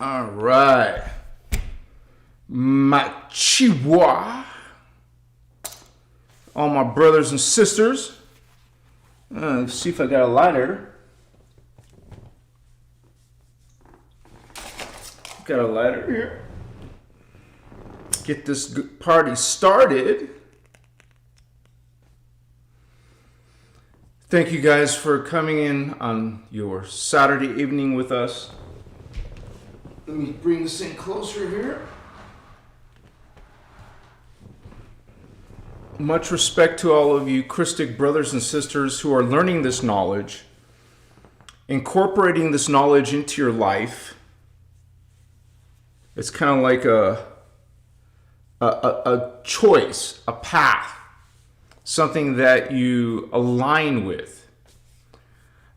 All right. Machiwa. All my brothers and sisters. Let's see if I got a lighter. Got a lighter here. Get this party started. Thank you guys for coming in on your Saturday evening with us. Let me bring this in closer here. Much respect to all of you Christic brothers and sisters who are learning this knowledge, incorporating this knowledge into your life. It's kind of like a choice, a path, something that you align with.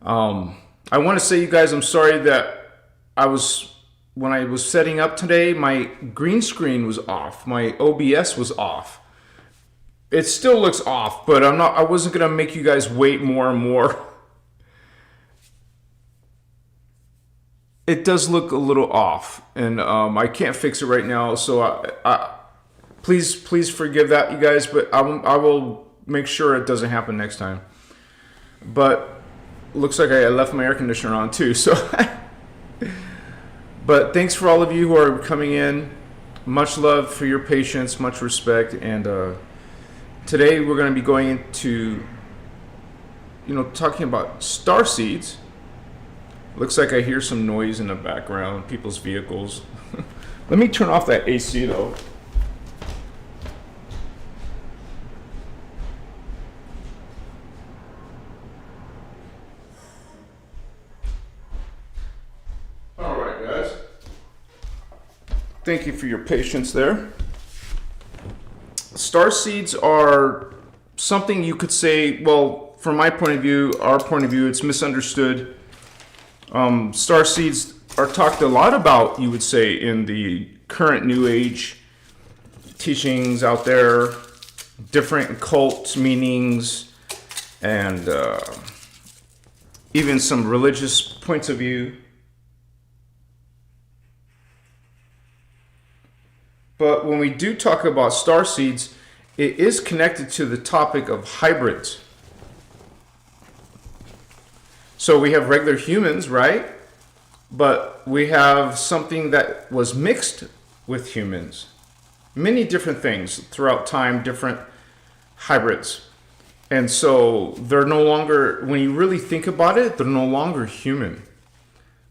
I want to say, you guys, I'm sorry that when I was setting up today, my green screen was off. My OBS was off. It still looks off, but I wasn't going to make you guys wait more and more. It does look a little off, and I can't fix it right now. So please forgive that, you guys, but I will make sure it doesn't happen next time. But looks like I left my air conditioner on too, so. But thanks for all of you who are coming in. Much love for your patience, much respect, and today we're going to be going into, talking about star seeds. Looks like I hear some noise in the background, people's vehicles. Let me turn off that AC though. All right, guys. Thank you for your patience there. Star seeds are something you could say, well, from my point of view, our point of view, it's misunderstood. Star seeds are talked a lot about, you would say, in the current New Age teachings out there, different cult meanings, and even some religious points of view. But when we do talk about star seeds, it is connected to the topic of hybrids. So we have regular humans, right? But we have something that was mixed with humans. Many different things throughout time, different hybrids. And so they're no longer, when you really think about it, they're no longer human.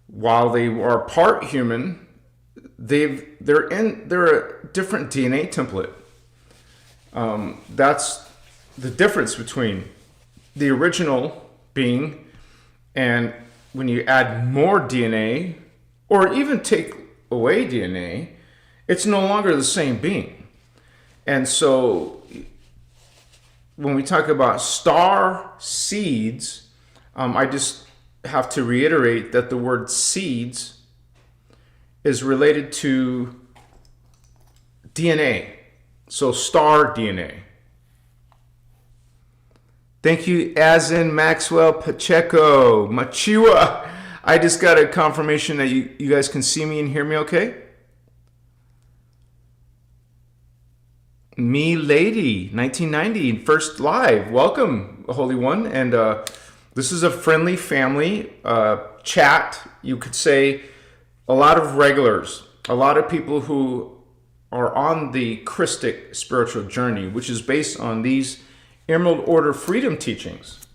While they are part human, they're a different DNA template. That's the difference between the original being and when you add more DNA or even take away DNA, it's no longer the same being. And so when we talk about star seeds, I just have to reiterate that the word seeds is related to DNA. So star DNA. Thank you, as in Maxwell Pacheco. Machiwa. I just got a confirmation that you guys can see me and hear me okay. Me Lady, 1990, first live. Welcome, Holy One. And this is a friendly family chat. You could say a lot of regulars, a lot of people who are on the Christic spiritual journey, which is based on these Emerald Order freedom teachings.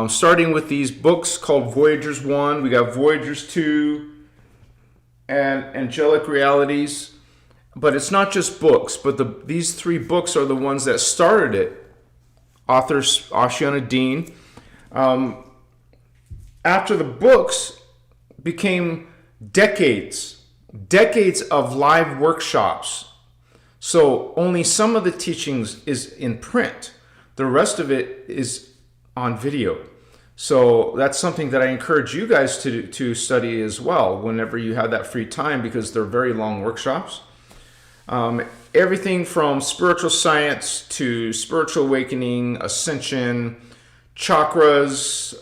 Starting with these books called Voyagers 1, we got Voyagers 2, and Angelic Realities. But it's not just books, but these three books are the ones that started it. Authors Ashiana Dean. After the books became decades of live workshops. So only some of the teachings is in print. The rest of it is on video. So that's something that I encourage you guys to study as well whenever you have that free time, because they're very long workshops. Everything from spiritual science to spiritual awakening, ascension, chakras,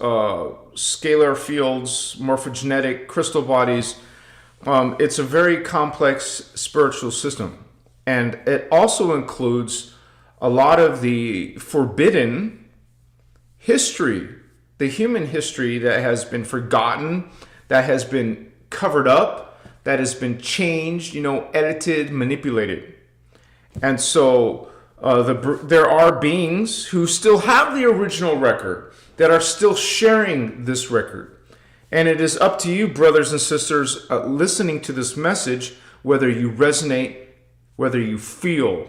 scalar fields, morphogenetic, crystal bodies, It's a very complex spiritual system. And it also includes a lot of the forbidden history, the human history that has been forgotten, that has been covered up, that has been changed, edited, manipulated. And so there are beings who still have the original record, that are still sharing this record. And it is up to you, brothers and sisters, listening to this message, whether you resonate, whether you feel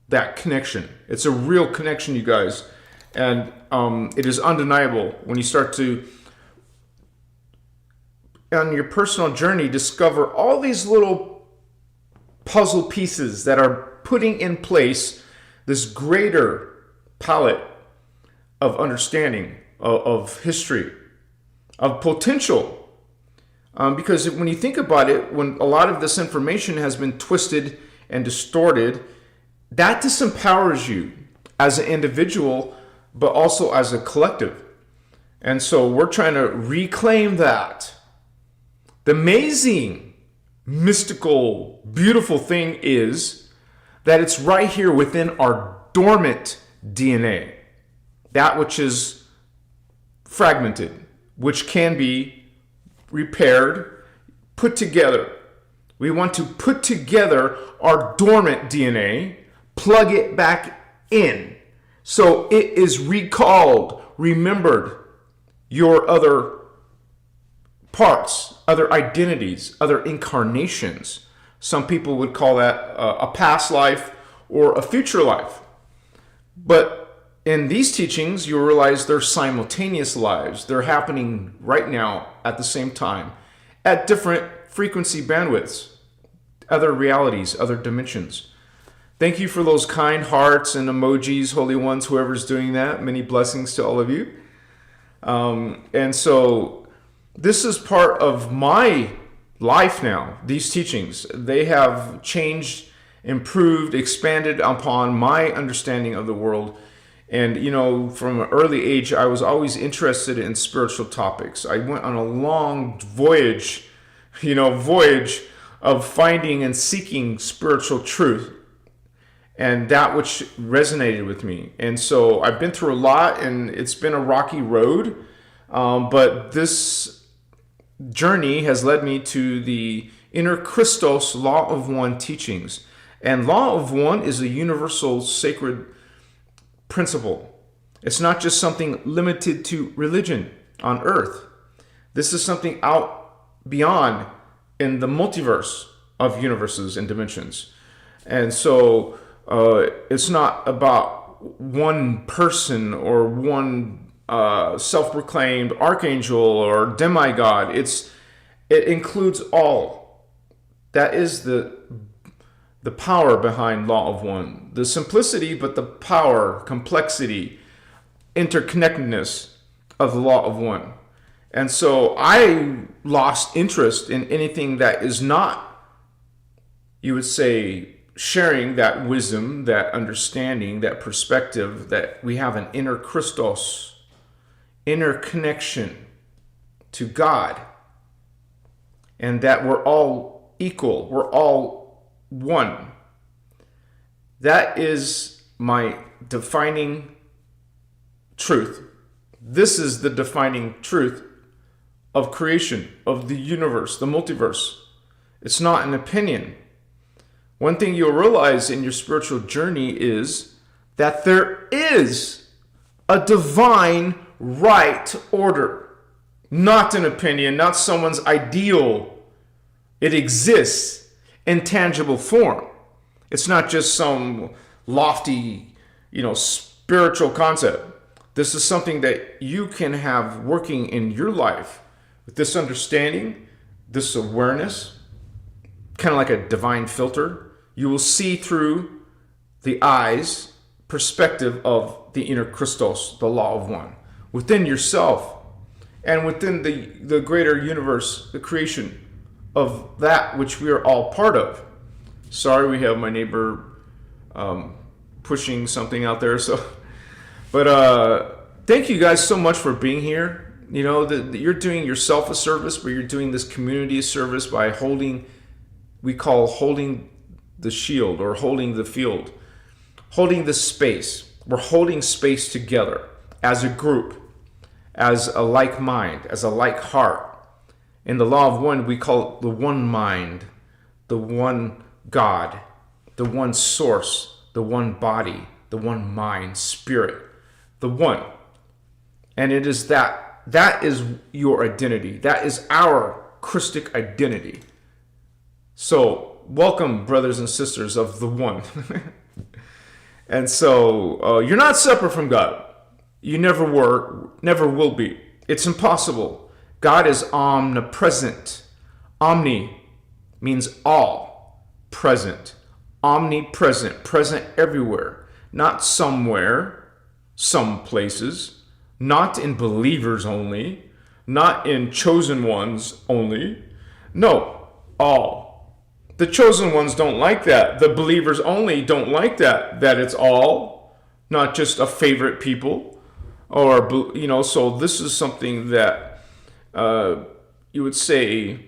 that connection. It's a real connection, you guys. And it is undeniable when you start to, on your personal journey, discover all these little puzzle pieces that are putting in place this greater palette of understanding, of history, of potential. Because when you think about it, when a lot of this information has been twisted and distorted, that disempowers you as an individual, but also as a collective. And so we're trying to reclaim that. The amazing, mystical, beautiful thing is that it's right here within our dormant DNA. That which is fragmented, which can be repaired, put together. We want to put together our dormant DNA, plug it back in, so it is recalled, remembered, your other parts, other identities, other incarnations. Some people would call that a past life or a future life. But in these teachings, you realize they're simultaneous lives. They're happening right now at the same time, at different frequency bandwidths, other realities, other dimensions. Thank you for those kind hearts and emojis, holy ones, whoever's doing that. Many blessings to all of you. And so this is part of my life now. These teachings, they have changed, improved, expanded upon my understanding of the world. And, from an early age, I was always interested in spiritual topics. I went on a long voyage of finding and seeking spiritual truth, and that which resonated with me. And so I've been through a lot, and it's been a rocky road. But this journey has led me to the innerchristos law of one teachings. And law of one is a universal sacred principle. It's not just something limited to religion on earth. This is something out beyond in the multiverse of universes and dimensions. And so it's not about one person or one self-proclaimed archangel or demigod. It includes all. That is the power behind law of one. The simplicity, but the power, complexity, interconnectedness of the law of one. And so I lost interest in anything that is not, you would say, sharing that wisdom, that understanding, that perspective, that we have an inner Christos, inner connection to God, and that we're all equal, we're all one. That is my defining truth. This is the defining truth of creation, of the universe, the multiverse. It's not an opinion. One thing you'll realize in your spiritual journey is that there is a divine right order, not an opinion, not someone's ideal. It exists in tangible form. It's not just some lofty, spiritual concept. This is something that you can have working in your life with this understanding, this awareness, kind of like a divine filter. You will see through the eyes, perspective of the inner Christos, the law of one, within yourself and within the greater universe, the creation of that which we are all part of. Sorry, we have my neighbor pushing something out there. But thank you guys so much for being here. You know, that you're doing yourself a service, but you're doing this community a service by holding the shield or holding the field, holding the space. We're holding space together as a group, as a like mind, as a like heart. In the law of one, we call it the one mind, the one God, the one source, the one body, the one mind, spirit, the one. And it is that is your identity. That is our Christic identity. So welcome, brothers and sisters of the one. And so you're not separate from God. You never were, never will be. It's impossible. God is omnipresent. Omni means all, present. Omnipresent, present everywhere. Not somewhere, some places. Not in believers only. Not in chosen ones only. No, all. The chosen ones don't like that. The believers only don't like that it's all, not just a favorite people. Or, you know, so this is something that you would say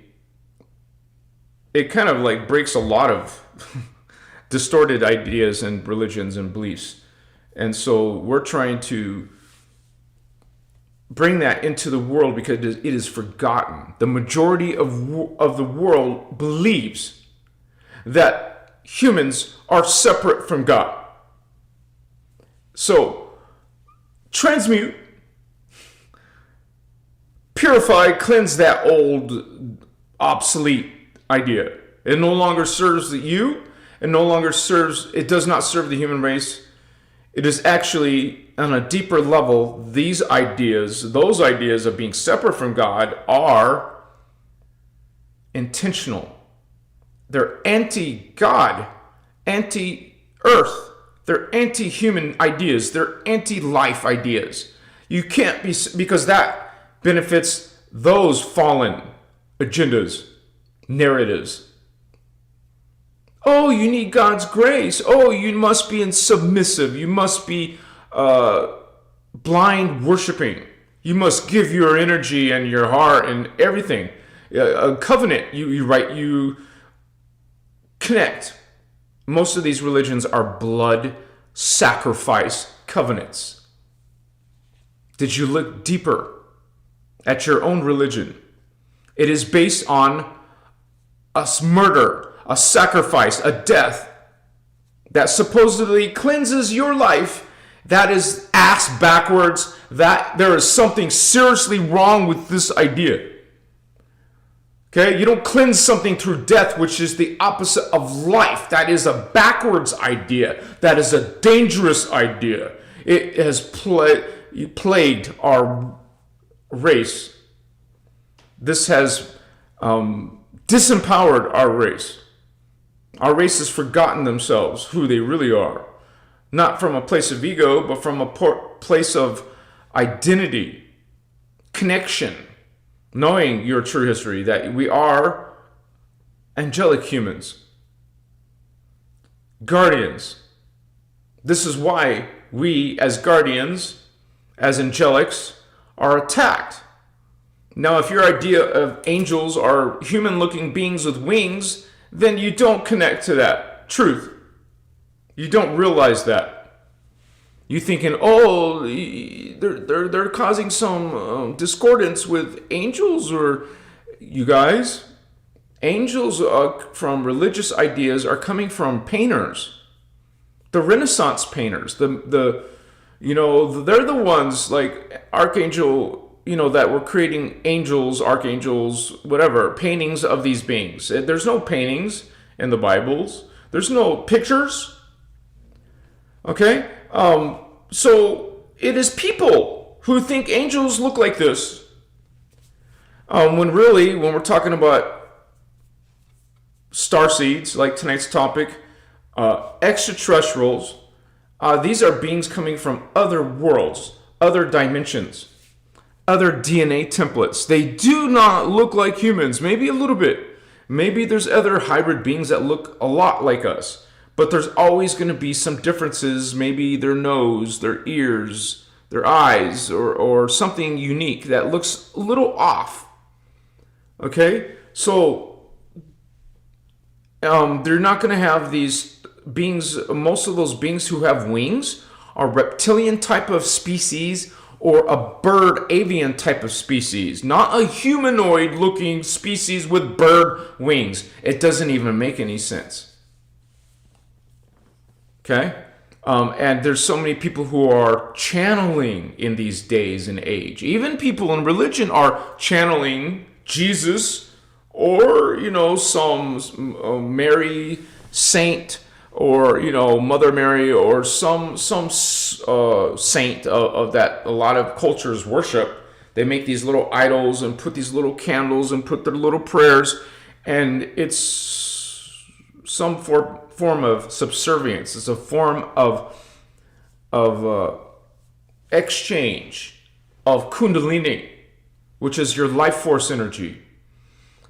it kind of like breaks a lot of distorted ideas and religions and beliefs. And so we're trying to bring that into the world because it is forgotten. The majority of the world believes that humans are separate from God. So, transmute, purify, cleanse that old, obsolete idea. It no longer serves you. It does not serve the human race. It is actually, on a deeper level, those ideas of being separate from God are intentional. They're anti-God, anti-earth. They're anti-human ideas. They're anti-life ideas. You can't be, because that benefits those fallen agendas, narratives. Oh, you need God's grace. Oh, you must be submissive. You must be blind worshiping. You must give your energy and your heart and everything. A covenant. You connect. Most of these religions are blood sacrifice covenants. Did you look deeper at your own religion? It is based on a murder, a sacrifice, a death that supposedly cleanses your life. That is ass backwards. That there is something seriously wrong with this idea. Okay, you don't cleanse something through death, which is the opposite of life. That is a backwards idea. That is a dangerous idea. It has plagued our race. This has disempowered our race. Our race has forgotten themselves, who they really are. Not from a place of ego, but from a place of identity, connection. Knowing your true history, that we are angelic humans, guardians. This is why we, as guardians, as angelics, are attacked. Now, if your idea of angels are human-looking beings with wings, then you don't connect to that truth. You don't realize that. You thinking, oh, they're causing some discordance with angels, or you guys, angels from religious ideas are coming from painters, the Renaissance painters. They're the ones like Archangel, that were creating angels, archangels, whatever, paintings of these beings. There's no paintings in the Bibles. There's no pictures. Okay. So it is people who think angels look like this. When we're talking about starseeds, like tonight's topic, extraterrestrials, these are beings coming from other worlds, other dimensions, other DNA templates. They do not look like humans, maybe a little bit. Maybe there's other hybrid beings that look a lot like us. But there's always going to be some differences, maybe their nose, their ears, their eyes, or something unique that looks a little off. Okay, so they're not going to have these beings. Most of those beings who have wings are reptilian type of species or a bird avian type of species, not a humanoid looking species with bird wings. It doesn't even make any sense. Okay? And there's so many people who are channeling in these days and age. Even people in religion are channeling Jesus, or, some Mary saint, or, Mother Mary, or some saint of that a lot of cultures worship. They make these little idols and put these little candles and put their little prayers, and it's some form of subservience. It's a form of exchange of kundalini, which is your life force energy.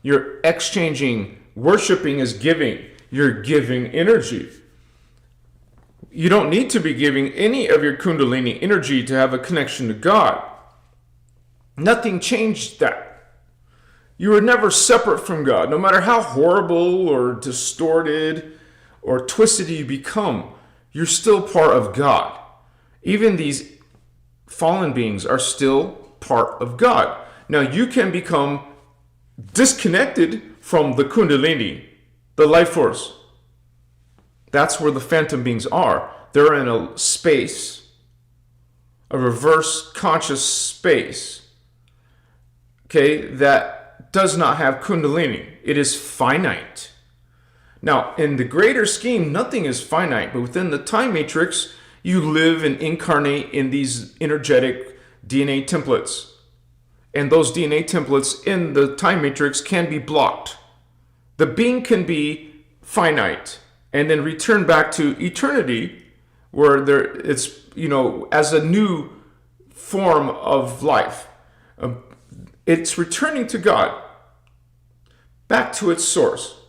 You're exchanging. Worshiping is giving. You're giving energy. You don't need to be giving any of your kundalini energy to have a connection to God. Nothing changed that. You were never separate from God. No matter how horrible or distorted or twisted you become, you're still part of God. Even these fallen beings are still part of God. Now, you can become disconnected from the kundalini, the life force. That's where the phantom beings are. They're in a space, a reverse conscious space, okay, that does not have kundalini. It is finite. Now, in the greater scheme, nothing is finite, but within the time matrix, you live and incarnate in these energetic DNA templates. And those DNA templates in the time matrix can be blocked. The being can be finite and then return back to eternity, where it's, as a new form of life. It's returning to God, back to its source,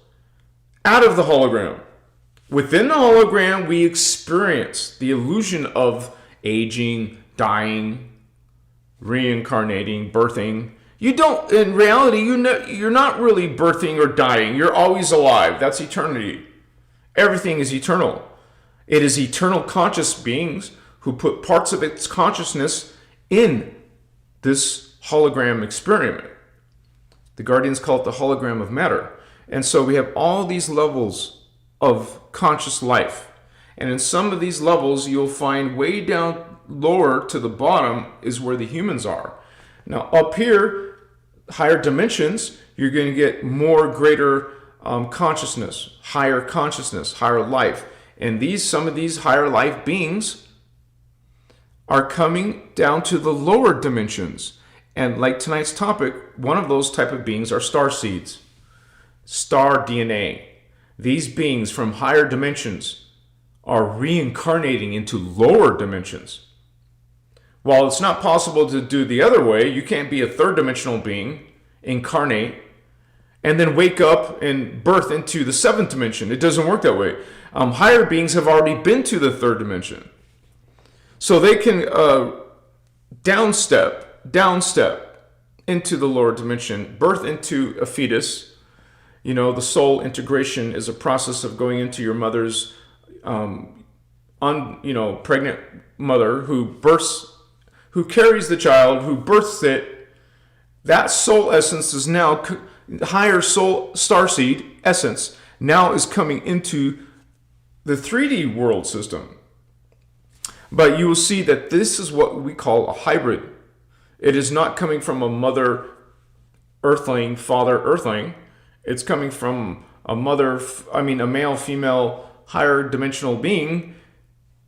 out of the hologram. Within the hologram, we experience the illusion of aging, dying, reincarnating, birthing. You don't, in reality, you're not really birthing or dying. You're always alive. That's eternity. Everything is eternal. It is eternal conscious beings who put parts of its consciousness in this hologram experiment. The Guardians call it the hologram of matter. And so we have all these levels of conscious life. And in some of these levels, you'll find way down lower to the bottom is where the humans are. Now, up here, higher dimensions, you're going to get more greater consciousness, higher life. And some of these higher life beings are coming down to the lower dimensions. And like tonight's topic, one of those type of beings are star seeds, star DNA. These beings from higher dimensions are reincarnating into lower dimensions. While it's not possible to do the other way, you can't be a third dimensional being, incarnate, and then wake up and birth into the seventh dimension. It doesn't work that way. Higher beings have already been to the third dimension. So they can downstep into the lower dimension, birth into a fetus. The soul integration is a process of going into your mother's pregnant mother who carries the child, who births it. That soul essence is now higher soul starseed essence now is coming into the 3D world system. But you will see that this is what we call a hybrid. It is not coming from a mother earthling, father earthling. It's coming from a male, female, higher dimensional being.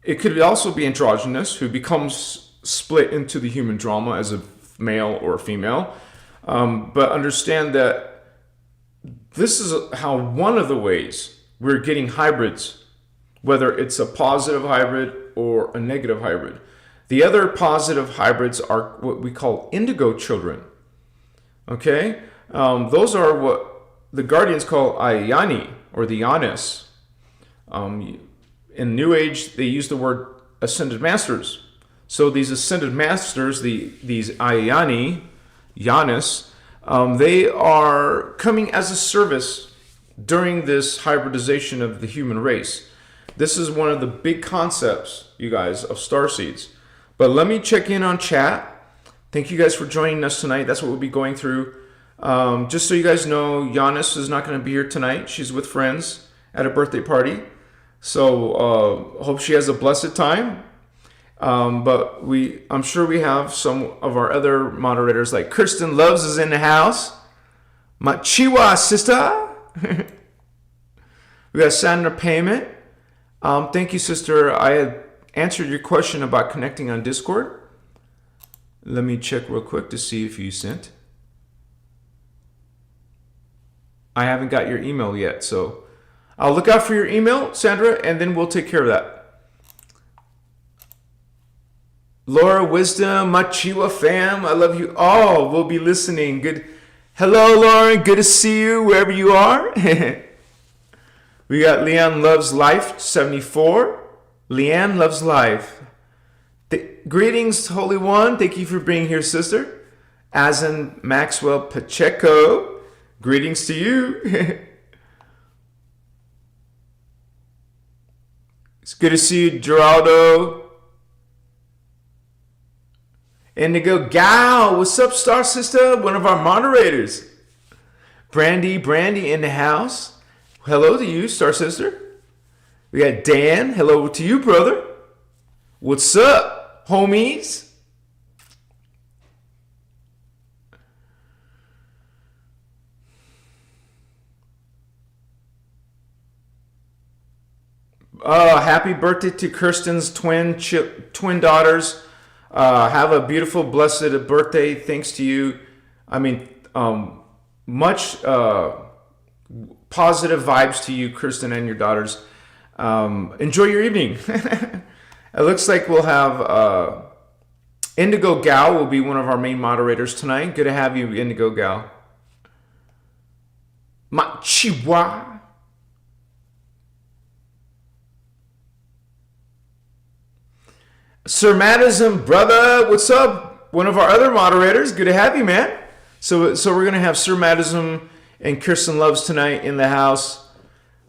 It could also be androgynous, who becomes split into the human drama as a male or a female. But understand that this is how one of the ways we're getting hybrids, whether it's a positive hybrid or a negative hybrid. The other positive hybrids are what we call indigo children. Okay? Those are what the Guardians call Ayani, or the Yanis. In New Age, they use the word Ascended Masters. So these ascended masters, these Ayani, Yanis, they are coming as a service during this hybridization of the human race. This is one of the big concepts, you guys, of starseeds. But let me check in on chat. Thank you guys for joining us tonight. That's what we'll be going through. Just so you guys know, Giannis is not going to be here tonight. She's with friends at a birthday party. So hope she has a blessed time. But I'm sure we have some of our other moderators, like Kristen Loves is in the house. My Chihuahua sister. We got Sandra Payment. Thank you, sister. I had answered your question about connecting on Discord. Let me check real quick to see if you sent. I haven't got your email yet, so I'll look out for your email, Sandra, and then we'll take care of that. Laura Wisdom, my Chihuahua fam, I love you all. We'll be listening. Good. Hello, Lauren. Good to see you wherever you are. We got Leanne Loves Life 74. Leanne Loves Life. Greetings, Holy One. Thank you for being here, sister. Azen Maxwell Pacheco. Greetings to you. It's good to see you, Geraldo. Indigo Gal. What's up, Star Sister? One of our moderators. Brandy in the house. Hello to you, Star Sister. We got Dan. Hello to you, brother. What's up, homies? Happy birthday to Kirsten's twin daughters. Have a beautiful, blessed birthday. Thanks to you. I mean, much positive vibes to you, Kristen, and your daughters. Enjoy your evening. It looks like we'll have Indigo Gal will be one of our main moderators tonight. Good to have you, Indigo Gal. My Chihuahua. Sir Madison, brother, what's up? One of our other moderators. Good to have you, man. So we're going to have Sir Madison and Kirsten Loves tonight in the house.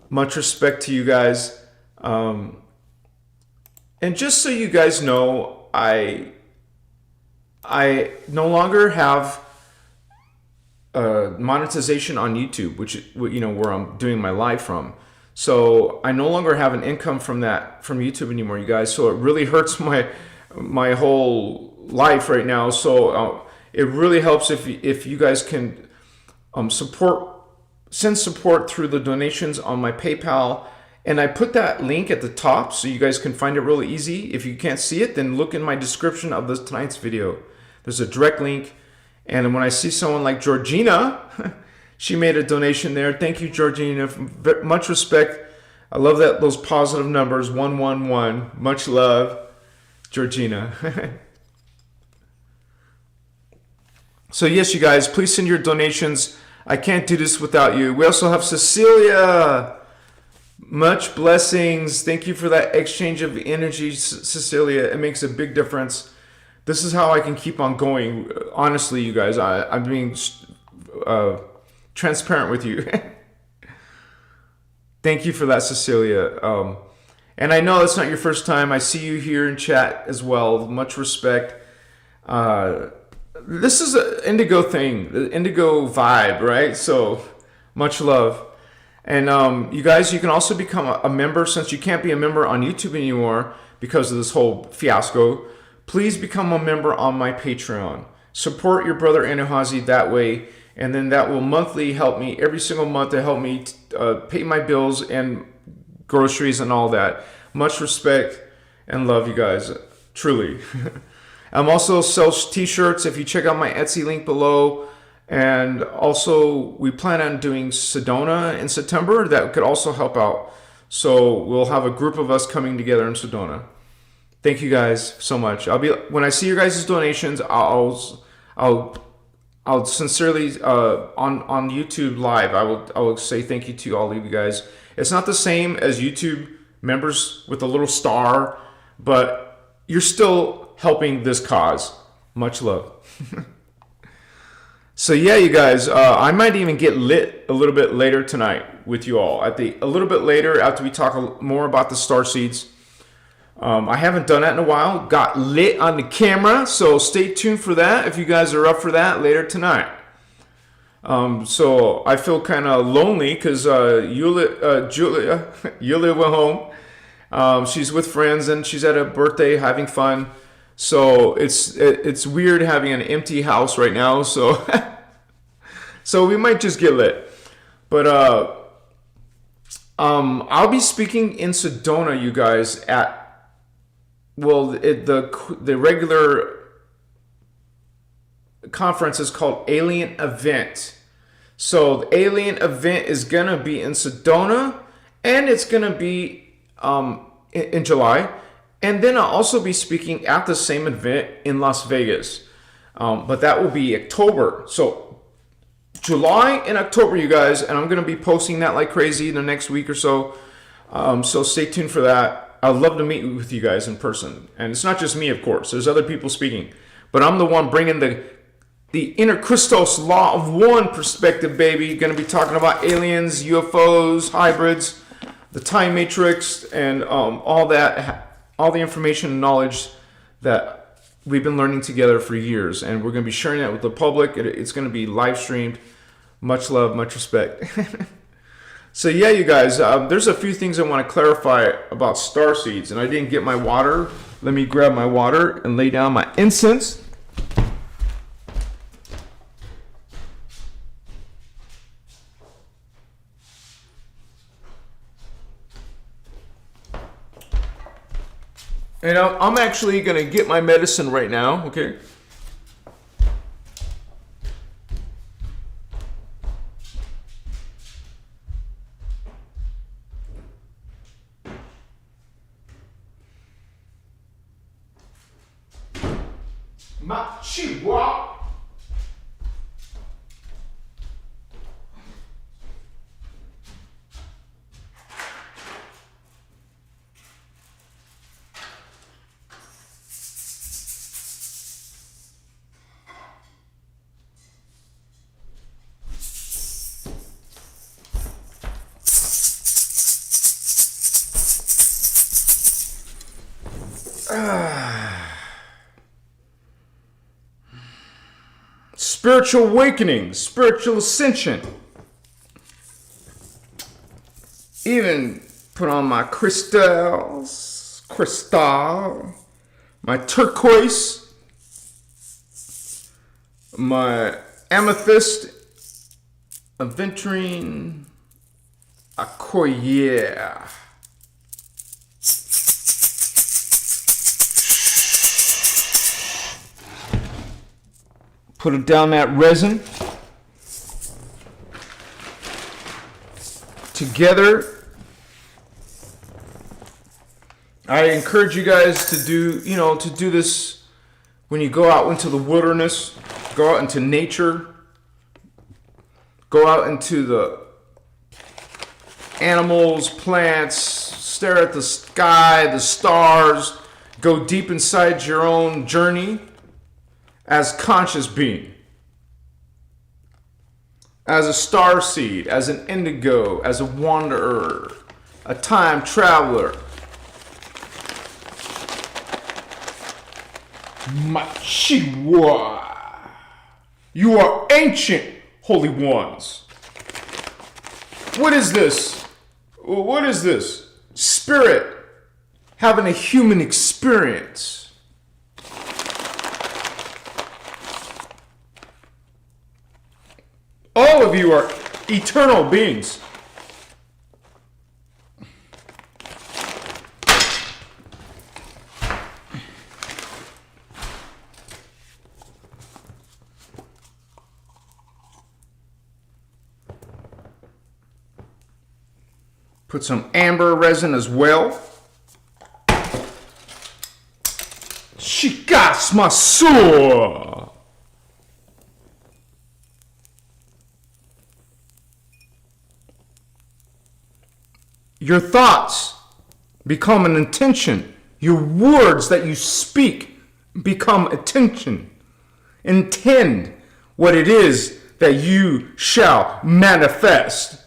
Much respect to you guys. And just so you guys know, I no longer have monetization on YouTube, which, you know, where I'm doing my live from. So I no longer have an income from YouTube anymore, you guys. So it really hurts my whole life right now. So it really helps if you guys can send support through the donations on my PayPal. And I put that link at the top so you guys can find it really easy. If you can't see it, then look in my description of tonight's video. There's a direct link. And when I see someone like Georgina, she made a donation there. Thank you, Georgina. Much respect. I love those positive numbers. 111. Much love, Georgina. So yes, you guys, please send your donations. I can't do this without you. We also have Cecilia. Much blessings. Thank you for that exchange of energy, Cecilia. It makes a big difference. This is how I can keep on going. Honestly, you guys, I'm being transparent with you. Thank you for that, Cecilia. And I know it's not your first time. I see you here in chat as well. Much respect. This is an indigo thing, the indigo vibe, right? So much love. And you guys, you can also become a member, since you can't be a member on YouTube anymore because of this whole fiasco. Please become a member on my Patreon. Support your brother Anahazi that way. And then that will monthly help me, every single month, to help me pay my bills and groceries and all that. Much respect and love, you guys, truly. I'm also sell t-shirts if you check out my Etsy link below. And also, we plan on doing Sedona in September. That could also help out. So we'll have a group of us coming together in Sedona. Thank you guys so much. When I see your guys' donations, I'll sincerely on YouTube live. I will say thank you to all of you guys. It's not the same as YouTube members with a little star, but you're still helping this cause. Much love. So yeah, you guys, I might even get lit a little bit later tonight with you all. A little bit later, after we talk more about the starseeds. I haven't done that in a while. Got lit on the camera, so stay tuned for that if you guys are up for that later tonight. So I feel kind of lonely because Julia went home. She's with friends and she's at a birthday having fun. So it's weird having an empty house right now. So so we might just get lit. But I'll be speaking in Sedona, you guys, at the regular conference is called Alien Event. So the Alien Event is gonna be in Sedona, and it's gonna be in July. And then I'll also be speaking at the same event in Las Vegas. But that will be October. So July and October, you guys, and I'm going to be posting that like crazy in the next week or so. So stay tuned for that. I'd love to meet with you guys in person. And it's not just me, of course. There's other people speaking. But I'm the one bringing the innerchristos law of one perspective, baby. Going to be talking about aliens, UFOs, hybrids, the time matrix, and all that. All the information and knowledge that we've been learning together for years. And we're going to be sharing that with the public. It's going to be live streamed. Much love, much respect. So yeah, you guys, there's a few things I want to clarify about starseeds. And I didn't get my water. Let me grab my water and lay down my incense. And I'm actually going to get my medicine right now, okay? Machiwa. Spiritual awakening, spiritual ascension. Even put on my crystal, my turquoise, my amethyst, aventurine, Akoya. Put it down that resin. Together. I encourage you guys to do this when you go out into the wilderness, go out into nature, go out into the animals, plants, stare at the sky, the stars, go deep inside your own journey as conscious being, as a starseed, as an indigo, as a wanderer, a time traveler. Machiwa. You are ancient, holy ones. What is this? What is this? Spirit having a human experience. All of you are eternal beings. Put some amber resin as well. Shigasmasu. Your thoughts become an intention. Your words that you speak become attention. Intend what it is that you shall manifest.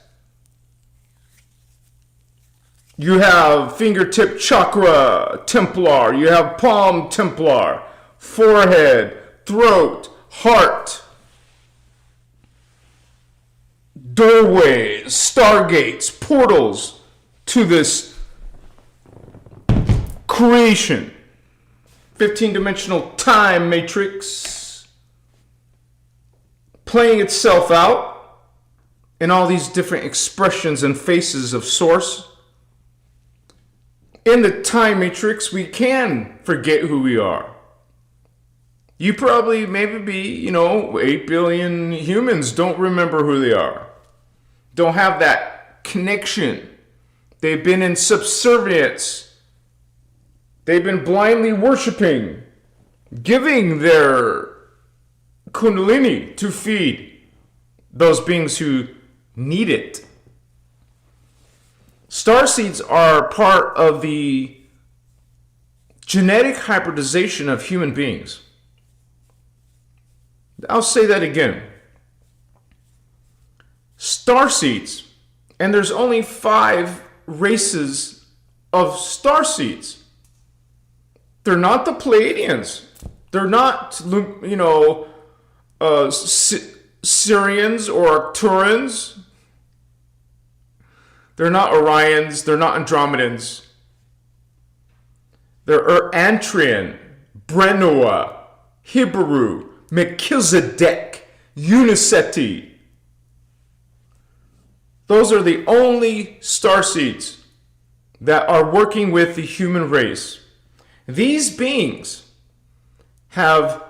You have fingertip chakra, Templar. You have palm Templar, forehead, throat, heart, doorways, stargates, portals to this creation. 15-dimensional time matrix playing itself out in all these different expressions and faces of source. In the time matrix, we can forget who we are. You probably maybe be, 8 billion humans don't remember who they are. Don't have that connection. They've been in subservience. They've been blindly worshiping, giving their kundalini to feed those beings who need it. Starseeds are part of the genetic hybridization of human beings. I'll say that again. Starseeds, and there's only 5 races of starseeds. They're not the Pleiadians. They're not, Syrians or Arcturans. They're not Orions. They're not Andromedans. They're Antrian, Brenua, Hibiru, Melchizedek, Uniceti. Those are the only starseeds that are working with the human race. These beings have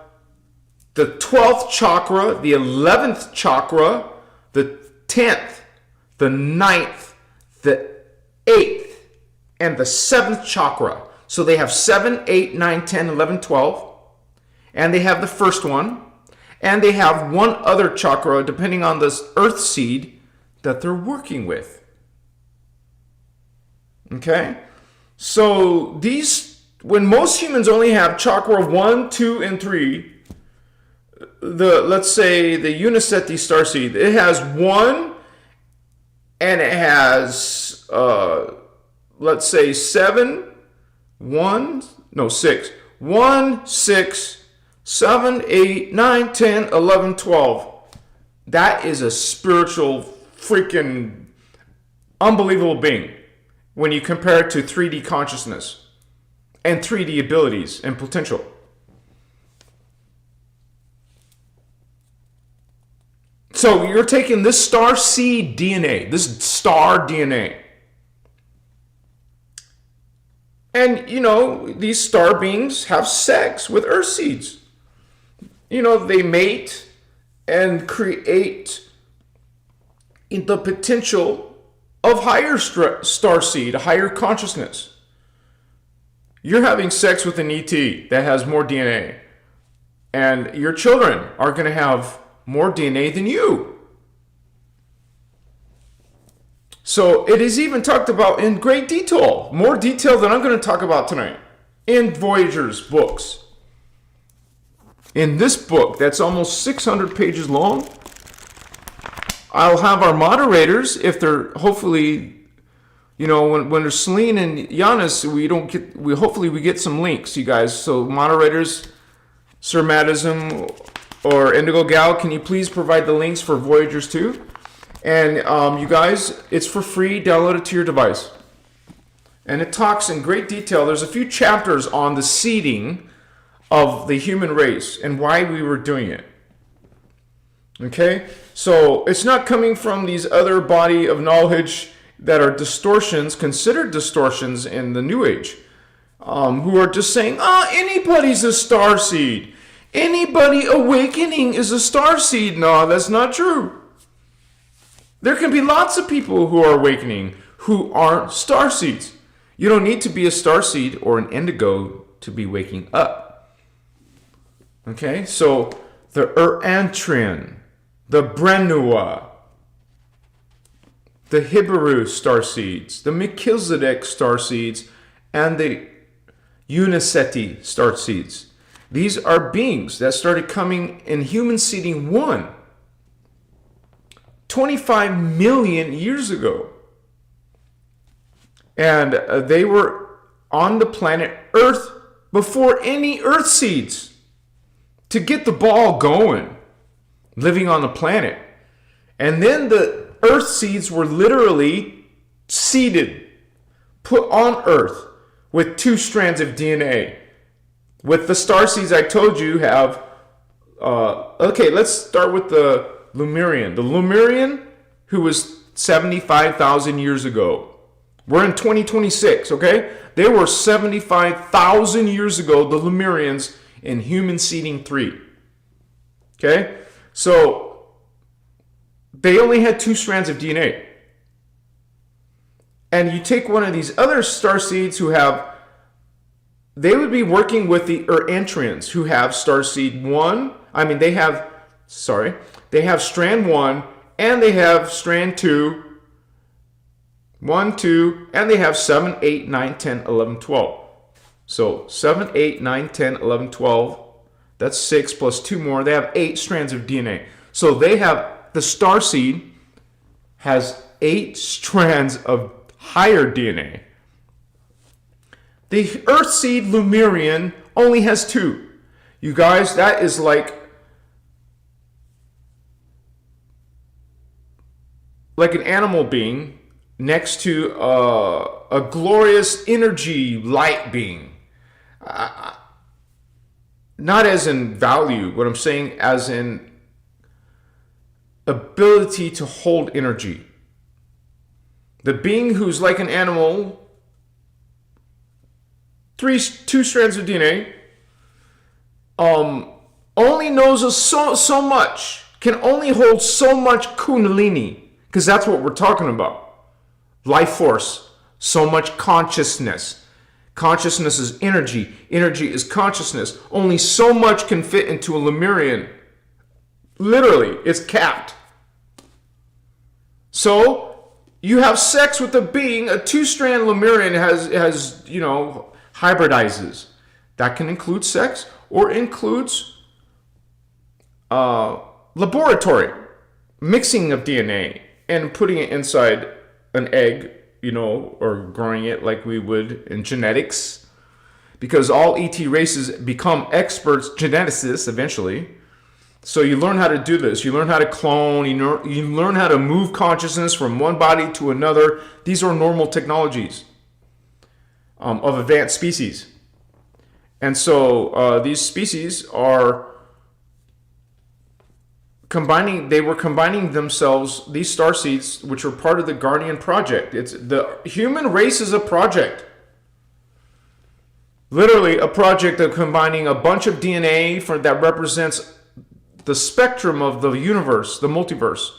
the 12th chakra, the 11th chakra, the 10th, the 9th, the 8th, and the 7th chakra. So they have 7, 8, 9, 10, 11, 12. And they have the first one. And they have one other chakra, depending on this earth seed, that they're working with. Okay? So these, when most humans only have chakra 1, 2, and 3, let's say the Uniceti starseed, it has 1, and it has, let's say 6. 1, 6, 7, 8, 9, 10, 11, 12. That is a spiritual freaking unbelievable being when you compare it to 3D consciousness and 3D abilities and potential. So you're taking this star seed DNA, this star DNA. And, these star beings have sex with earth seeds. They mate and create the potential of higher star seed, higher consciousness. You're having sex with an ET that has more DNA. And your children are going to have more DNA than you. So it is even talked about in great detail, more detail than I'm going to talk about tonight, in Voyager's books. In this book, that's almost 600 pages long, I'll have our moderators, if they're hopefully, when there's Celine and Giannis, hopefully we get some links, you guys. So moderators, Sir Madism or Indigo Gal, can you please provide the links for Voyagers too? And you guys, it's for free. Download it to your device. And it talks in great detail. There's a few chapters on the seeding of the human race and why we were doing it. Okay? So it's not coming from these other body of knowledge that are distortions, considered distortions in the New Age, who are just saying, anybody's a starseed. Anybody awakening is a starseed. No, that's not true. There can be lots of people who are awakening who aren't starseeds. You don't need to be a starseed or an indigo to be waking up. Okay, so the Antrian, the Brenua, the Hibiru starseeds, the Melchizedek starseeds, and the Uniceti starseeds. These are beings that started coming in human seeding 1 25 million years ago. And they were on the planet Earth before any Earth seeds to get the ball going, living on the planet. And then the Earth seeds were literally seeded, put on Earth with 2 strands of DNA. With the star seeds I told you have, okay, let's start with the Lemurian. The Lemurian, who was 75,000 years ago. We're in 2026, okay? They were 75,000 years ago, the Lemurians, in human seeding 3. Okay? So, they only had 2 strands of DNA. And you take one of these other starseeds who have, they would be working with the Entrians who have starseed 1. I mean, they have strand 1 and they have strand 2, 1, 2, and they have 7, 8, 9, 10, 11, 12. So 7, 8, 9, 10, 11, 12. That's 6 plus 2 more. They have 8 strands of DNA. So they have, the starseed has 8 strands of higher DNA. The Earthseed Lemurian only has 2. You guys, that is like an animal being next to a glorious energy light being. Not as in value, what I'm saying as in ability to hold energy. The being who's like an animal, 2 strands of DNA, only knows so much, can only hold so much kundalini, because that's what we're talking about. Life force, so much consciousness. Consciousness is energy. Energy is consciousness. Only so much can fit into a Lemurian. Literally, it's capped. So, you have sex with a being, a 2-strand Lemurian has hybridizes. That can include sex or includes laboratory mixing of DNA and putting it inside an egg, or growing it like we would in genetics. Because all ET races become experts geneticists eventually. So you learn how to do this. You learn how to clone. You learn how to move consciousness from one body to another. These are normal technologies of advanced species. And so these species are combining themselves, these starseeds, which are part of the Guardian Project. It's the human race is a project. Literally a project of combining a bunch of DNA that represents the spectrum of the universe, the multiverse.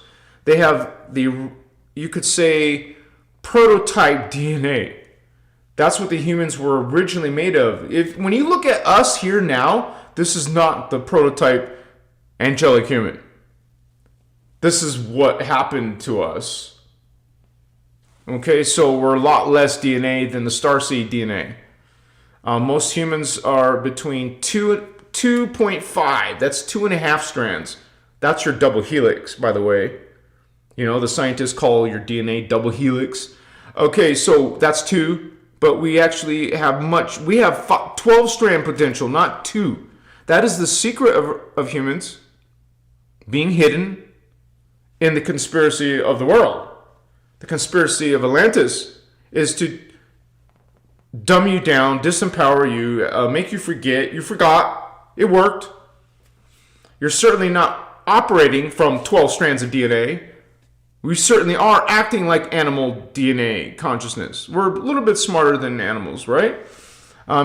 They have you could say, prototype DNA. That's what the humans were originally made of. When you look at us here now, this is not the prototype angelic human. This is what happened to us. Okay, so we're a lot less DNA than the starseed DNA. Most humans are between 2.5. That's 2.5 strands. That's your double helix, by the way. The scientists call your DNA double helix. Okay, so that's 2. But we actually have we have 12 strand potential, not 2. That is the secret of humans being hidden in the conspiracy of the world. The conspiracy of Atlantis is to dumb you down, disempower you, make you forget. You forgot. It worked. You're certainly not operating from 12 strands of DNA. We certainly are acting like animal DNA consciousness. We're a little bit smarter than animals, right?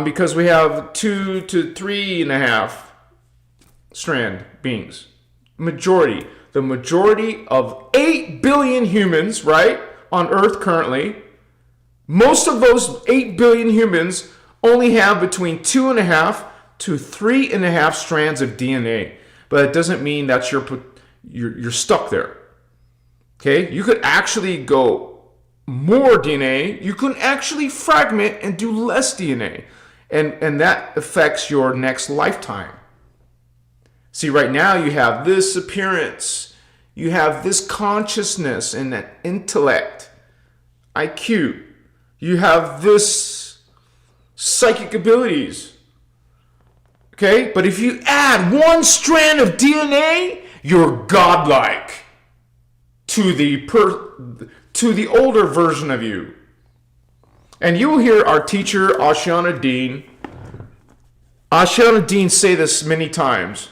Because we have 2 to 3.5 strand beings. The majority of 8 billion humans, right, on Earth currently, most of those 8 billion humans only have between 2.5 to 3.5 strands of DNA. But it doesn't mean that you're stuck there. Okay, you could actually go more DNA. You can actually fragment and do less DNA. And that affects your next lifetime. See, right now you have this appearance, you have this consciousness and that intellect, IQ, you have this psychic abilities. Okay? But if you add one strand of DNA, you're godlike to the older version of you. And you will hear our teacher, Ashiana Dean say this many times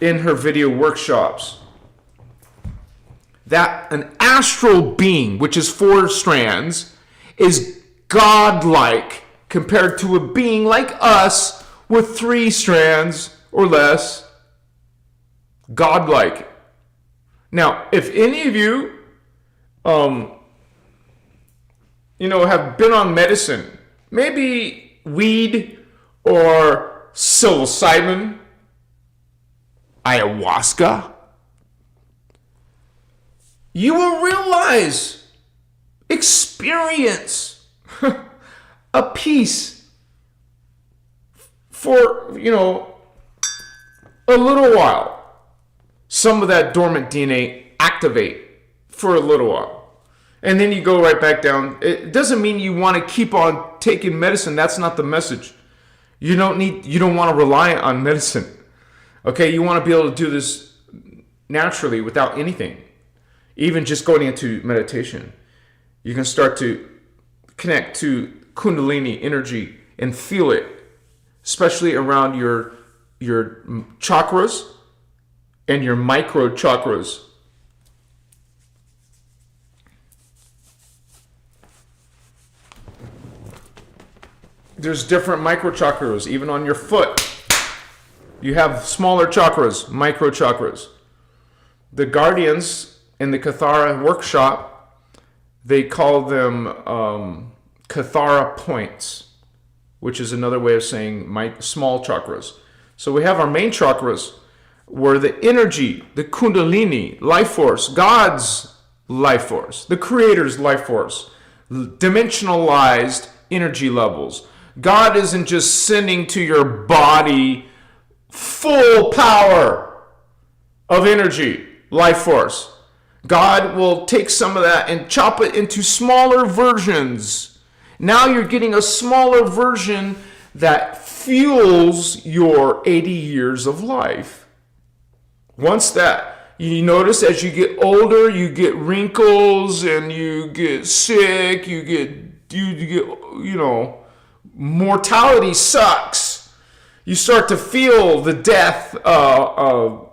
in her video workshops, that an astral being, which is 4 strands, is godlike compared to a being like us with 3 strands or less. Godlike. Now, if any of you, have been on medicine, maybe weed or psilocybin, ayahuasca, you will realize, experience a peace for, a little while. Some of that dormant DNA activate for a little while. And then you go right back down. It doesn't mean you want to keep on taking medicine. That's not the message. You don't want to rely on medicine. Okay, you want to be able to do this naturally without anything. Even just going into meditation. You can start to connect to Kundalini energy and feel it, especially around your chakras and your micro chakras. There's different micro chakras, even on your foot. You have smaller chakras, micro chakras. The guardians in the Kathara workshop, they call them Kathara points, which is another way of saying small chakras. So we have our main chakras, where the energy, the Kundalini, life force, God's life force, the Creator's life force, dimensionalized energy levels. God isn't just sending to your body full power of energy, life force. God will take some of that and chop it into smaller versions. Now you're getting a smaller version that fuels your 80 years of life. Once that, you notice as you get older, you get wrinkles and you get sick, you get mortality sucks. You start to feel the death, come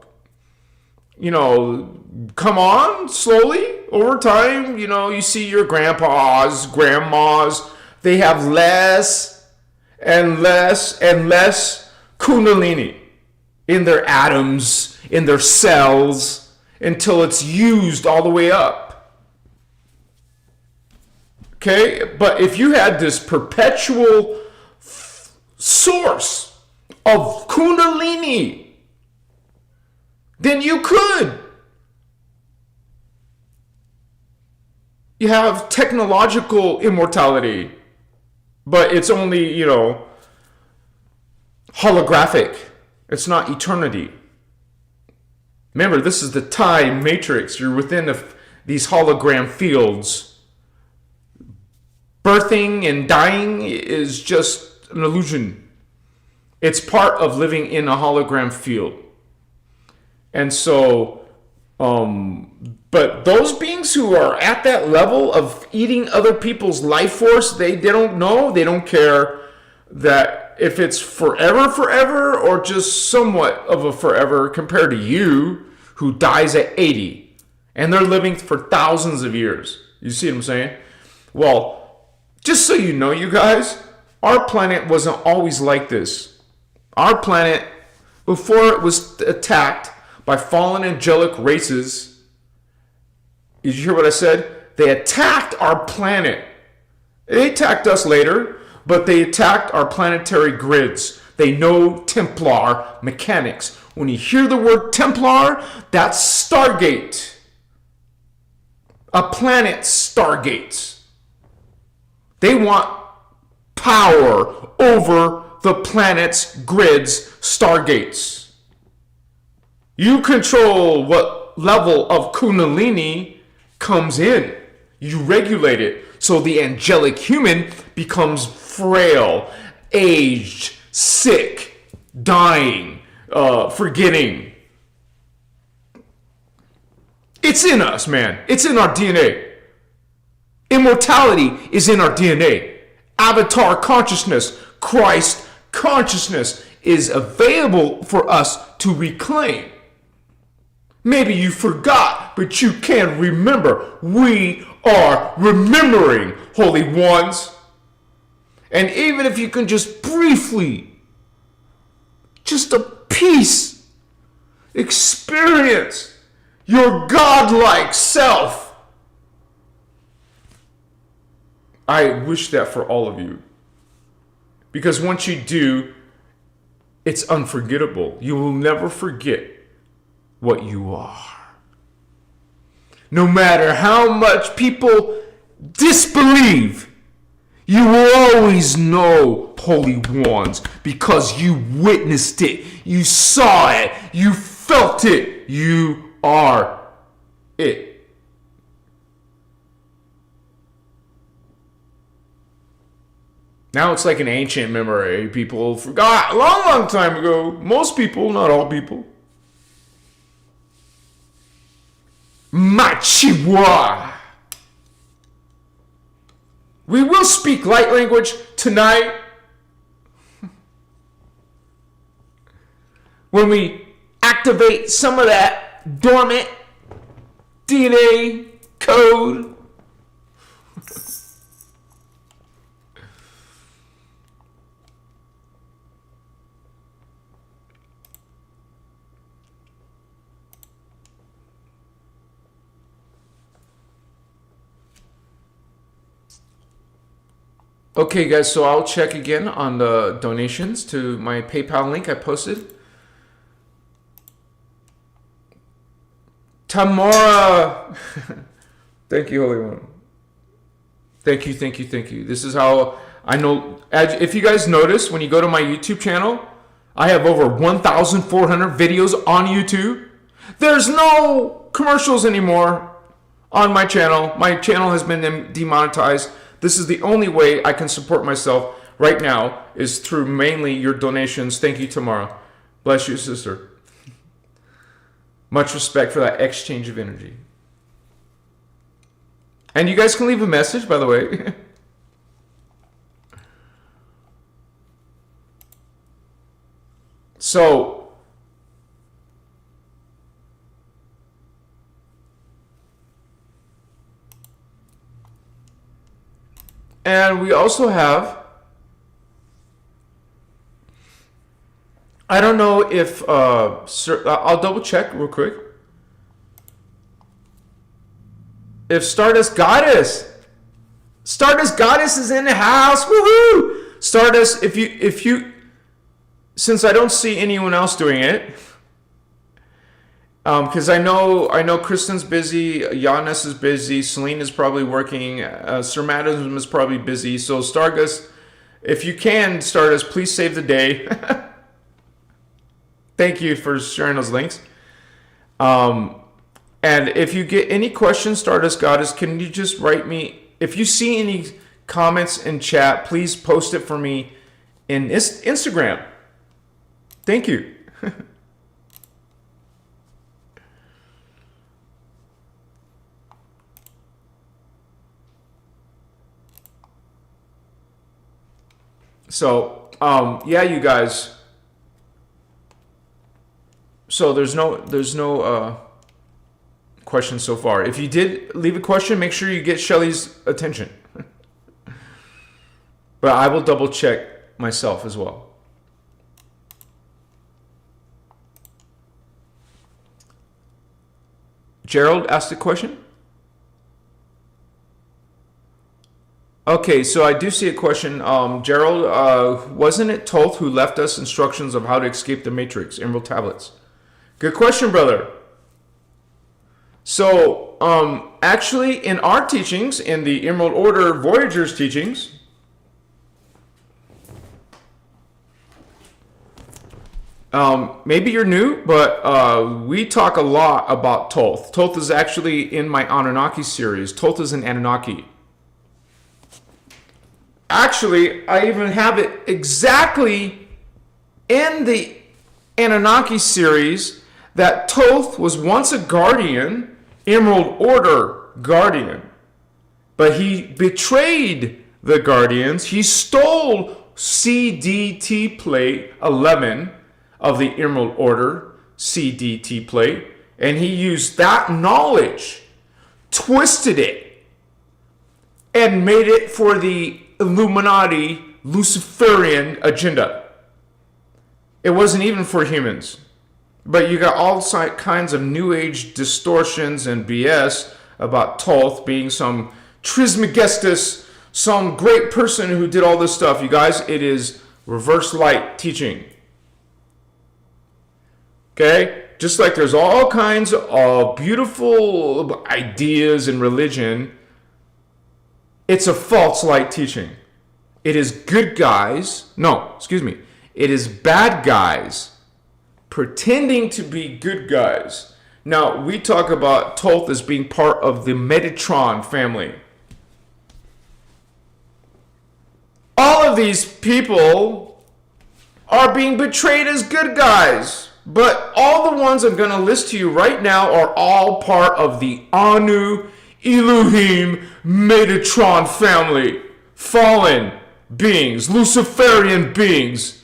on slowly over time. You see your grandpas, grandmas, they have less and less and less Kundalini in their atoms, in their cells, until it's used all the way up. Okay? But if you had this perpetual source of Kundalini, then you could. You have technological immortality, but it's only, holographic. It's not eternity. Remember, this is the time matrix. You're within these hologram fields. Birthing and dying is just an illusion. It's part of living in a hologram field. And so, but those beings who are at that level of eating other people's life force, they don't know, they don't care that if it's forever, or just somewhat of a forever compared to you, who dies at 80, and they're living for thousands of years. You see what I'm saying? Well, just so you know, you guys, our planet wasn't always like this. Our planet, before it was attacked by fallen angelic races, did you hear what I said? They attacked our planet. They attacked us later, but they attacked our planetary grids. They know Templar mechanics. When you hear the word Templar, that's Stargate. A planet Stargate. They want power over the planet's grids, stargates. You control what level of Kundalini comes in. You regulate it. So the angelic human becomes frail, aged, sick, dying, forgetting. It's in us, man. It's in our DNA. Immortality is in our DNA. Avatar consciousness, Christ consciousness is available for us to reclaim. Maybe you forgot, but you can remember. We are remembering, holy ones. And even if you can just briefly, just a piece, experience your godlike self. I wish that for all of you. Because once you do, it's unforgettable. You will never forget what you are. No matter how much people disbelieve, you will always know, holy ones, because you witnessed it, you saw it, you felt it, you are it. Now it's like an ancient memory. People forgot a long, long time ago. Most people, not all people. Machiwa. We will speak light language tonight. When we activate some of that dormant DNA code. Okay, guys, so I'll check again on the donations to my PayPal link I posted. Tamara, thank you, Holy One. Thank you, thank you, thank you. This is how I know. If you guys notice, when you go to my YouTube channel, I have over 1,400 videos on YouTube. There's no commercials anymore on my channel. My channel has been demonetized. This is the only way I can support myself right now is through mainly your donations. Thank you, Tamara. Bless you, sister. Much respect for that exchange of energy. And you guys can leave a message, by the way. So, and we also have, I don't know if, I'll double check real quick. If Stardust Goddess is in the house, woohoo! Stardust, if you, since I don't see anyone else doing it, because I know Kristen's busy, Giannis is busy, Celine is probably working, Sir Madam is probably busy. So Stardust, if you can, Stardust, please save the day. Thank you for sharing those links. And if you get any questions, Stardust Goddess, can you just write me? If you see any comments in chat, please post it for me in Instagram. Thank you. So, yeah, you guys. So there's no questions so far. If you did leave a question, make sure you get Shelly's attention. But I will double check myself as well. Gerald asked a question. Okay, so I do see a question. Gerald, wasn't it Toth who left us instructions of how to escape the Matrix, Emerald Tablets? Good question, brother. So, actually, in our teachings, in the Emerald Order Voyagers teachings, Maybe you're new, but we talk a lot about Thoth. Thoth is actually in my Anunnaki series. Thoth is an Anunnaki. Actually, I even have it exactly in the Anunnaki series that Thoth was once a guardian, Emerald Order guardian. But he betrayed the guardians. He stole CDT plate 11 of the Emerald Order CDT plate, and he used that knowledge, twisted it, and made it for the Illuminati Luciferian agenda. It wasn't even for humans. But you got all kinds of New Age distortions and BS about Thoth being some Trismegistus, some great person who did all this stuff. You guys, it is reverse light teaching. Okay? Just like there's all kinds of beautiful ideas in religion, it's a false light teaching. It is good guys. No, excuse me. It is bad guys pretending to be good guys. Now, we talk about Thoth as being part of the Metatron family. All of these people are being betrayed as good guys. But all the ones I'm going to list to you right now are all part of the Anu, Elohim, Metatron family. Fallen beings, Luciferian beings.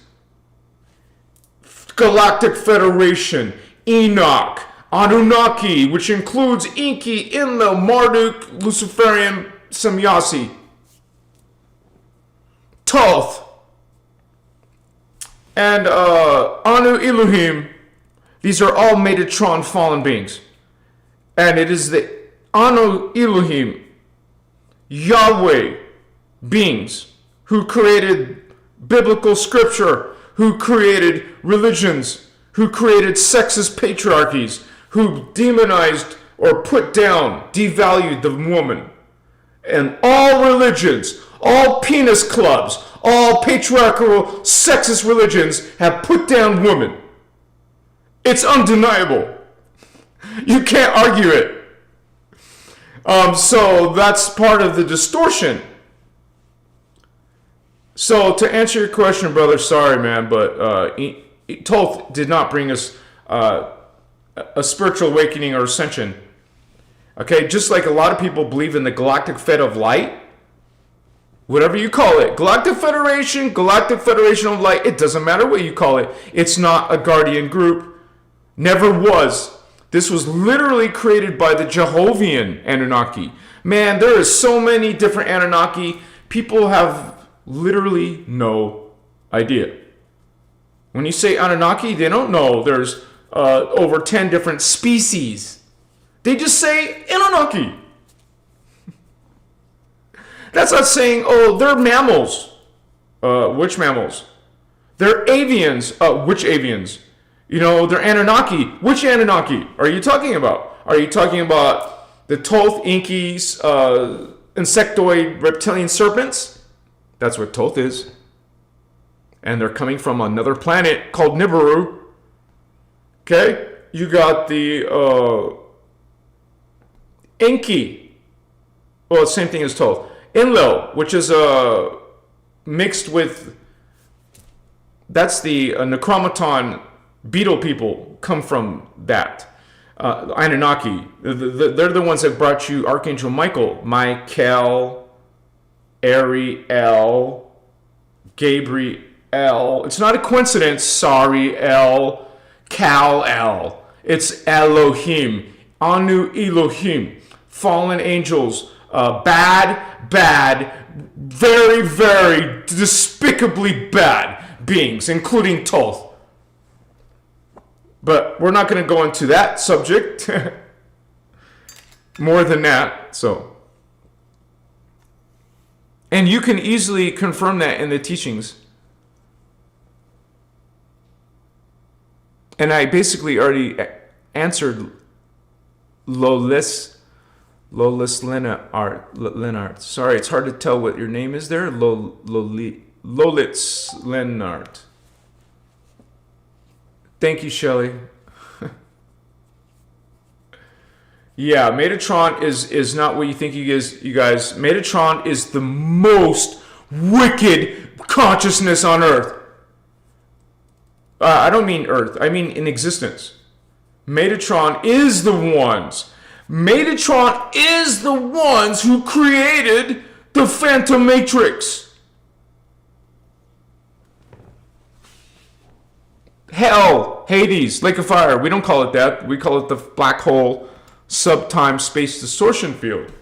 Galactic Federation, Enoch, Anunnaki, which includes Enki, Enlil, Marduk, Luciferian, Semyasi, Thoth, and Anu Elohim. These are all Metatron fallen beings. And it is the Anu Elohim, Yahweh beings who created biblical scripture, who created religions, who created sexist patriarchies, who demonized or put down, devalued the woman. And all religions, all penis clubs, all patriarchal sexist religions have put down women. It's undeniable. You can't argue it. So that's part of the distortion. So to answer your question, brother, sorry, man, but Thoth did not bring us a spiritual awakening or ascension. Okay, just like a lot of people believe in the Galactic Fed of Light, whatever you call it, Galactic Federation of Light, it doesn't matter what you call it. It's not a guardian group. Never was. This was literally created by the Jehovian Anunnaki. Man, there is so many different Anunnaki. People have literally no idea. When you say Anunnaki, they don't know there's over 10 different species. They just say Anunnaki. That's not saying, oh, they're mammals. Which mammals? They're avians. Which avians? You know, they're Anunnaki. Which Anunnaki are you talking about? Are you talking about the Thoth, Inkies, insectoid reptilian serpents? That's what Thoth is. And they're coming from another planet called Nibiru. Okay? You got the Enki. Well, same thing as Thoth. Enlil, which is mixed with... That's the Necromaton beetle people come from that. Anunnaki. They're the ones that brought you Archangel Michael, Ariel, Gabriel. It's not a coincidence. Sorry, Kal-El. It's Elohim. Anu Elohim. Fallen angels. Bad, very, very despicably bad beings, including Thoth. But we're not going to go into that subject more than that. So, and you can easily confirm that in the teachings. And I basically already answered Lollis Lennart. Sorry, it's hard to tell what your name is there. Lolitz Lennart. Thank you, Shelley. Yeah, Metatron is not what you think he is, you guys. Metatron is the most wicked consciousness on Earth. I don't mean Earth. I mean in existence. Metatron is the ones. Metatron is the ones who created the Phantom Matrix. Hell, Hades, Lake of Fire. We don't call it that. We call it the black hole subtime space distortion field.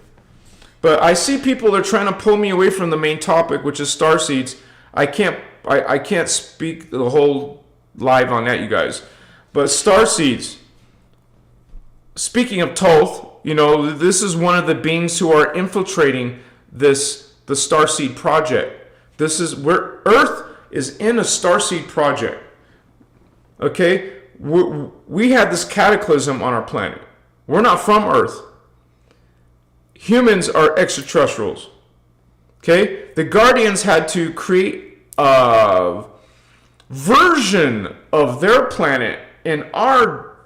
But I see people are trying to pull me away from the main topic, which is starseeds. I can't speak the whole live on that, you guys. But starseeds. Speaking of Thoth, you know, this is one of the beings who are infiltrating the Starseed project. This is where Earth is in a Starseed project. Okay? We had this cataclysm on our planet. We're not from Earth. Humans are extraterrestrials. Okay? The Guardians had to create a version of their planet in our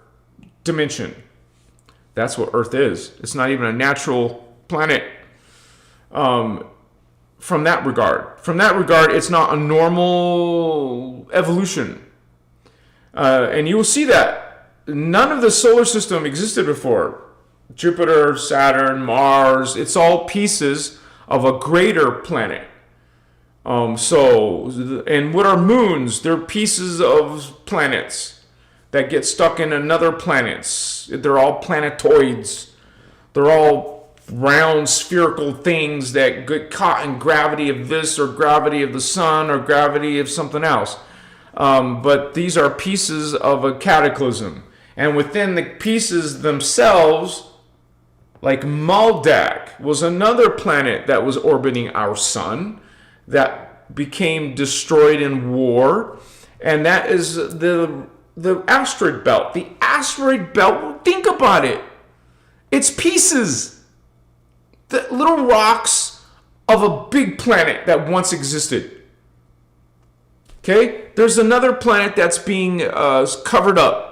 dimension. That's what Earth is. It's not even a natural planet. From that regard, it's not a normal evolution. And you will see that none of the solar system existed before. Jupiter, Saturn, Mars, it's all pieces of a greater planet. And what are moons? They're pieces of planets that get stuck in another planets. They're all planetoids. They're all round spherical things that get caught in gravity of this or gravity of the sun or gravity of something else. But these are pieces of a cataclysm. And within the pieces themselves, like Maldak was another planet that was orbiting our sun that became destroyed in war. And that is the asteroid belt. The asteroid belt, think about it. It's pieces. The little rocks of a big planet that once existed. Okay? There's another planet that's being covered up.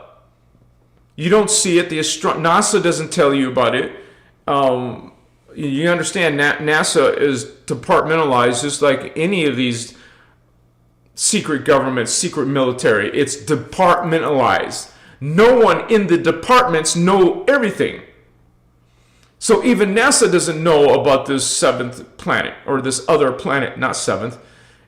You don't see it. NASA doesn't tell you about it. You understand NASA is departmentalized just like any of these secret governments, secret military. It's departmentalized. No one in the departments know everything. So even NASA doesn't know about this seventh planet, or this other planet, not seventh.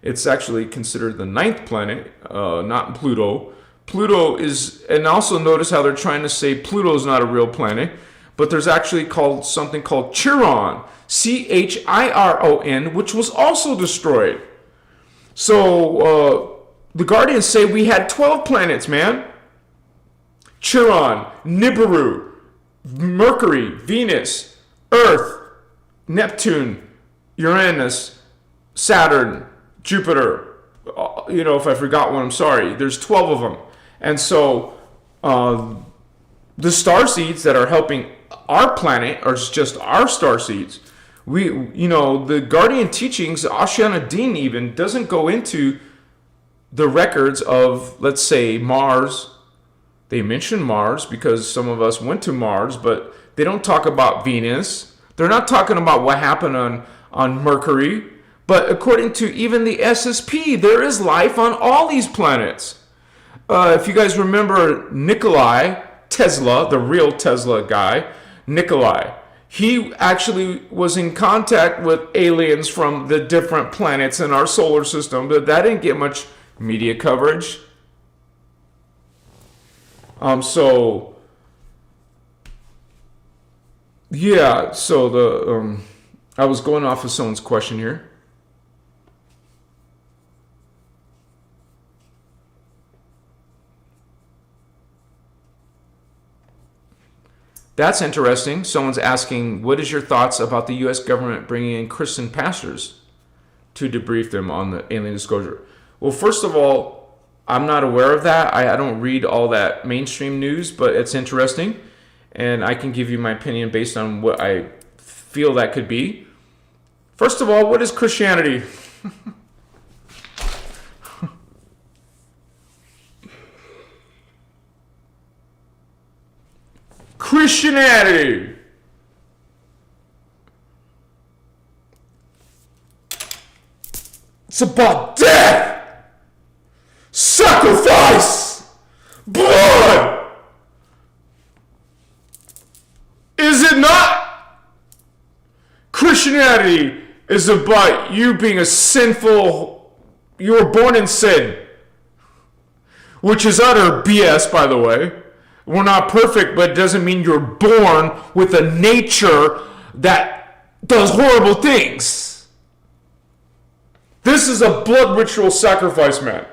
It's actually considered the ninth planet, not Pluto. Pluto is, and also notice how they're trying to say Pluto is not a real planet, but there's actually something called Chiron, Chiron, which was also destroyed. So the Guardians say we had 12 planets, man. Chiron, Nibiru, Mercury, Venus, Earth, Neptune, Uranus, Saturn, Jupiter. If I forgot one, I'm sorry. There's 12 of them. And so the starseeds that are helping our planet are just our starseeds. The Guardian teachings, Ashana Din even, doesn't go into the records of, let's say, Mars. They mention Mars because some of us went to Mars, but they don't talk about Venus. They're not talking about what happened on Mercury. But according to even the SSP, there is life on all these planets. If you guys remember Nikolai Tesla, the real Tesla guy, Nikolai, he actually was in contact with aliens from the different planets in our solar system, but that didn't get much media coverage. So I was going off of someone's question here. That's interesting. Someone's asking, what is your thoughts about the U.S. government bringing in Christian pastors to debrief them on the alien disclosure? Well, first of all, I'm not aware of that. I don't read all that mainstream news, but it's interesting. And I can give you my opinion based on what I feel that could be. First of all, what is Christianity? Christianity. It's about death, sacrifice, blood. Is it not? Christianity is about you being a sinful, you were born in sin, which is utter BS, by the way. We're not perfect, but it doesn't mean you're born with a nature that does horrible things. This is a blood ritual sacrifice, man.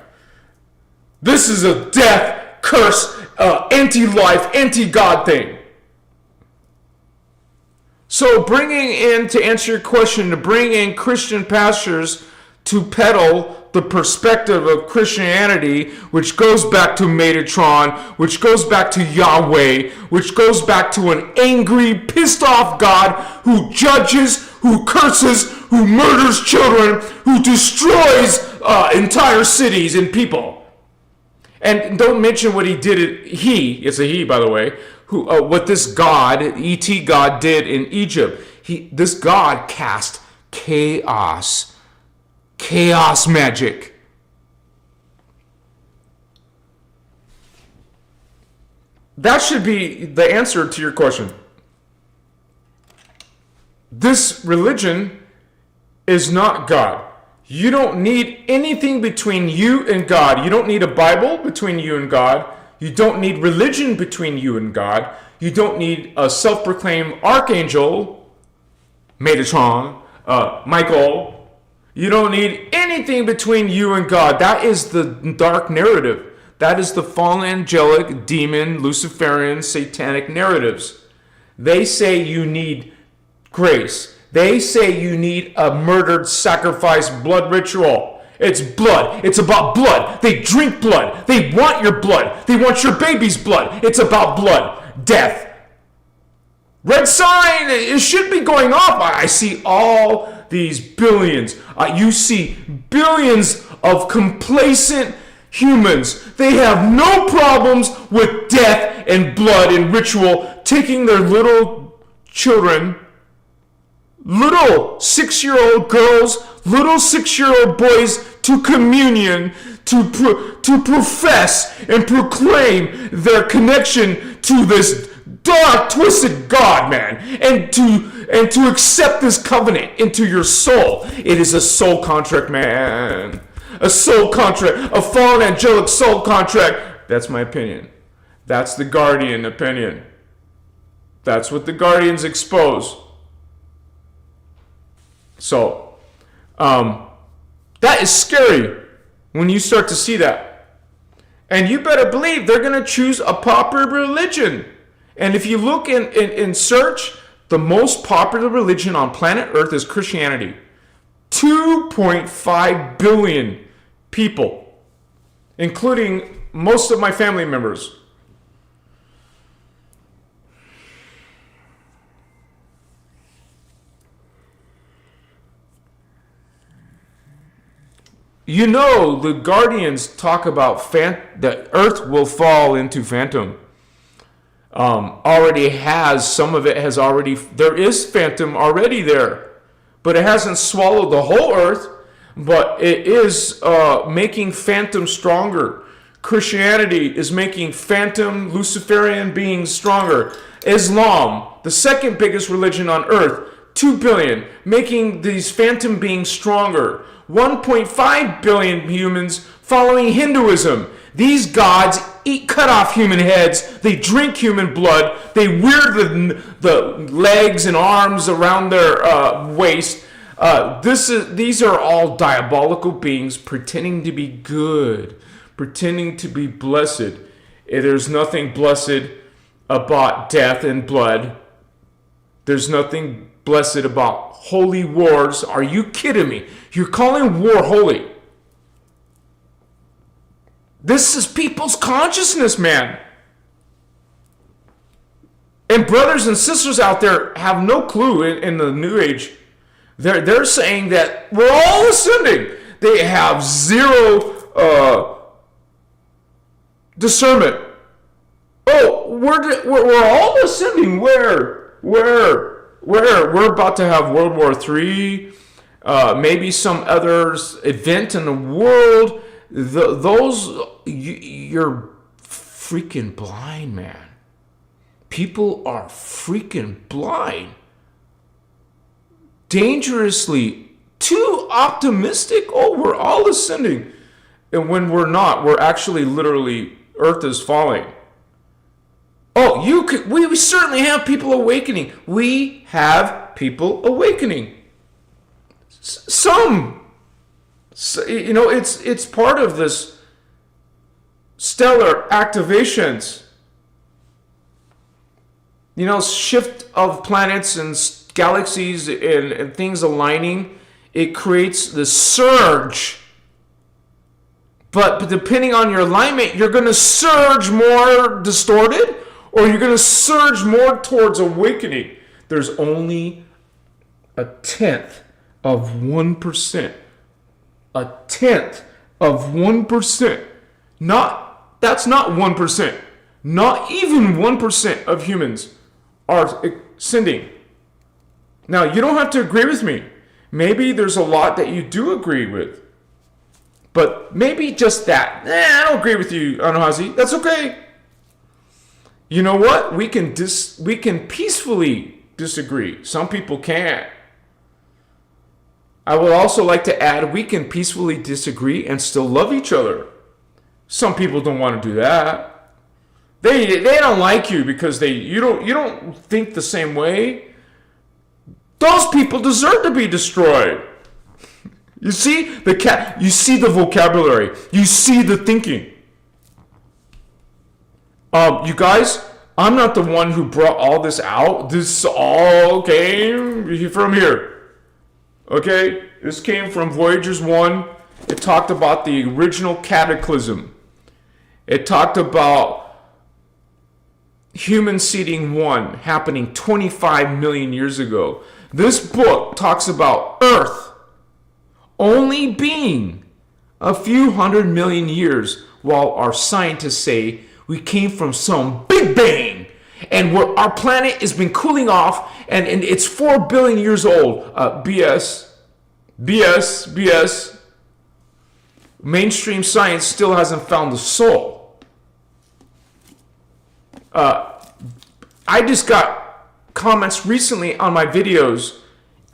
This is a death, curse, anti-life, anti-God thing. So bringing in, to answer your question, to bring in Christian pastors to peddle the perspective of Christianity, which goes back to Metatron, which goes back to Yahweh, which goes back to an angry, pissed off God who judges, who curses, who murders children, who destroys entire cities and people. And don't mention what he did, it's a he, by the way, who what this God, E.T. God, did in Egypt. This God cast chaos magic. That should be the answer to your question. This religion is not God. You don't need anything between you and God. You don't need a Bible between you and God. You don't need religion between you and God. You don't need a self-proclaimed archangel, Metatron, Michael. You don't need anything between you and God. That is the dark narrative. That is the fallen angelic, demon, Luciferian, satanic narratives. They say you need grace. They say you need a murdered sacrifice blood ritual. It's blood. It's about blood. They drink blood. They want your blood. They want your baby's blood. It's about blood. Death. Red sign. It should be going off. I see all these billions. You see billions of complacent humans. They have no problems with death and blood and ritual, taking their little children, little 6-year-old girls, little 6-year-old boys to communion, to profess and proclaim their connection to this dark, twisted God, man, and to accept this covenant into your soul. It is a soul contract, man. A soul contract, a fallen angelic soul contract. That's my opinion. That's the Guardian opinion. That's what the Guardians expose. So, that is scary when you start to see that. And you better believe they're going to choose a popular religion. And if you look in search, the most popular religion on planet Earth is Christianity. 2.5 billion people, including most of my family members. You know, the Guardians talk about that Earth will fall into phantom. Already has, some of it has already, there is phantom already there, but it hasn't swallowed the whole Earth, but it is making phantom stronger. Christianity is making phantom Luciferian beings stronger. Islam, the second biggest religion on Earth, 2 billion, making these phantom beings stronger. 1.5 billion humans following Hinduism. These gods cut off human heads. They drink human blood. They wear the legs and arms around their waist. These are all diabolical beings pretending to be good, pretending to be blessed. There's nothing blessed about death and blood. There's nothing blessed about holy wars. Are you kidding me? You're calling war holy. This is people's consciousness, man. And brothers and sisters out there have no clue in the New Age. They're saying that we're all ascending. They have zero discernment. Oh, we're all ascending. Where? We're about to have World War III, maybe some other event in the world. You're freaking blind, man. People are freaking blind. Dangerously too optimistic. Oh, we're all ascending. And when we're not, we're actually literally, Earth is falling. Oh, we certainly have people awakening. We have people awakening. Some. It's part of this stellar activations. Shift of planets and galaxies and things aligning. It creates the surge. But depending on your alignment, you're going to surge more distorted, or you're going to surge more towards awakening. There's only a tenth of 1%. A tenth of 1%. That's not 1%. Not even 1% of humans are ascending. Now, you don't have to agree with me. Maybe there's a lot that you do agree with. But maybe just that. I don't agree with you, Anahazi. That's okay. You know what? We can peacefully disagree. Some people can't. I would also like to add, we can peacefully disagree and still love each other. Some people don't want to do that. They don't like you because you don't think the same way. Those people deserve to be destroyed. You see you see the vocabulary. You see the thinking. You guys, I'm not the one who brought all this out. This all came from here. Okay? This came from Voyagers 1. It talked about the original cataclysm. It talked about human seeding 1 happening 25 million years ago. This book talks about Earth only being a few 100 million years, while our scientists say we came from some big bang, and our planet has been cooling off, and it's 4 billion years old. BS. Mainstream science still hasn't found the soul. I just got comments recently on my videos.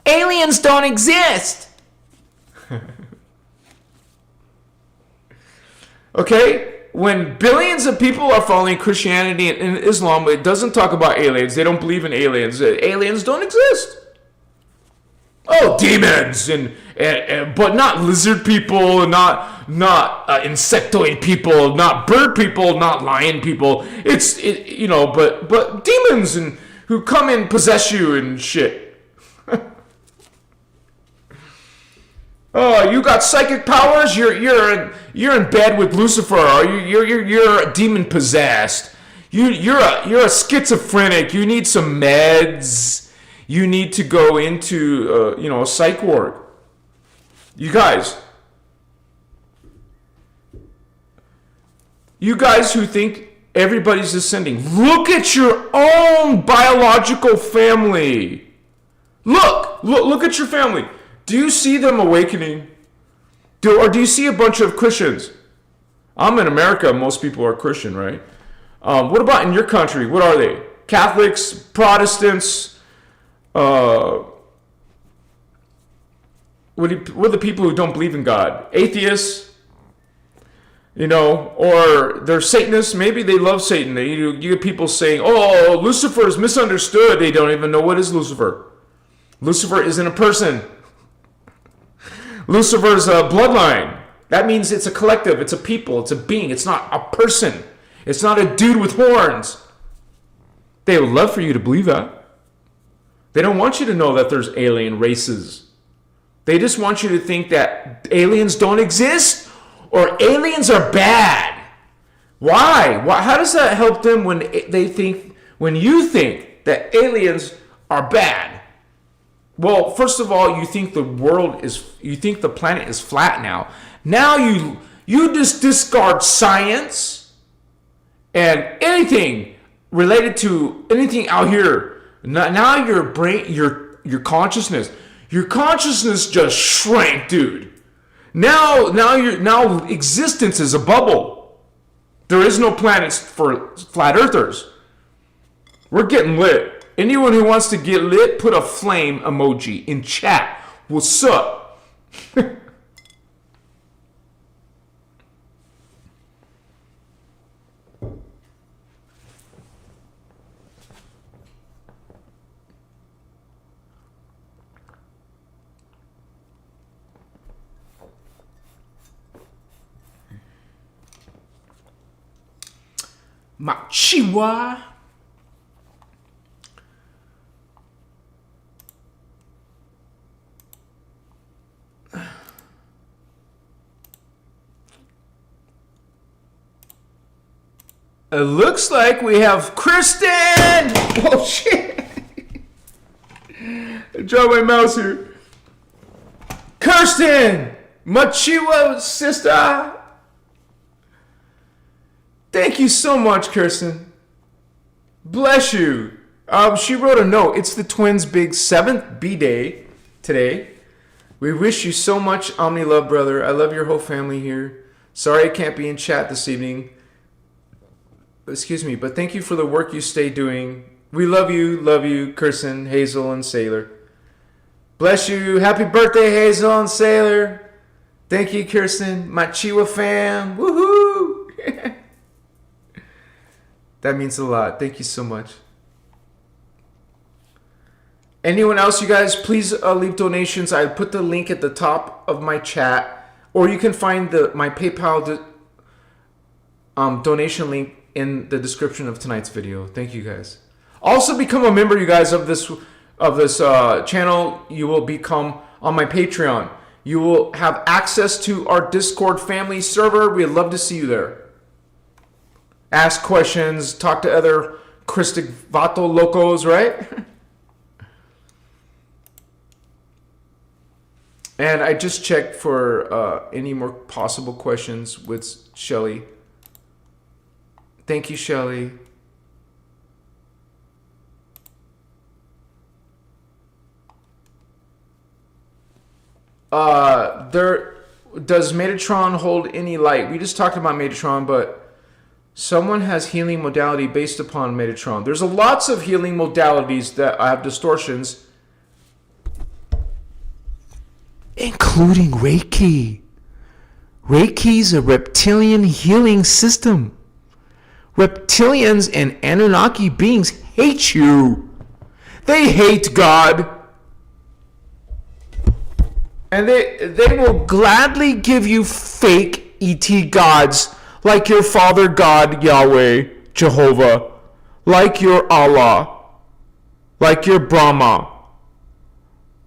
Aliens don't exist. Okay? When billions of people are following Christianity and Islam, it doesn't talk about aliens. They don't believe in aliens. Aliens don't exist. Oh, demons, but not lizard people, not insectoid people, not bird people, not lion people. But demons and who come and possess you and shit. Oh, you got psychic powers? You're in bed with Lucifer. Or you're demon possessed. You're a schizophrenic. You need some meds. You need to go into a psych ward. You guys who think everybody's ascending, look at your own biological family. Look at your family. Do you see them awakening? Or do you see a bunch of Christians? I'm in America. Most people are Christian, right? What about in your country? What are they? Catholics, Protestants? What are the people who don't believe in God? Atheists? Or they're Satanists. Maybe they love Satan. You get people saying, oh, Lucifer is misunderstood. They don't even know what is Lucifer. Lucifer isn't a person. Lucifer's a bloodline. That means it's a collective, it's a people, it's a being, it's not a person. It's not a dude with horns. They would love for you to believe that. They don't want you to know that there's alien races. They just want you to think that aliens don't exist or aliens are bad. Why? How does that help them when you think that aliens are bad? Well, first of all, you think the planet is flat now. Now you just discard science And anything related to anything out here, now your brain, your consciousness just shrank, dude. Now existence is a bubble. There is no planets for flat earthers. We're getting lit. Anyone who wants to get lit, put a flame emoji in chat. What's up? Machiwa. It looks like we have Kristen. Oh shit! I dropped my mouse here. Kirsten, Machiwa sister. Thank you so much, Kirsten. Bless you. She wrote a note. It's the twins' big 7th B-Day today. We wish you so much, Omni Love brother. I love your whole family here. Sorry I can't be in chat this evening. Excuse me, but thank you for the work you stay doing. We love you, Kirsten, Hazel, and Sailor. Bless you. Happy birthday, Hazel and Sailor. Thank you, Kirsten. My Chiwa fam. Woohoo! That means a lot. Thank you so much. Anyone else, you guys, please leave donations. I put the link at the top of my chat, or you can find my PayPal donation link in the description of tonight's video. Thank you guys. Also become a member, you guys, of this channel. You will become on my Patreon. You will have access to our Discord family server. We'd love to see you there. Ask questions, talk to other Christic Vato locos, right? And I just checked for any more possible questions with Shelly. Thank you, Shelly. Does Metatron hold any light? We just talked about Metatron, but someone has healing modality based upon Metatron. There's lots of healing modalities that have distortions, including Reiki. Reiki's a reptilian healing system. Reptilians and Anunnaki beings hate you. They hate God. And they will gladly give you fake ET gods like your Father God, Yahweh, Jehovah, like your Allah, like your Brahma,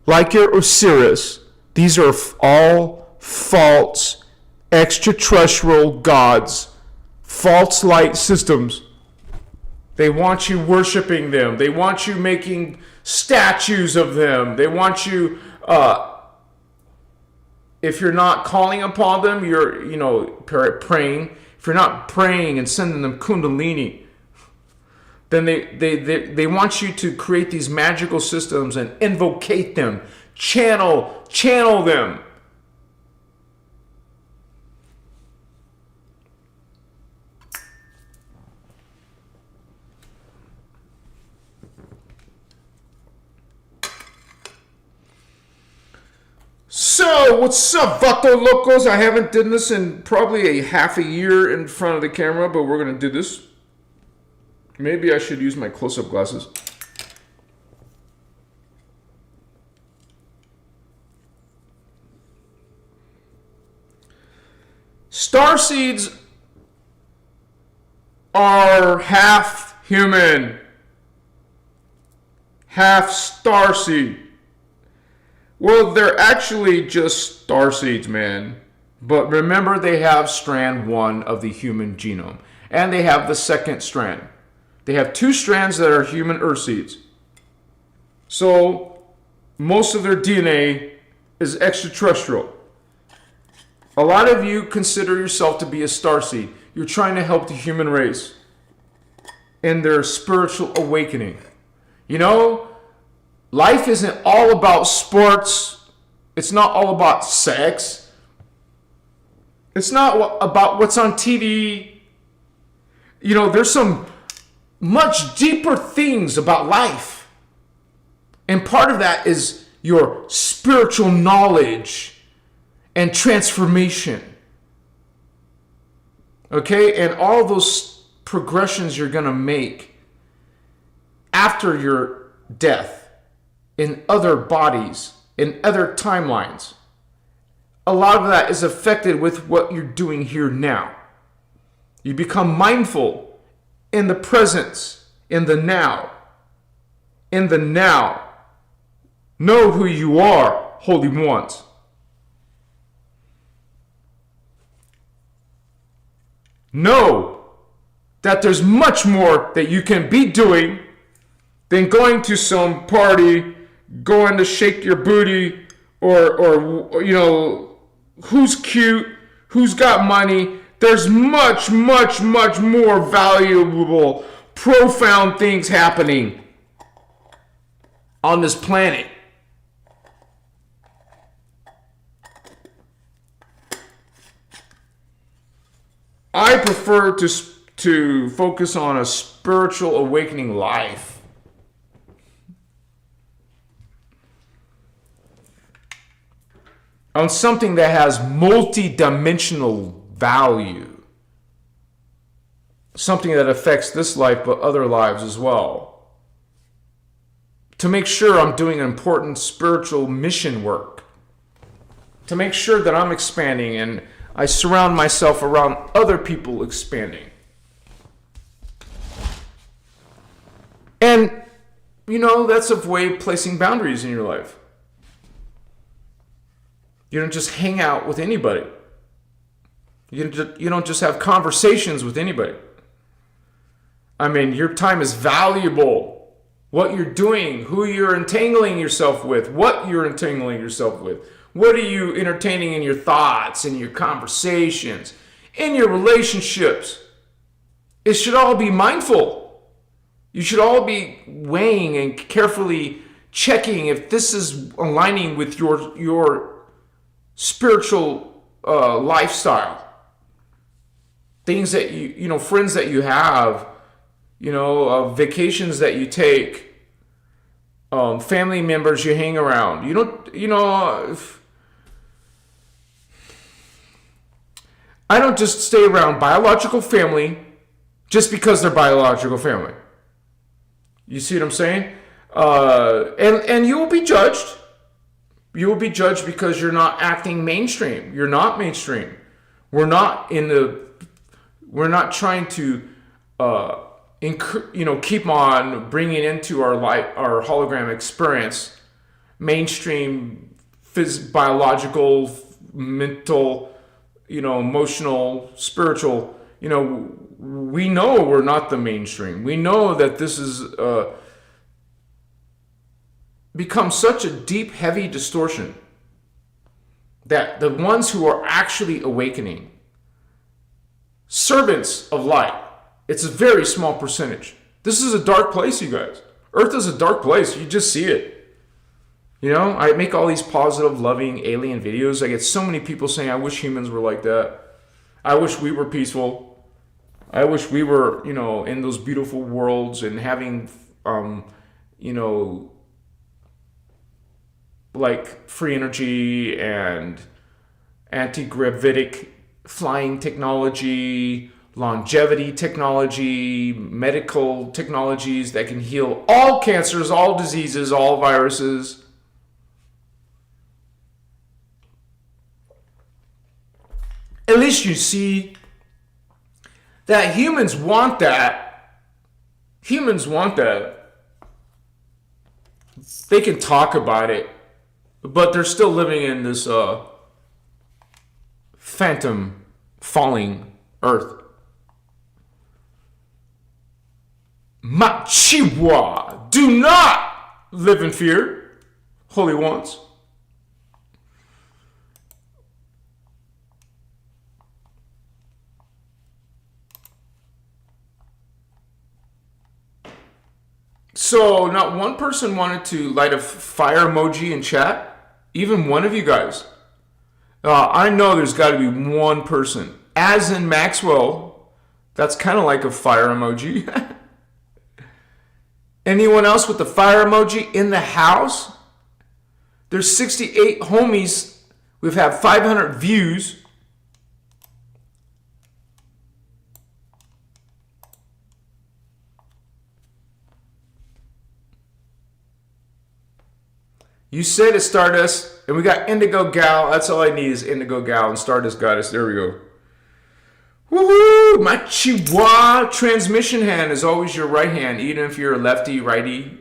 like your Osiris. These are all false extraterrestrial gods, false light systems. They want you worshiping them. They want you making statues of them. They want you, if you're not calling upon them, you're, praying. If you're not praying and sending them kundalini, then they want you to create these magical systems and invocate them, channel them. So, what's up, Vato Locos? I haven't done this in probably half a year in front of the camera, but we're going to do this. Maybe I should use my close-up glasses. Starseeds are half human, half starseed. Well, they're actually just starseeds, man. But remember, they have strand 1 of the human genome. And they have the second strand. They have 2 strands that are human earth seeds. So, most of their DNA is extraterrestrial. A lot of you consider yourself to be a starseed. You're trying to help the human race. in their spiritual awakening. You know, life isn't all about sports. It's not all about sex. It's not about what's on TV. You know, there's some much deeper things about life. And part of that is your spiritual knowledge and transformation. Okay? And all those progressions you're going to make after your death in other bodies, in other timelines. A lot of that is affected with what you're doing here now. You become mindful in the presence, in the now. In the now. Know who you are, Holy Ones. Know that there's much more that you can be doing than going to some party, going to shake your booty, or you know, who's cute, who's got money. There's much, much, much more valuable, profound things happening on this planet. I prefer to focus on a spiritual awakening life. On something that has multi-dimensional value. Something that affects this life but other lives as well. To make sure I'm doing important spiritual mission work. To make sure that I'm expanding and I surround myself around other people expanding. And, you know, that's a way of placing boundaries in your life. You don't just hang out with anybody. You don't just have conversations with anybody. I mean, your time is valuable. What you're doing, who you're entangling yourself with, what you're entangling yourself with. What are you entertaining in your thoughts, in your conversations, in your relationships? It should all be mindful. You should all be weighing and carefully checking if this is aligning with your spiritual lifestyle. Things that you know, friends that you have, you know, vacations that you take, family members you hang around. You don't, you know, I don't just stay around biological family just because they're biological family. You see what I'm saying? And you will be judged. You will be judged because you're not acting mainstream. You're not mainstream. We're not trying to, keep on bringing into our life, our hologram experience, mainstream, biological, mental, emotional, spiritual. We know we're not the mainstream. We know that this is become such a deep, heavy distortion that the ones who are actually awakening, servants of light, it's a very small percentage. This is a dark place, you guys. Earth is a dark place. You just see it. I make all these positive, loving alien videos. I get so many people saying, I wish humans were like that. I wish we were peaceful. I wish we were, in those beautiful worlds and having, like free energy and anti-gravitic flying technology, longevity technology, medical technologies that can heal all cancers, all diseases, all viruses. At least you see that humans want that. Humans want that. They can talk about it, but they're still living in this phantom falling earth. Machiwa, do not live in fear, holy ones. So not one person wanted to light a fire emoji in chat? Even one of you guys? I know there's got to be one person. As in Maxwell, that's kind of like a fire emoji. Anyone else with the fire emoji in the house? There's 68 homies. We've had 500 views. You said it's Stardust, and we got Indigo Gal. That's all I need is Indigo Gal and Stardust Goddess. There we go. Woohoo! My Chihuahua transmission hand is always your right hand, even if you're a lefty, righty.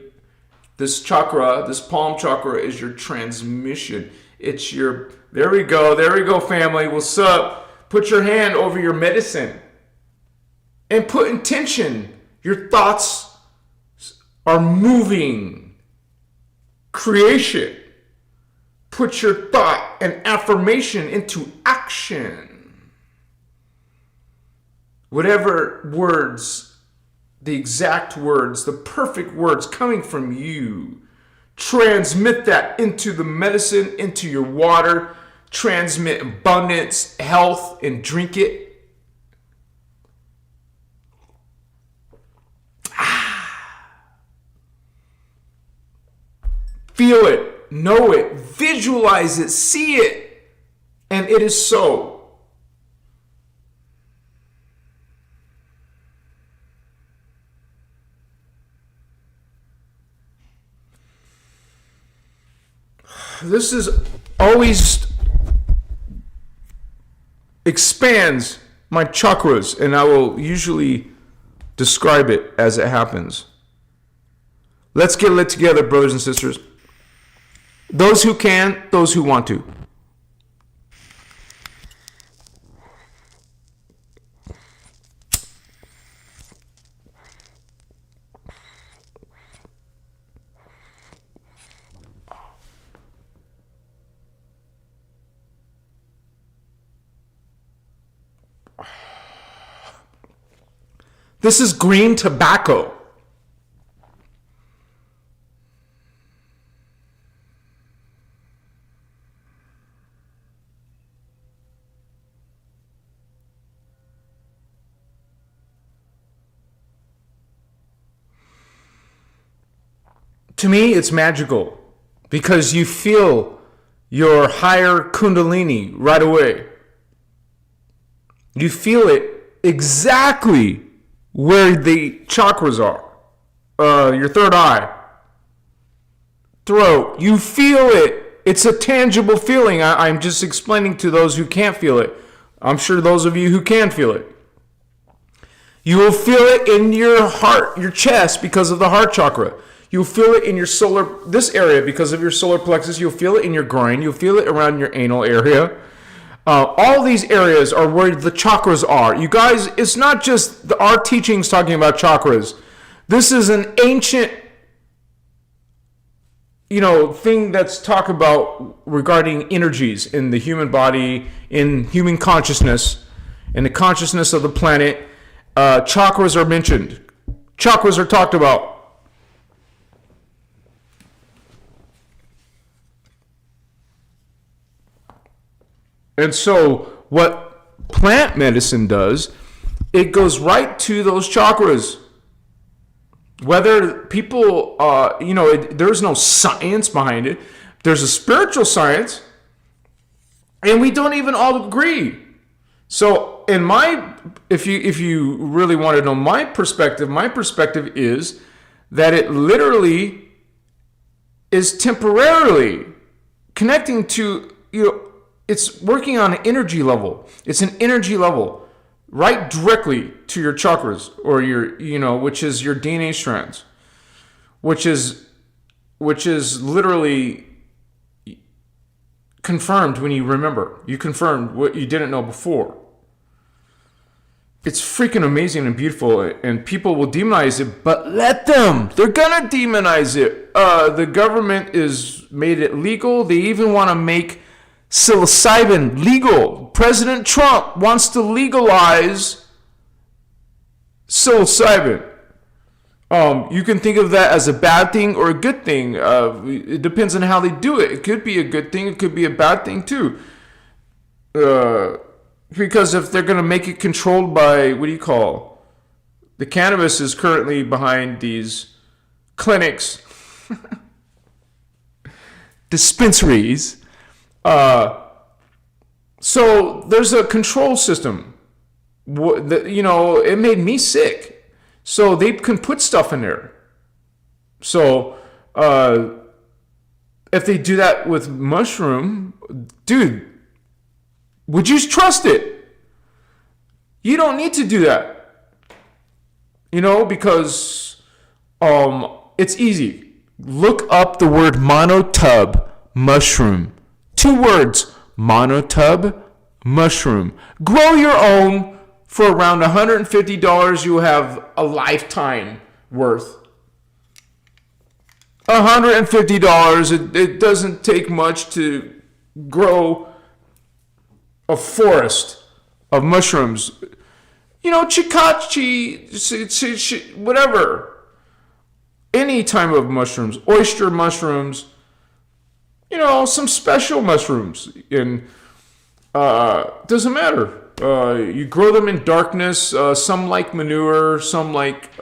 This chakra, this palm chakra, is your transmission. It's your... There we go, family. What's up? Put your hand over your medicine and put intention. Your thoughts are moving. Creation. Put your thought and affirmation into action. Whatever words, the exact words, the perfect words coming from you, transmit that into the medicine, into your water. Transmit abundance, health, and drink it. Feel it, know it, visualize it, see it, and it is so. This is always expands my chakras, and I will usually describe it as it happens. Let's get lit together, brothers and sisters. Those who can, those who want to. This is green tobacco. To me, it's magical because you feel your higher kundalini right away. You feel it exactly where the chakras are. Your third eye, throat. You feel it. It's a tangible feeling. I'm just explaining to those who can't feel it. I'm sure those of you who can feel it. You will feel it in your heart, your chest, because of the heart chakra. You'll feel it in your this area because of your solar plexus. You'll feel it in your groin. You'll feel it around your anal area. All these areas are where the chakras are. You guys, it's not just our teachings talking about chakras. This is an ancient, thing that's talked about regarding energies in the human body, in human consciousness, in the consciousness of the planet. Chakras are mentioned. Chakras are talked about. And so what plant medicine does, it goes right to those chakras. Whether people, there's no science behind it. There's a spiritual science, and we don't even all agree. So if you really want to know my perspective is that it literally is temporarily connecting to, it's working on an energy level. It's an energy level right directly to your chakras or your, which is your DNA strands, which is literally confirmed when you remember. You confirmed what you didn't know before. It's freaking amazing and beautiful, and people will demonize it, but let them. They're gonna demonize it. The government is made it legal. They even want to make psilocybin legal. President Trump wants to legalize psilocybin. You can think of that as a bad thing or a good thing. It depends on how they do it. It could be a good thing. It could be a bad thing too. Because if they're going to make it controlled by, what do you call? The cannabis is currently behind these clinics, dispensaries. So there's a control system. It made me sick. So they can put stuff in there. So if they do that with mushroom, dude, would you trust it? You don't need to do that. Because it's easy. Look up the word monotub mushroom. 2 words, monotub mushroom. Grow your own. For around $150, you have a lifetime worth. $150. It doesn't take much to grow a forest of mushrooms. Chikachi, whatever. Any type of mushrooms. Oyster mushrooms. Some special mushrooms. And doesn't matter. You grow them in darkness. Some like manure. Some like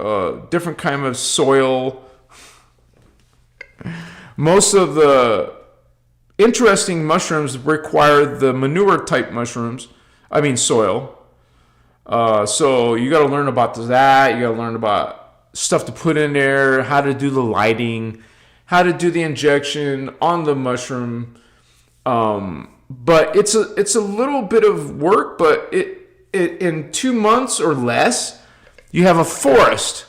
different kind of soil. Most of the interesting mushrooms require the manure type mushrooms. I mean soil. So you got to learn about that. You got to learn about stuff to put in there. How to do the lighting. How to do the injection on the mushroom. But it's a little bit of work, but it in 2 months or less, you have a forest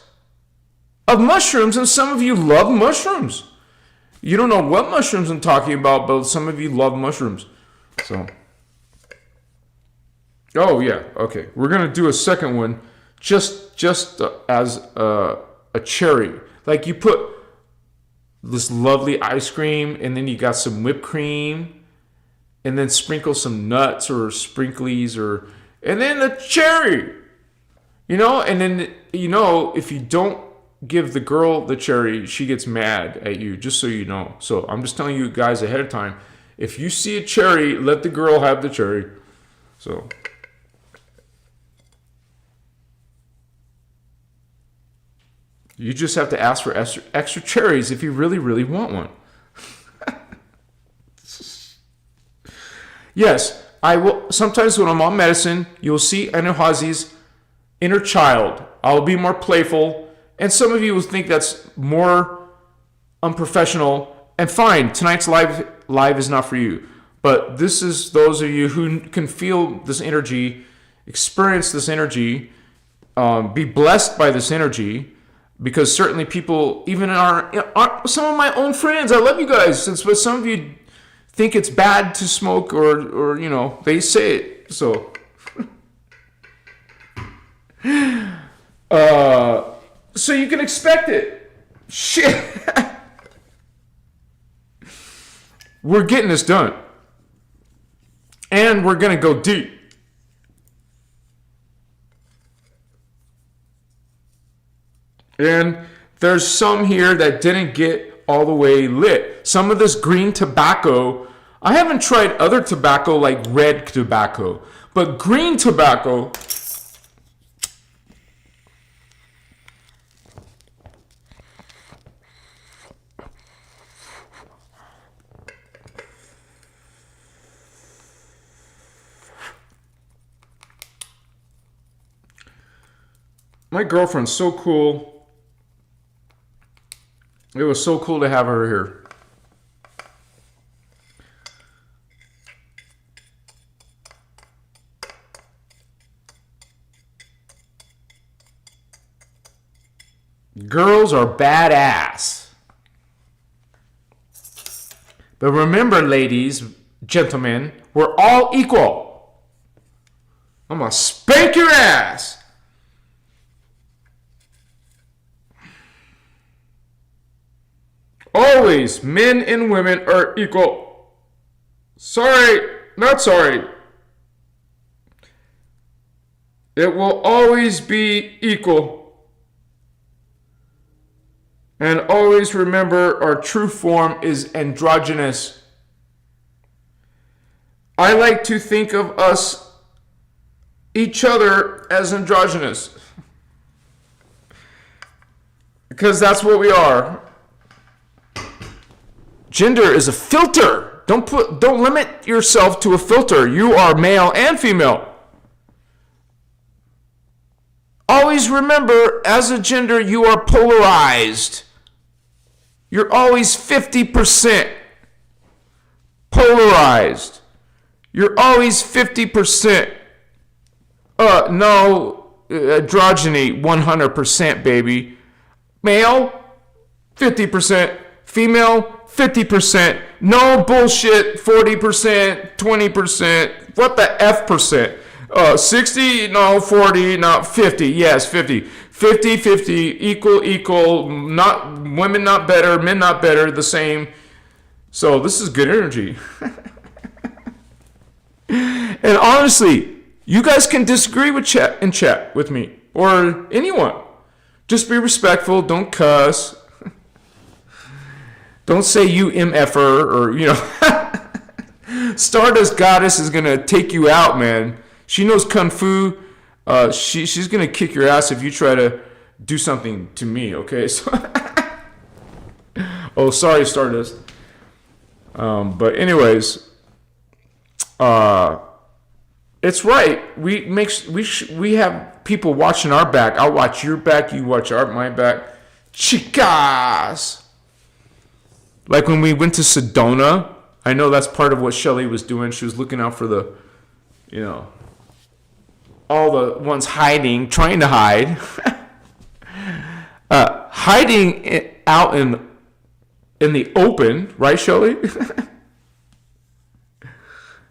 of mushrooms, and some of you love mushrooms. You don't know what mushrooms I'm talking about, but some of you love mushrooms. So, oh yeah, okay. We're gonna do a second one, just as a cherry. Like you put this lovely ice cream, and then you got some whipped cream. And then sprinkle some nuts or sprinklies and then a cherry, and then, if you don't give the girl the cherry, she gets mad at you, just so you know. So I'm just telling you guys ahead of time, if you see a cherry, let the girl have the cherry. So. You just have to ask for extra cherries if you really, really want one. Yes, I will. Sometimes when I'm on medicine, you'll see Anahazi's inner child. I'll be more playful, and some of you will think that's more unprofessional. And fine, tonight's live is not for you. But this is those of you who can feel this energy, experience this energy, be blessed by this energy. Because certainly people, even some of my own friends, I love you guys, but some of you think it's bad to smoke or they say it. So so you can expect it. Shit. We're getting this done. And we're going to go deep. And there's some here that didn't get all the way lit. Some of this green tobacco, I haven't tried other tobacco like red tobacco, but green tobacco, my girlfriend's so cool. It was so cool to have her here. Girls are badass. But remember, ladies, gentlemen, we're all equal. I'm gonna spank your ass. Always, men and women are equal. Sorry, not sorry. It will always be equal. And always remember our true form is androgynous. I like to think of us, each other, as androgynous. Because that's what we are. Gender is a filter. Don't limit yourself to a filter. You are male and female. Always remember, as a gender, you are polarized. You're always 50% polarized. You're always 50%. No, androgyny, 100%, baby. Male, 50%. Female, 50%. No bullshit, 40%, 20%. What the F percent? 60, no, 40, not 50. Yes, 50. 50, 50, equal, not women not better, men not better, the same. So this is good energy. And honestly, you guys can disagree with chat with me or anyone. Just be respectful, don't cuss. Don't say you MFer or Stardust Goddess is gonna take you out, man. She knows Kung Fu. She's gonna kick your ass if you try to do something to me. Okay. So, oh, sorry, Stardust. But anyways, it's right. We have people watching our back. I'll watch your back. You watch my back. Chicas. Like when we went to Sedona, I know that's part of what Shelly was doing. She was looking out for the, all the ones hiding, trying to hide. Hiding out in the open, right, Shelly?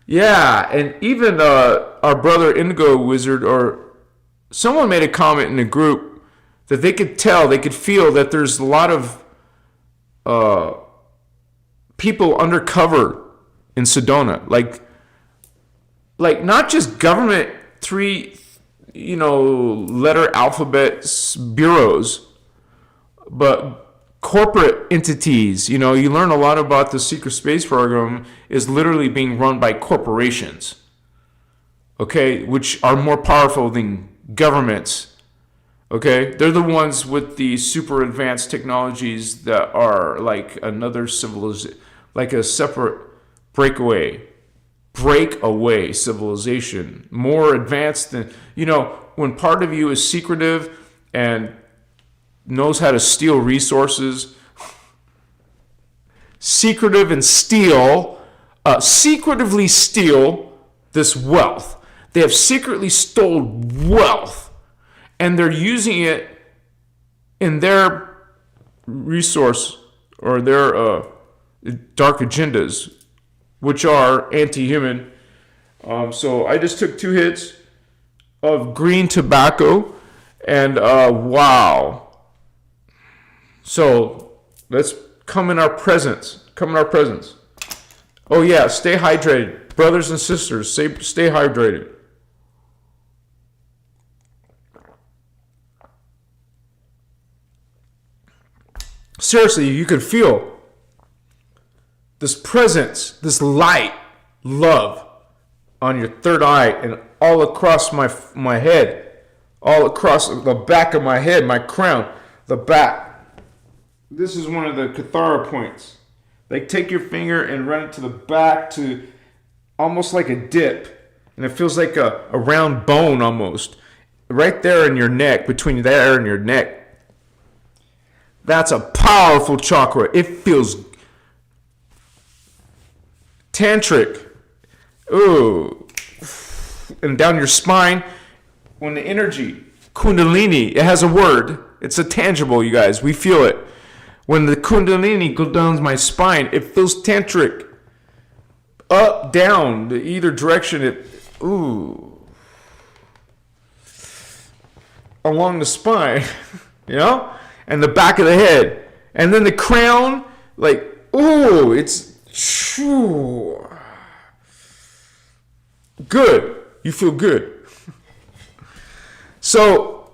Yeah, and even our brother Indigo Wizard or someone made a comment in the group that they could feel that there's a lot of people undercover in Sedona, like not just government letter alphabet bureaus, but corporate entities. You learn a lot about the secret space program is literally being run by corporations, okay, which are more powerful than governments. Okay, they're the ones with the super advanced technologies that are like another civilization, like a separate breakaway civilization, more advanced than, when part of you is secretive and knows how to steal resources, secretively steal this wealth. They have secretly stolen wealth, and they're using it in their resource or their dark agendas, which are anti-human. So I just took 2 hits of green tobacco, and wow. So let's come in our presence. Oh yeah, stay hydrated. Brothers and sisters, stay hydrated. Seriously, you can feel this presence, this light, love on your third eye and all across my head, all across the back of my head, my crown, the back. This is one of the Cathara points. Like take your finger and run it to the back to almost like a dip. And it feels like a round bone almost. Right there in your neck, between there and your neck. That's a powerful chakra. It feels tantric. Ooh. And down your spine, when the energy, kundalini, it has a word. It's a tangible, you guys. We feel it. When the kundalini goes down my spine, it feels tantric. Up, down, either direction, along the spine, and the back of the head. And then the crown, it's good. You feel good. So,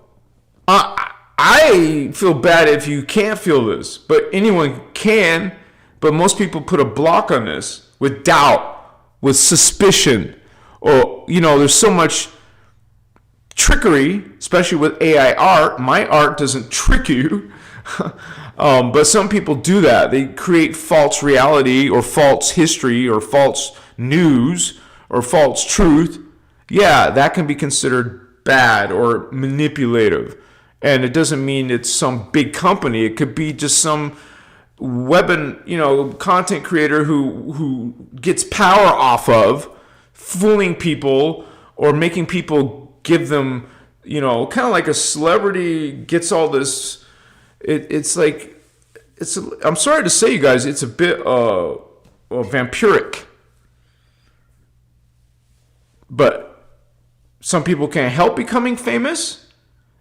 I I feel bad if you can't feel this, but anyone can. But most people put a block on this with doubt, with suspicion, or there's so much trickery, especially with AI art. My art doesn't trick you, but some people do that. They create false reality or false history or false news or false truth. Yeah, that can be considered bad or manipulative. And it doesn't mean it's some big company. It could be just some content creator who gets power off of fooling people or making people give them, kind of like a celebrity gets all this. I'm sorry to say, you guys, it's a bit vampiric. But some people can't help becoming famous,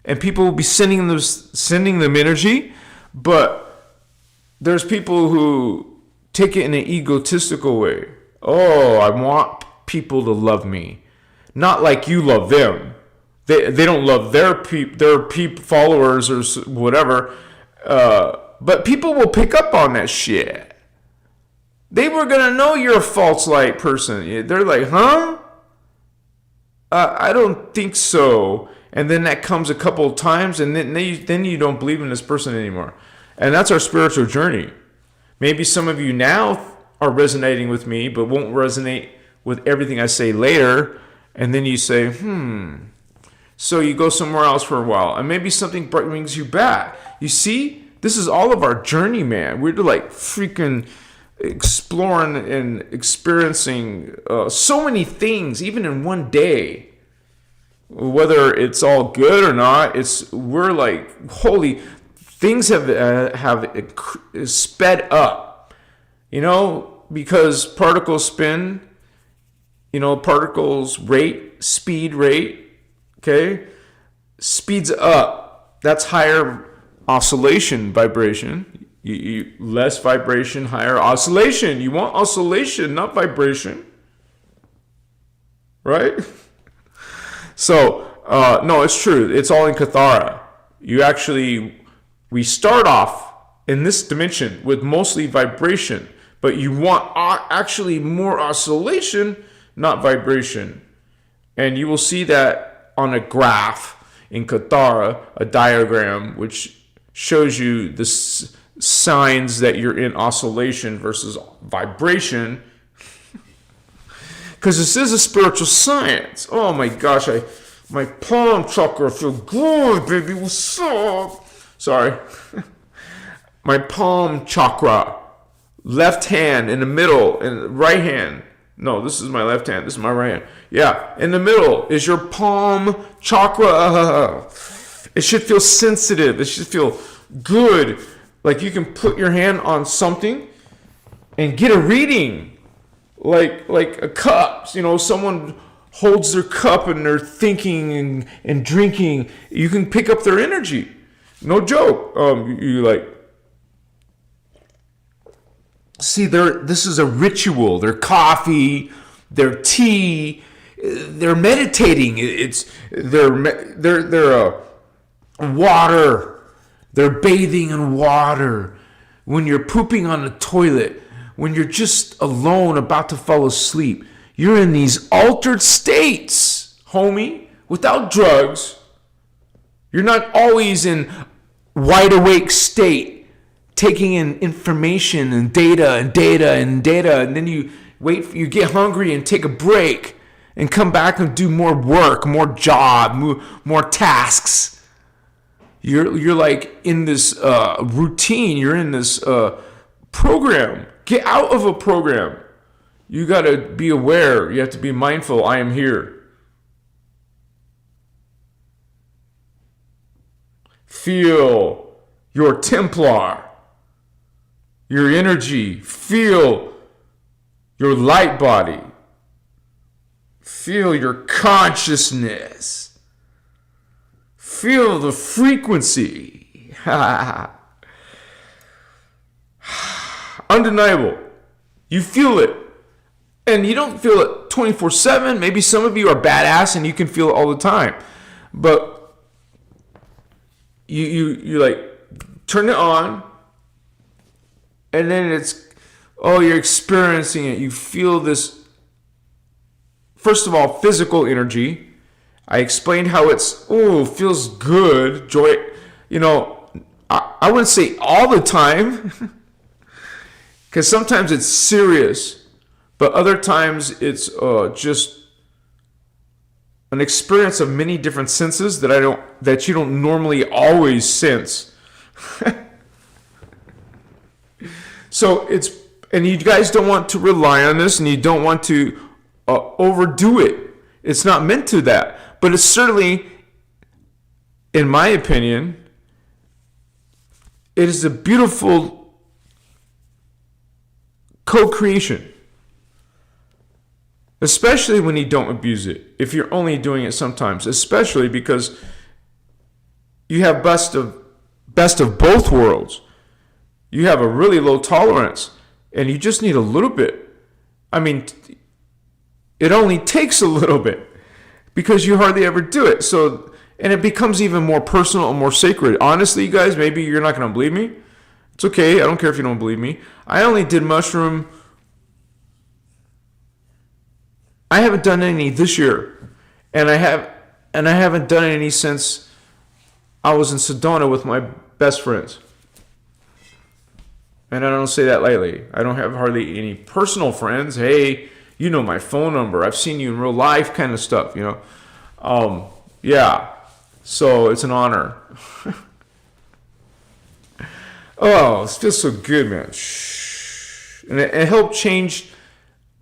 and people will be sending them energy. But there's people who take it in an egotistical way. Oh, I want people to love me, not like you love them. They don't love their followers or whatever. But people will pick up on that shit. They were gonna know you're a false light person. They're like, huh? I don't think so. And then that comes a couple of times, and then you don't believe in this person anymore. And that's our spiritual journey. Maybe some of you now are resonating with me, but won't resonate with everything I say later. And then you say, So you go somewhere else for a while, and maybe something brings you back. You see, this is all of our journey, man. We're like freaking exploring and experiencing so many things, even in one day. Whether it's all good or not, we're like, holy, things have sped up, because particles spin, particles speed rate, okay, speeds up. That's higher oscillation vibration. You less vibration, higher oscillation. You want oscillation, not vibration, right? So no, it's true. It's all in Kathara. We start off in this dimension with mostly vibration, but you want actually more oscillation, not vibration. And you will see that on a graph in Kathara, a diagram which shows you the signs that you're in oscillation versus vibration. Because this is a spiritual science. Oh my gosh, my palm chakra feel good, baby. What's up? Sorry. My palm chakra, left hand in the middle, and right hand. No, this is my left hand. This is my right hand. Yeah, in the middle is your palm chakra. It should feel sensitive. It should feel good. Like you can put your hand on something and get a reading. Like a cup. Someone holds their cup and they're thinking and drinking. You can pick up their energy. No joke. You like... See, this is a ritual. Their coffee, their tea, they're meditating. They're water. They're bathing in water. When you're pooping on the toilet, when you're just alone about to fall asleep, you're in these altered states, homie, without drugs. You're not always in wide awake state, taking in information and data, and then you get hungry and take a break and come back and do more work, more job, more tasks. You're like in this routine. You're in this program. Get out of a program. You got to be aware. You have to be mindful. I am here. Feel your Templar, your energy. Feel your light body. Feel your consciousness. Feel the frequency. Undeniable. You feel it. And you don't feel it 24/7. Maybe some of you are badass and you can feel it all the time. But you like turn it on, and then you're experiencing it. You feel this, first of all, physical energy. I explained how feels good, joy. I wouldn't say all the time, because sometimes it's serious, but other times it's just an experience of many different senses that you don't normally always sense. So and you guys don't want to rely on this, and you don't want to overdo it. It's not meant to that, but it's certainly, in my opinion, it is a beautiful co-creation. Especially when you don't abuse it. If you're only doing it sometimes. Especially because you have best of both worlds. You have a really low tolerance. And you just need a little bit. I mean, it only takes a little bit. Because you hardly ever do it. And it becomes even more personal and more sacred. Honestly, you guys, maybe you're not going to believe me. It's okay. I don't care if you don't believe me. I only did mushroom. I haven't done any this year, and I haven't done any since I was in Sedona with my best friends. And I don't say that lightly. I don't have hardly any personal friends. Hey, you know my phone number. I've seen you in real life, kind of stuff. Yeah. So it's an honor. Oh, it feels so good, man. Shh. And it helped change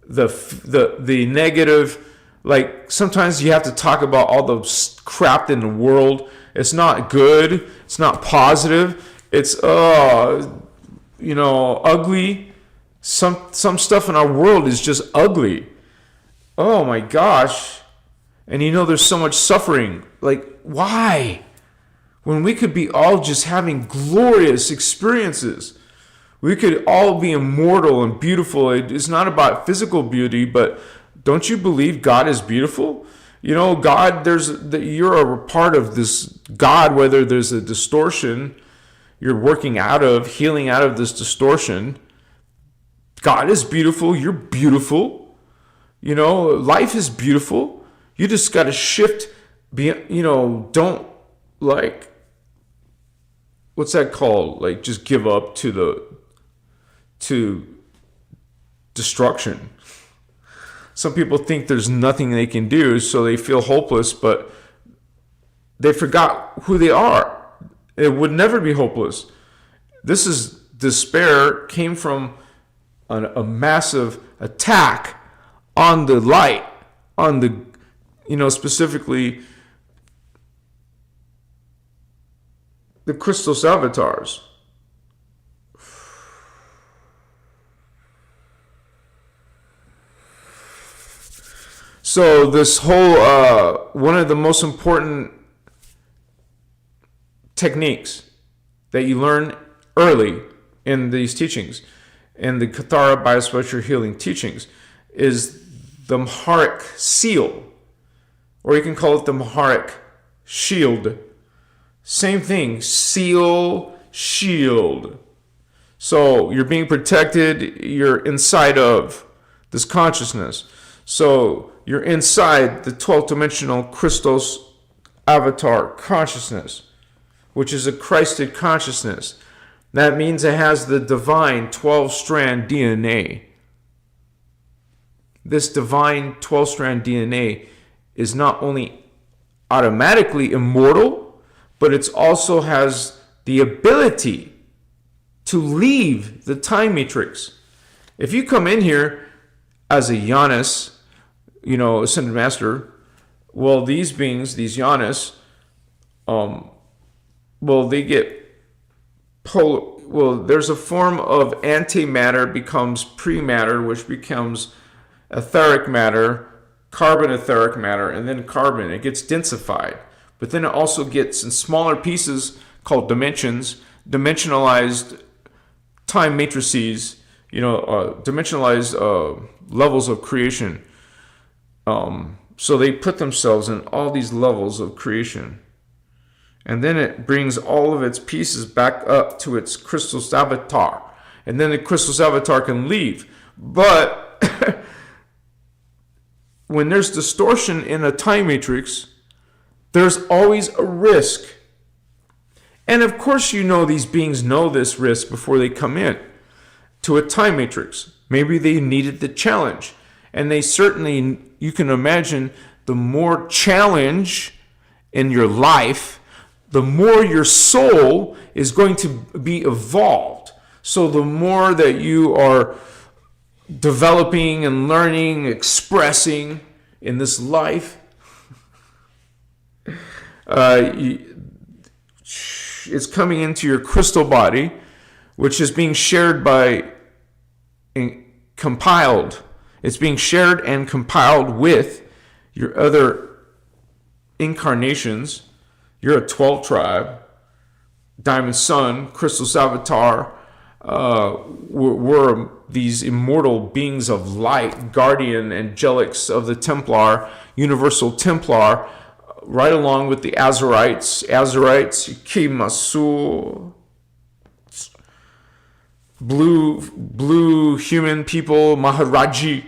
the negative. Like, sometimes you have to talk about all the crap in the world. It's not good. It's not positive. It's ugly. Some stuff in our world is just ugly. Oh my gosh. And there's so much suffering. Like, why? When we could be all just having glorious experiences. We could all be immortal and beautiful. It's not about physical beauty, but don't you believe God is beautiful? God, you're a part of this God, whether there's a distortion, you're working healing out of this distortion. God is beautiful. You're beautiful. Life is beautiful. You just got to shift. Don't what's that called? Like, just give up to destruction. Some people think there's nothing they can do, so they feel hopeless, but they forgot who they are. It would never be hopeless. Despair came from a massive attack on the light, on the, specifically the Christos avatars. So this whole, one of the most important techniques that you learn early in these teachings, in the Kathara Biospatial Healing teachings, is the Maharic seal, or you can call it the Maharic shield. Same thing, seal, shield. So you're being protected, you're inside of this consciousness. So you're inside the 12th dimensional Christos avatar consciousness, which is a Christed consciousness. That means it has the divine 12-strand DNA. This divine 12-strand DNA is not only automatically immortal, but it also has the ability to leave the time matrix. If you come in here as a Giannis, Ascended Master, well, these beings, these Giannis, they get there's a form of antimatter becomes pre-matter, which becomes etheric matter, carbon etheric matter, and then carbon. It gets densified. But then it also gets in smaller pieces called dimensions, dimensionalized time matrices, dimensionalized levels of creation. So they put themselves in all these levels of creation. And then it brings all of its pieces back up to its Christos avatar. And then the Christos avatar can leave. But when there's distortion in a time matrix, there's always a risk. And of course, these beings know this risk before they come in to a time matrix. Maybe they needed the challenge. And they certainly, you can imagine, the more challenge in your life, the more your soul is going to be evolved. So the more that you are developing and learning, expressing in this life, it's coming into your crystal body, which is being shared compiled. It's being shared and compiled with your other incarnations. You're a 12 tribe, Diamond Sun, Christos Avatar. We're these immortal beings of light, guardian angelics of the Templar, Universal Templar, right along with the Azurites, Kimasu, blue human people, Maharaji,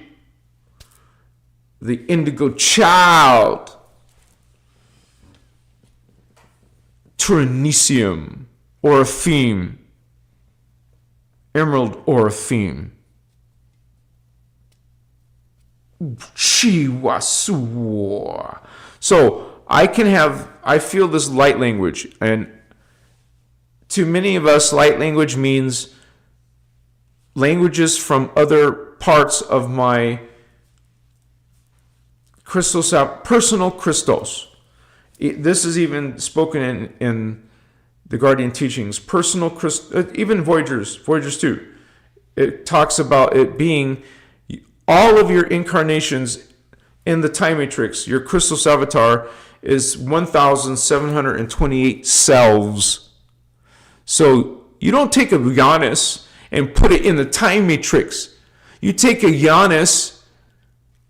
the Indigo Child, Trinicium, Oraphim, Emerald Oraphim, Chiwasu. So I feel this light language, and to many of us, light language means languages from other parts of my Christos, personal Christos. This is even spoken in the Guardian teachings. Personal Christos, even Voyagers 2. It talks about it being all of your incarnations in the time matrix. Your Christos avatar is 1,728 selves. So you don't take a Giannis and put it in the time matrix. You take a Giannis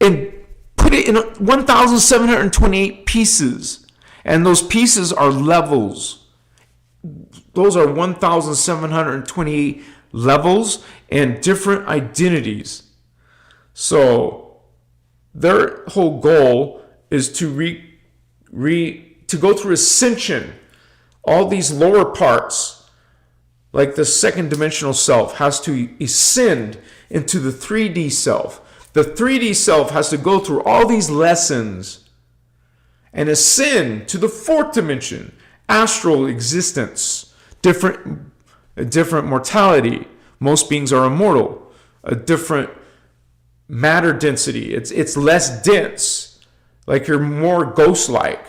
and put it in 1,728 pieces. And those pieces are levels. Those are 1,728 levels and different identities. So their whole goal is to go through ascension. All these lower parts, like the second dimensional self, has to ascend into the 3D self. The 3D self has to go through all these lessons and ascend to the fourth dimension, astral existence, a different mortality. Most beings are immortal. A different matter density. It's less dense. Like you're more ghost-like,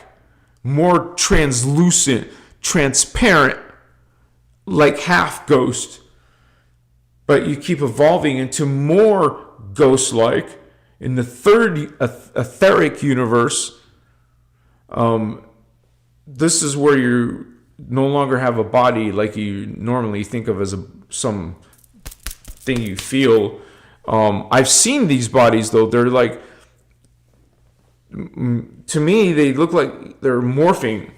more translucent, transparent, like half ghost. But you keep evolving into more ghost-like in the third etheric universe. This is where you no longer have a body like you normally think of as some thing you feel. I've seen these bodies though. They're like, to me, they look like they're morphing,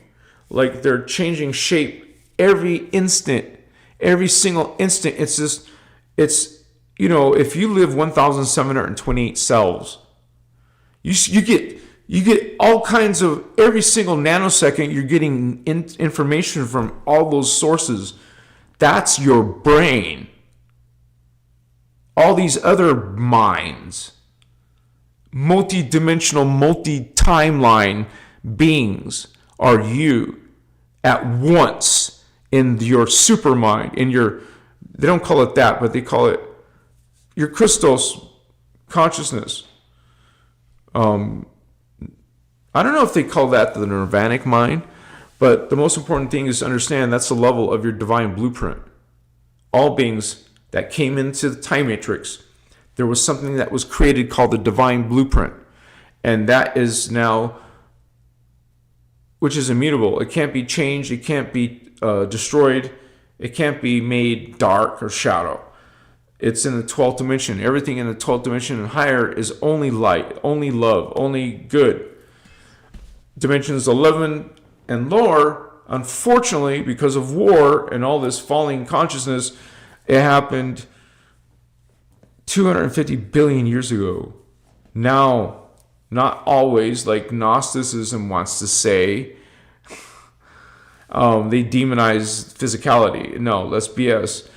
like they're changing shape every instant, every single instant. It's just, if you live 1,728 cells, you get all kinds of, every single nanosecond, you're getting information from all those sources. That's your brain. All these other minds, multi-dimensional, multi-timeline beings are you at once in your supermind, they don't call it that, but they call it your Christos consciousness. I don't know if they call that the nirvanic mind, but the most important thing is to understand that's the level of your divine blueprint. All beings that came into the time matrix, there was something that was created called the divine blueprint. And that is now, which is immutable. It can't be changed. It can't be destroyed. It can't be made dark or shadow. It's in the 12th dimension. Everything in the 12th dimension and higher is only light, only love, only good. Dimensions 11 and lower unfortunately, because of war and all this falling consciousness, it happened 250 billion years ago. Now, not always, like Gnosticism wants to say, they demonize physicality. No, that's BS.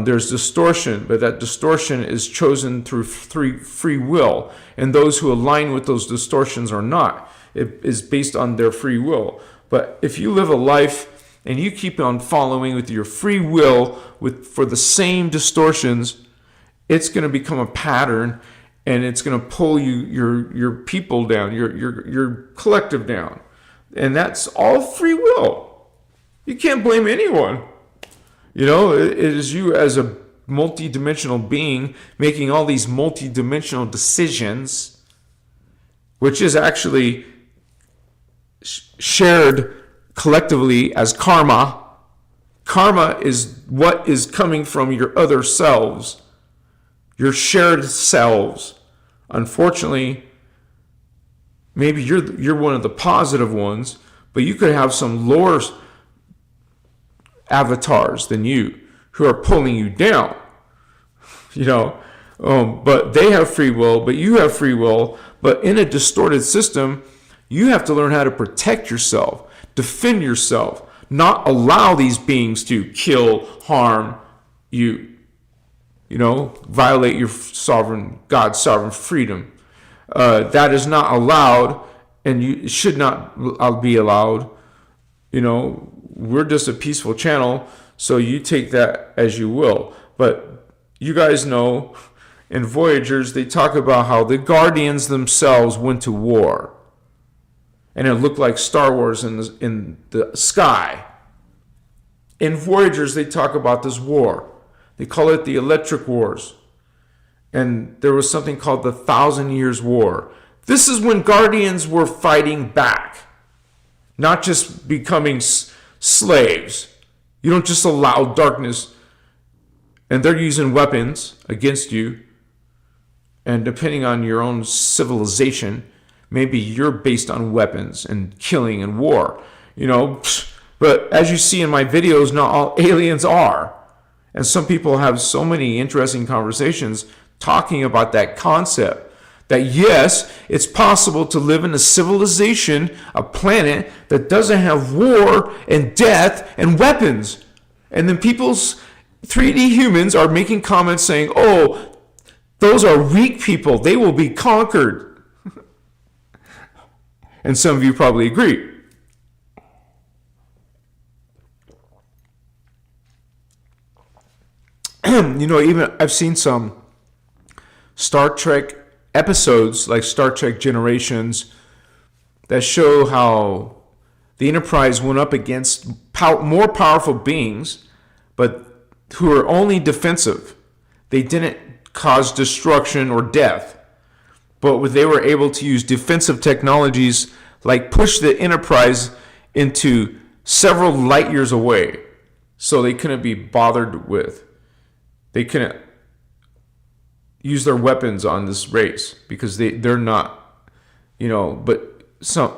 There's distortion, but that distortion is chosen through free will. And those who align with those distortions are not. It is based on their free will. But if you live a life and you keep on following with your free will for the same distortions, it's going to become a pattern, and it's going to pull your people down, your collective down. And that's all free will. You can't blame anyone. You know, it is you as a multi-dimensional being making all these multi-dimensional decisions, which is actually shared collectively as karma. Karma is what is coming from your other selves, your shared selves. Unfortunately, maybe you're one of the positive ones, but you could have some lower avatars than you who are pulling you down, you know. But they have free will, but you have free will. But in a distorted system, you have to learn how to protect yourself, defend yourself, not allow these beings to kill, harm you, you know, violate your God's sovereign freedom. That is not allowed, and you should not be allowed. You know, we're just a peaceful channel, so you take that as you will. But you guys know, in Voyagers, they talk about how the Guardians themselves went to war. And it looked like Star Wars in the sky. In Voyagers, they talk about this war. They call it the Electric Wars. And there was something called the 1,000 Years War. This is when Guardians were fighting back, not just becoming slaves. You don't just allow darkness, and they're using weapons against you. And depending on your own civilization, maybe you're based on weapons and killing and war, you know. But as you see in my videos, not all aliens are. And some people have so many interesting conversations talking about that concept. That yes, it's possible to live in a civilization, a planet that doesn't have war and death and weapons. And then people's 3D humans are making comments saying, oh, those are weak people. They will be conquered. And some of you probably agree. You know, even I've seen some Star Trek episodes like Star Trek Generations that show how the Enterprise went up against more powerful beings, but who are only defensive. They didn't cause destruction or death, but they were able to use defensive technologies like push the Enterprise into several light years away, so they couldn't be bothered with. They couldn't use their weapons on this race because they're not, you know, but some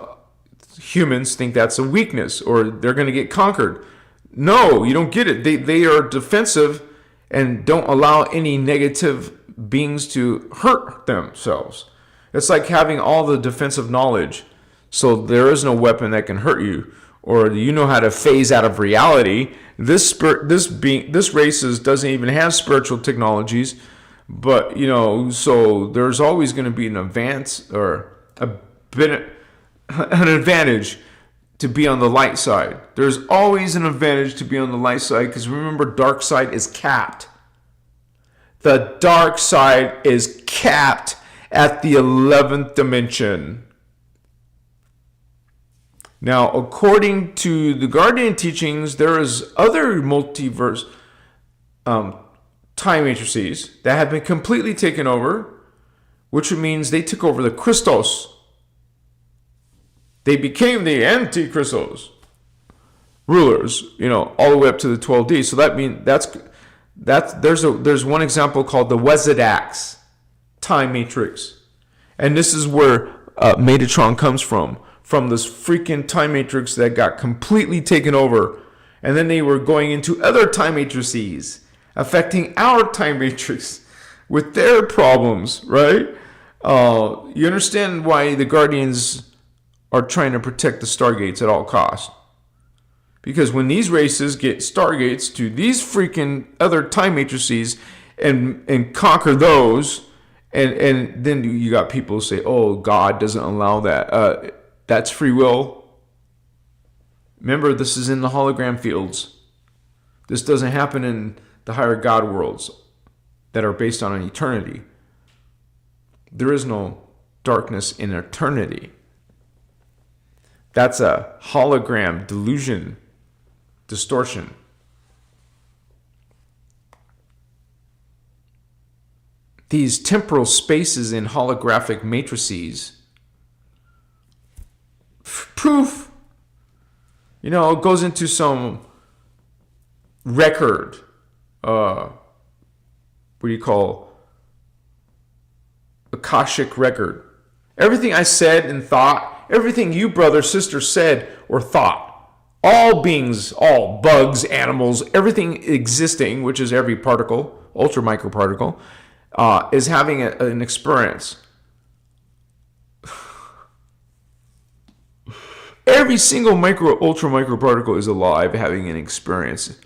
humans think that's a weakness or they're going to get conquered. No, you don't get it. They are defensive and don't allow any negative beings to hurt themselves. It's like having all the defensive knowledge, so there is no weapon that can hurt you, or you know how to phase out of reality. This race doesn't even have spiritual technologies. But, you know, so there's always going to be an advance or an advantage to be on the light side. There's always an advantage to be on the light side, because remember, dark side is capped. The dark side is capped at the 11th dimension. Now, according to the Guardian teachings, there is other multiverse time matrices that have been completely taken over, which means they took over the Christos. They became the antichristos rulers, you know, all the way up to the 12D. So that means there's one example called the Wezedax time matrix, and this is where Metatron comes from from this freaking time matrix that got completely taken over. And then they were going into other time matrices, affecting our time matrix with their problems, right? You understand why the Guardians are trying to protect the Stargates at all costs. Because when these races get Stargates to these freaking other time matrices and conquer those, and then you got people say, oh, God doesn't allow that. That's free will. Remember, this is in the hologram fields. This doesn't happen in the higher God worlds that are based on an eternity. There is no darkness in eternity. That's a hologram delusion, distortion. These temporal spaces in holographic matrices, proof, it goes into some record, what do you call, Akashic record. Everything I said and thought, everything you, brother, sister, said or thought, all beings, all bugs, animals, everything existing, which is every particle, ultra microparticle, is having an experience. Every single ultra microparticle is alive, having an experience.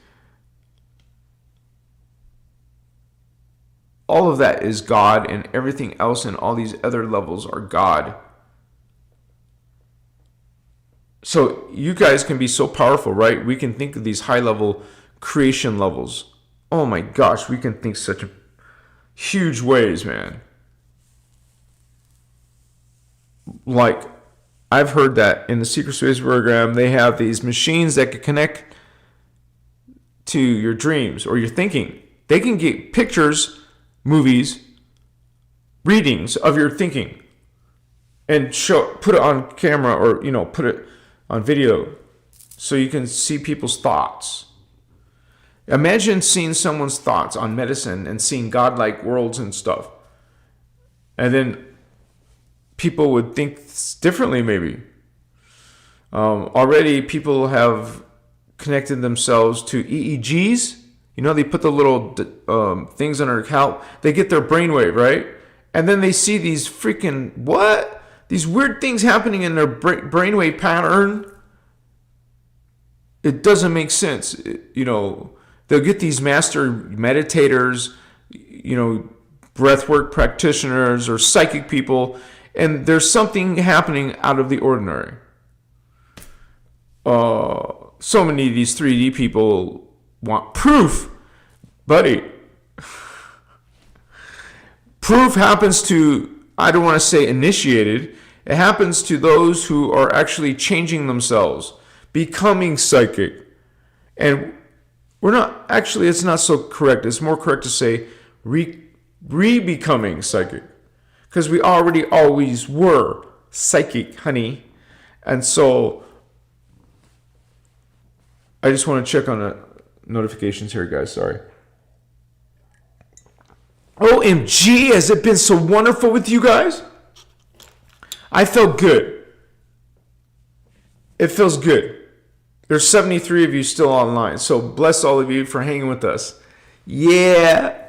All of that is God, and everything else in all these other levels are God. So you guys can be so powerful, right? We can think of these high-level creation levels. Oh my gosh, we can think such a huge ways, man. Like, I've heard that in the Secret Space program, they have these machines that can connect to your dreams or your thinking. They can get pictures, movies, readings of your thinking and put it on camera or, put it on video so you can see people's thoughts. Imagine seeing someone's thoughts on medicine and seeing godlike worlds and stuff. And then people would think differently, maybe. Already people have connected themselves to EEGs. They put the little things on their scalp. They get their brainwave, right? And then they see these freaking, what? These weird things happening in their brainwave pattern. It doesn't make sense. They'll get these master meditators, breathwork practitioners or psychic people, and there's something happening out of the ordinary. So many of these 3D people want proof, buddy. Proof happens to, I don't want to say initiated, it happens to those who are actually changing themselves, becoming psychic. And it's not so correct. It's more correct to say re-becoming psychic. Because we already always were psychic, honey. And so I just want to check on the notifications here, guys. Sorry. OMG, has it been so wonderful with you guys? I felt good. It feels good. There's 73 of you still online. So bless all of you for hanging with us. Yeah.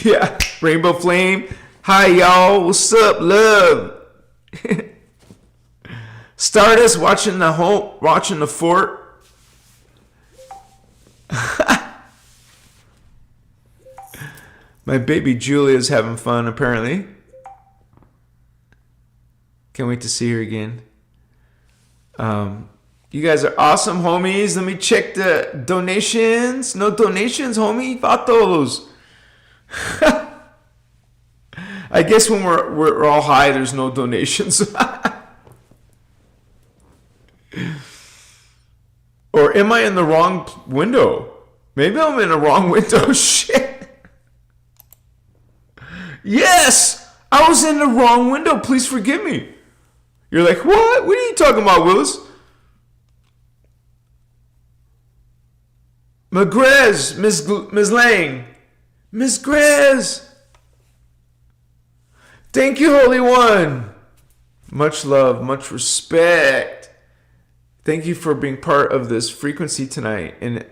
Yeah. Rainbow Flame. Hi, y'all. What's up, love? Stardust watching the fort. My baby Julia's having fun, apparently. Can't wait to see her again. You guys are awesome, homies. Let me check the donations. No donations, homie. Vatos. I guess when we're all high, there's no donations. Or am I in the wrong window? Maybe I'm in the wrong window. Shit. Yes! I was in the wrong window. Please forgive me. You're like, what? What are you talking about, Willis? McGrez, Ms. Lang. Miss Grez. Thank you, Holy One. Much love, much respect. Thank you for being part of this frequency tonight. And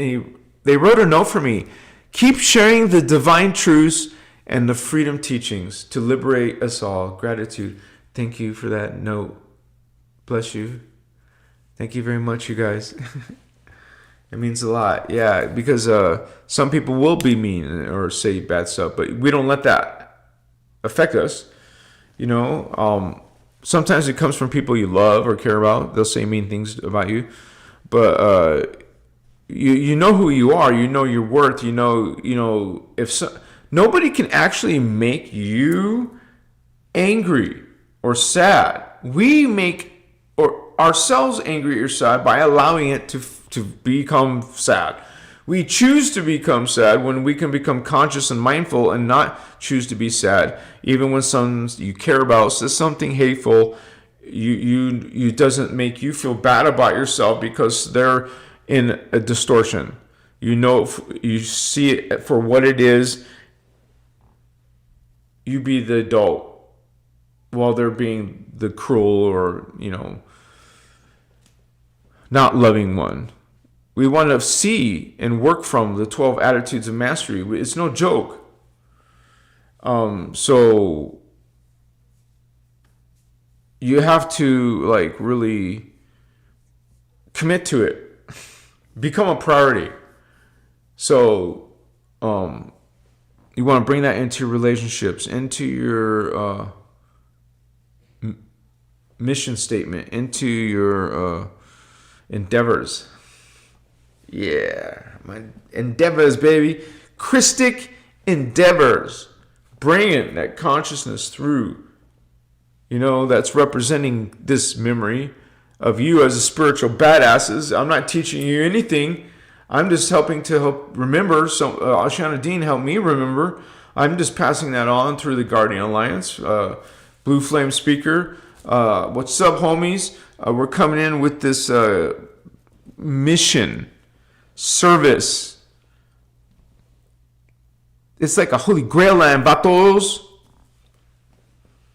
they wrote a note for me. Keep sharing the divine truths and the freedom teachings to liberate us all. Gratitude. Thank you for that note. Bless you. Thank you very much, you guys. It means a lot. Yeah, because some people will be mean or say bad stuff, but we don't let that affect us. Sometimes it comes from people you love or care about. They'll say mean things about you, but you know who you are. You know your worth. Nobody can actually make you angry or sad. We make ourselves angry or sad by allowing it to become sad. We choose to become sad when we can become conscious and mindful and not choose to be sad. Even when someone you care about says something hateful, you doesn't make you feel bad about yourself because they're in a distortion. You see it for what it is. You be the adult while they're being the cruel or, not loving one. We want to see and work from the 12 attitudes of mastery. It's no joke. So you have to really commit to it. Become a priority. So you want to bring that into your relationships, into your mission statement, into your endeavors. Yeah, my endeavors, baby. Christic endeavors. Bringing that consciousness through. That's representing this memory of you as a spiritual badasses. I'm not teaching you anything. I'm just helping to help remember. So Ashana Dean helped me remember. I'm just passing that on through the Guardian Alliance. Blue Flame Speaker. What's up, homies? We're coming in with this mission. Service. It's like a holy grail land, vatos.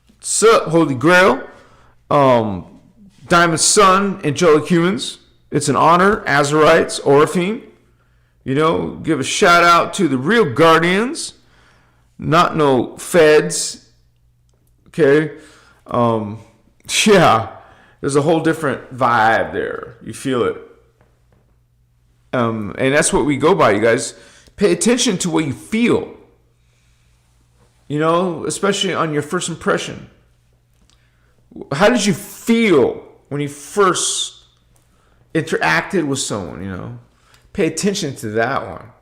What's up, holy grail? Diamond Sun, angelic humans. It's an honor. Azarites, Orphine. Give a shout out to the real guardians. Not no feds. Okay? Yeah. There's a whole different vibe there. You feel it. And that's what we go by, you guys. Pay attention to what you feel. Especially on your first impression. How did you feel when you first interacted with someone, Pay attention to that one.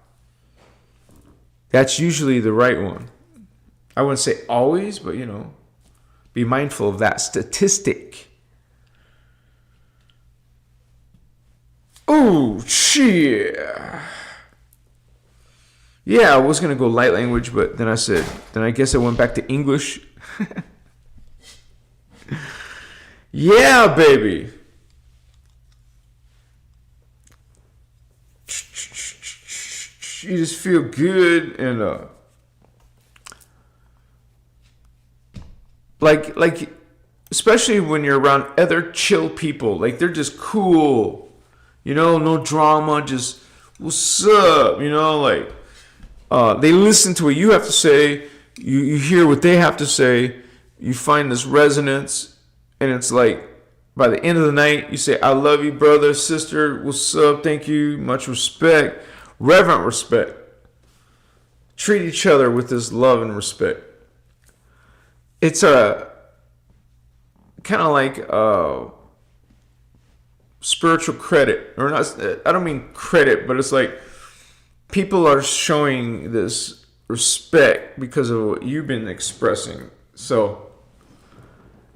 That's usually the right one. I wouldn't say always, but, be mindful of that statistic. Oh, shit. Yeah, I was going to go light language, but then I guess I went back to English. Yeah, baby. You just feel good and like especially when you're around other chill people, they're just cool. No drama, just what's up, they listen to what you have to say, you hear what they have to say, you find this resonance, and it's like by the end of the night, you say, I love you, brother, sister, what's up, thank you, much respect, reverent respect. Treat each other with this love and respect. It's a kind of like spiritual credit, or not. I don't mean credit, but it's like people are showing this respect because of what you've been expressing. So,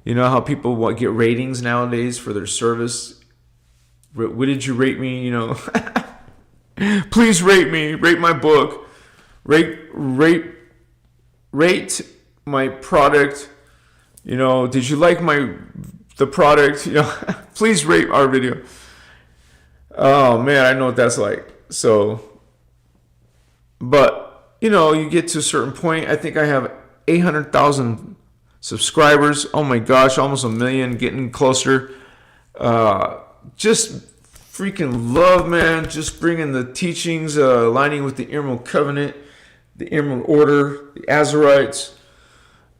you know how people get ratings nowadays for their service? What did you rate me? Please rate me. Rate my book. Rate my product. Did you like the product? Please rate our video. Oh man, I know what that's like. So, but you get to a certain point. I think I have 800,000 subscribers. Oh my gosh, almost 1 million, getting closer. Just freaking love, man. Just bringing the teachings, aligning with the Emerald Covenant, the Emerald Order, the Azarites.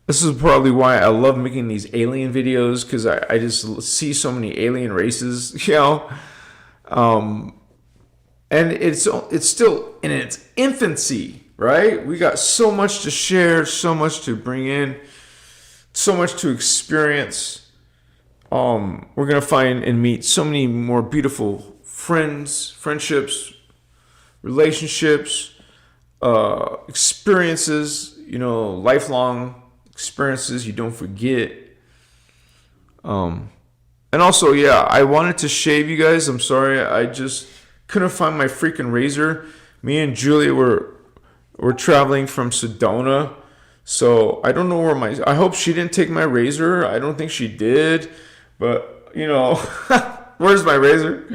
This is probably why I love making these alien videos, because I just see so many alien races, you know. And it's still in its infancy, right? We got so much to share, so much to bring in, so much to experience. We're going to find and meet so many more beautiful friendships, relationships, experiences, you know, lifelong experiences you don't forget. And also, yeah, I wanted to shave you guys. I'm sorry, I just couldn't find my freaking razor. Me and Julia were traveling from Sedona, so I don't know where I hope she didn't take my razor. I don't think she did, but you know, where's my razor?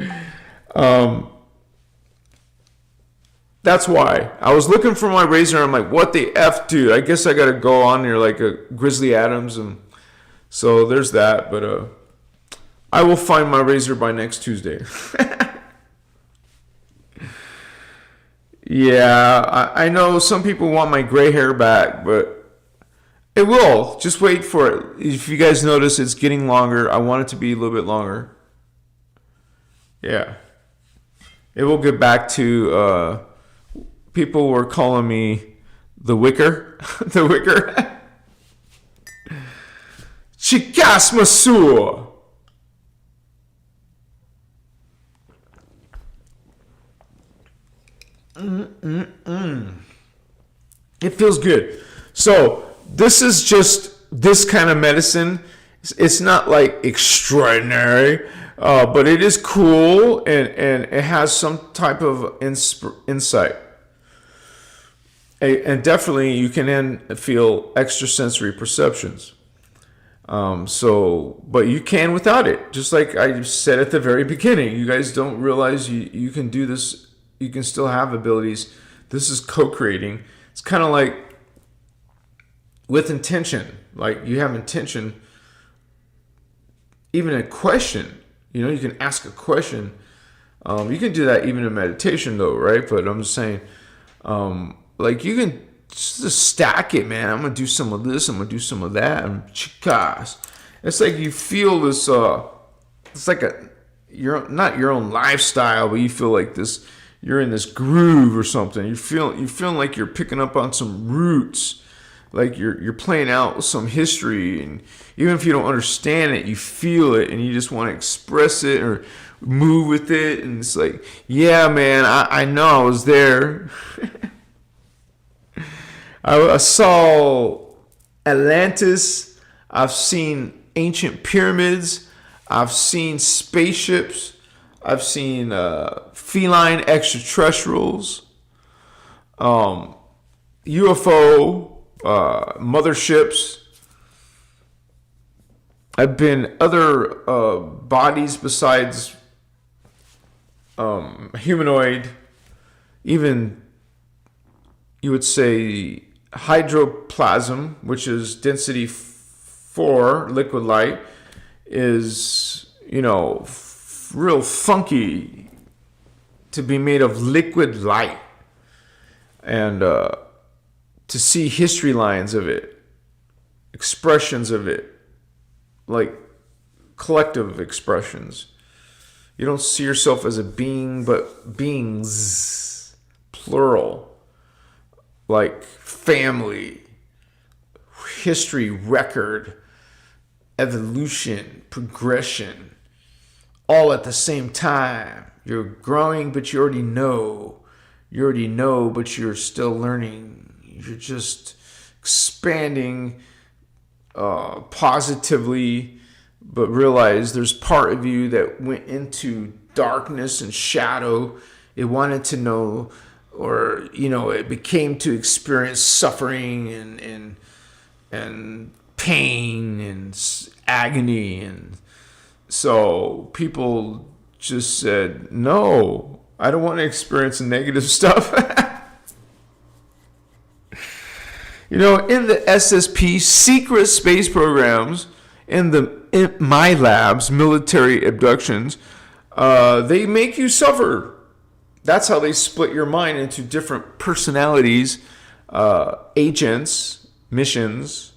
That's why I was looking for my razor. I'm like, what the F, dude? I guess I gotta go on there like a Grizzly Adams, and so there's that. But I will find my razor by next Tuesday. Yeah, I know some people want my gray hair back, but it will. Just wait for it. If you guys notice, it's getting longer. I want it to be a little bit longer. Yeah. It will get back to, people were calling me the Wicker. The Wicker. Chikas Masur. It feels good. So this is just this kind of medicine. It's not like extraordinary, but it is cool, and it has some type of insight. And definitely you can then feel extrasensory perceptions. But you can without it. Just like I said at the very beginning, you guys don't realize you can do this. You can still have abilities. This is co-creating. It's kind of like with intention. Like you have intention, even a question. You know, you can ask a question. You can do that even in meditation, though, right? But I'm just saying, like you can just stack it, man. I'm gonna do some of this. I'm gonna do some of that. And chicas. It's like you feel this. It's like not your own lifestyle, but you feel like this. You're in this groove or something. You're feeling like you're picking up on some roots, like you're playing out some history, and even if you don't understand it, you feel it, and you just want to express it or move with it. And it's like, yeah, man, I know I was there. I saw Atlantis. I've seen ancient pyramids. I've seen spaceships. I've seen feline extraterrestrials, UFO, motherships. I've been other bodies besides humanoid, even you would say hydroplasm, which is density 4 liquid light, is, you know, real funky to be made of liquid light, and to see history lines of it, expressions of it, like collective expressions. You don't see yourself as a being, but beings, plural, like family, history, record, evolution, progression, all at the same time. You're growing, but you already know. You already know, but you're still learning. You're just expanding positively, but realize there's part of you that went into darkness and shadow. It wanted to know, or, you know, it became to experience suffering and pain and agony. And so people just said, no, I don't want to experience negative stuff. In the SSP secret space programs, in my labs, military abductions, they make you suffer. That's how they split your mind into different personalities, agents, missions.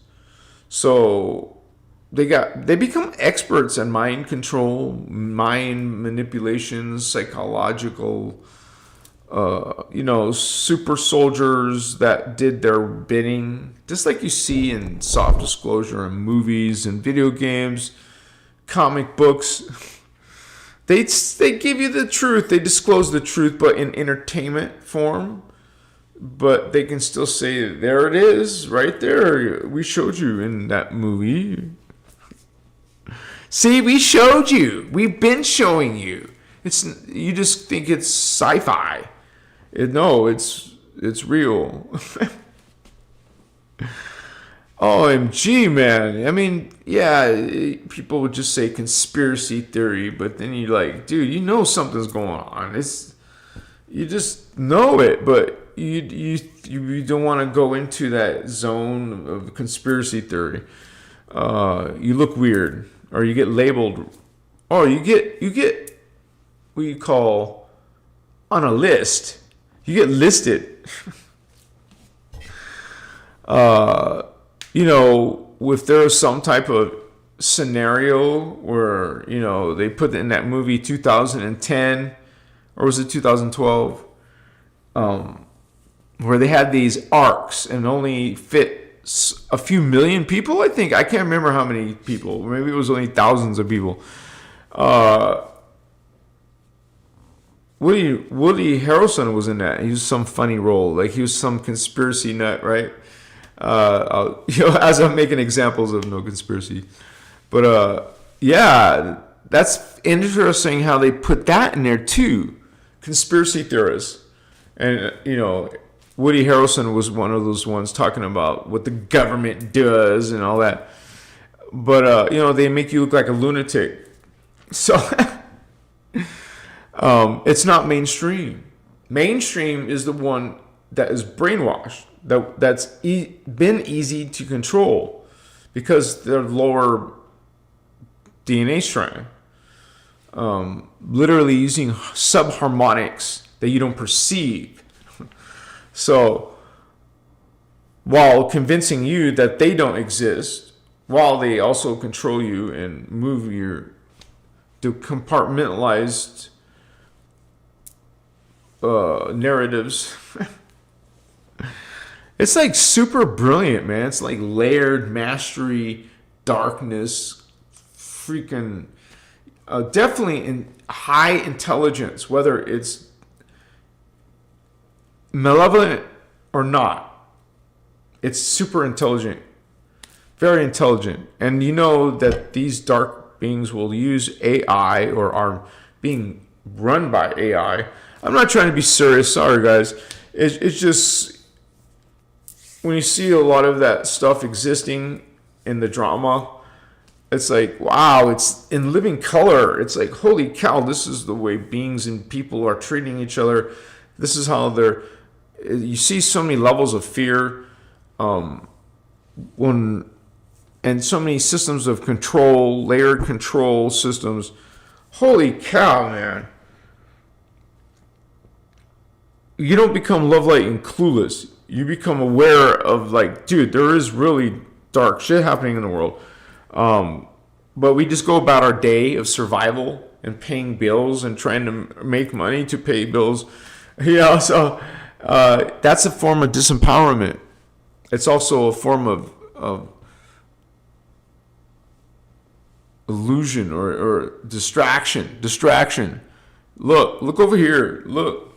So they become experts in mind control, mind manipulation, psychological, super soldiers that did their bidding, just like you see in soft disclosure in movies and video games, comic books. They give you the truth. They disclose the truth, but in entertainment form. But they can still say, there it is, right there. We showed you in that movie. See, we showed you. We've been showing you. You just think it's sci-fi. No, it's real. OMG, man. I mean, yeah, people would just say conspiracy theory, but then you're like, dude, you know something's going on. You just know it, but you don't want to go into that zone of conspiracy theory. You look weird, or you get labeled. Oh, you get what you call on a list. You get listed. If there is some type of scenario where, they put in that movie 2010, or was it 2012, where they had these arcs and only fit a few million people, I think. I can't remember how many people. Maybe it was only thousands of people. Woody Harrelson was in that. He was some funny role. Like, he was some conspiracy nut, right? As I'm making examples of no conspiracy. But, yeah, that's interesting how they put that in there, too. Conspiracy theorists. And, Woody Harrelson was one of those ones talking about what the government does and all that. But, they make you look like a lunatic. So... it's not mainstream. Mainstream is the one that is brainwashed, that's been easy to control because they're lower DNA strand. Literally using subharmonics that you don't perceive. So, while convincing you that they don't exist, while they also control you and move the compartmentalized narratives. It's like super brilliant, man. It's like layered mastery, darkness, freaking definitely in high intelligence, whether it's malevolent or not. It's super intelligent, very intelligent. And you know that these dark beings will use AI or are being run by AI. I'm not trying to be serious. Sorry, guys. It's just when you see a lot of that stuff existing in the drama, it's like, wow, it's in living color. It's like, holy cow, this is the way beings and people are treating each other. This is how you see so many levels of fear, and so many systems of control, layered control systems. Holy cow, man. You don't become lovelight and clueless. You become aware of, like, dude, there is really dark shit happening in the world. But we just go about our day of survival and paying bills and trying to make money to pay bills. So that's a form of disempowerment. It's also a form of illusion or distraction. Look over here. Look.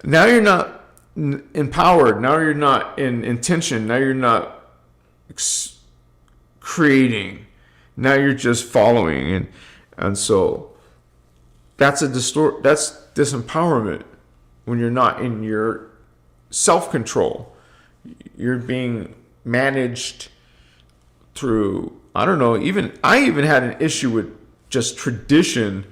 Now you're not empowered. Now you're not in intention. Now you're not creating. Now you're just following, and so that's disempowerment when you're not in your self-control. You're being managed through, I don't know, I even had an issue with just tradition,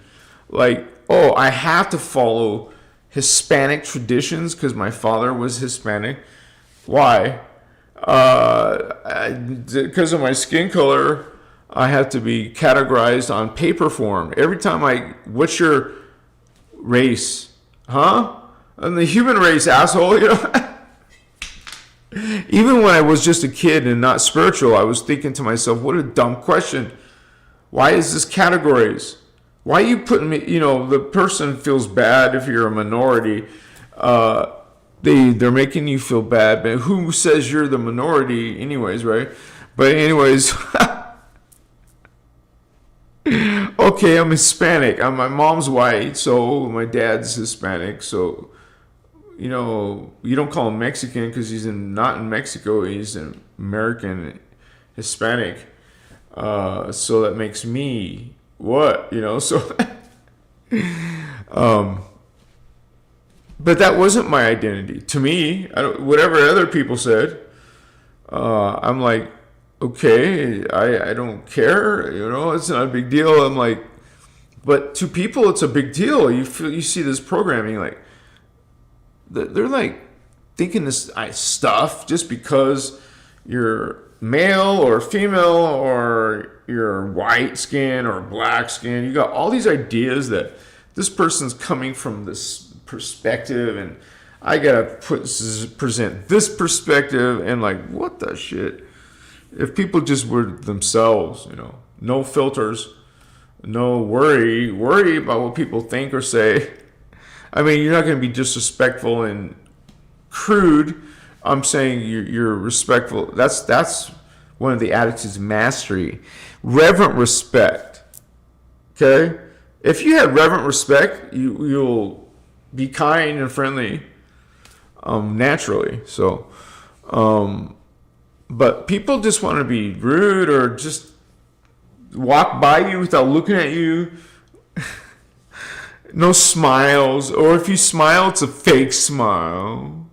like, oh, I have to follow Hispanic traditions because my father was Hispanic. Why? Because of my skin color, I have to be categorized on paper form. Every time what's your race? Huh? I'm the human race, asshole. You know? Even when I was just a kid and not spiritual, I was thinking to myself, what a dumb question. Why is this categories? Why are you putting me, the person feels bad if you're a minority. They're making you feel bad, but who says you're the minority anyways, right? But anyways, okay, I'm Hispanic. My mom's white, so my dad's Hispanic, so you don't call him Mexican because he's not in Mexico. He's an American Hispanic. So that makes me what? So but that wasn't my identity. To me, whatever other people said, I'm like, okay, I don't care. It's not a big deal. I'm like, but to people, it's a big deal. You see this programming, like, they're like thinking this stuff just because you're male or female or you're white skin or black skin. You got all these ideas that this person's coming from this perspective and I gotta present this perspective, and like, what the shit? If people just were themselves, no filters, no worry about what people think or say. I mean, you're not going to be disrespectful and crude. I'm saying you're respectful. That's one of the attitudes of mastery. Reverent respect. Okay? If you have reverent respect, you'll be kind and friendly naturally. So, but people just want to be rude or just walk by you without looking at you. No smiles, or if you smile, it's a fake smile.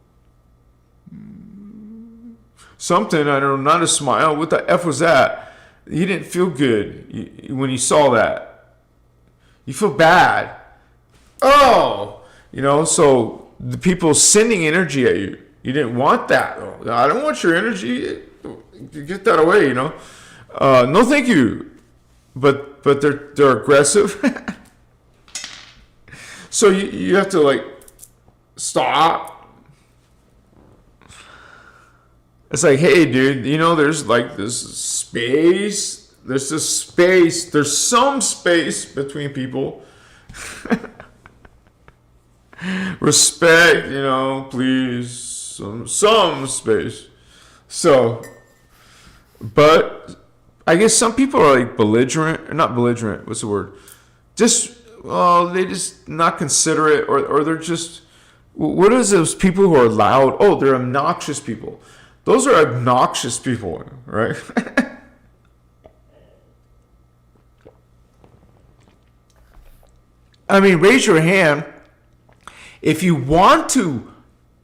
Something, I don't know, not a smile. What the F was that? You didn't feel good when you saw that. You feel bad. Oh! So the people sending energy at you. You didn't want that. I don't want your energy. Get that away, no thank you. But they're aggressive. So you have to like stop. It's like, hey dude, there's like this space. There's this space. There's some space between people. Respect, please. Some space. So, but I guess some people are like belligerent, or not belligerent, what's the word? They just not considerate, or they're just, what is those people who are loud? Oh, they're obnoxious people. Those are obnoxious people, right? I mean, raise your hand if you want to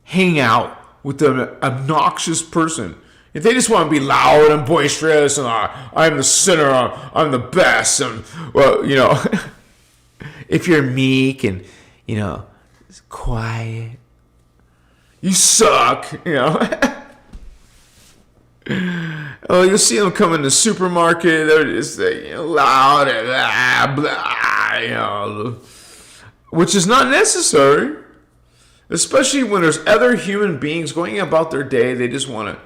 hang out with an obnoxious person. If they just want to be loud and boisterous and I'm the center, I'm the best, and if you're meek and quiet, you suck. Oh, you'll see them come in the supermarket. They're just loud and blah, which is not necessary. Especially when there's other human beings going about their day. They just want to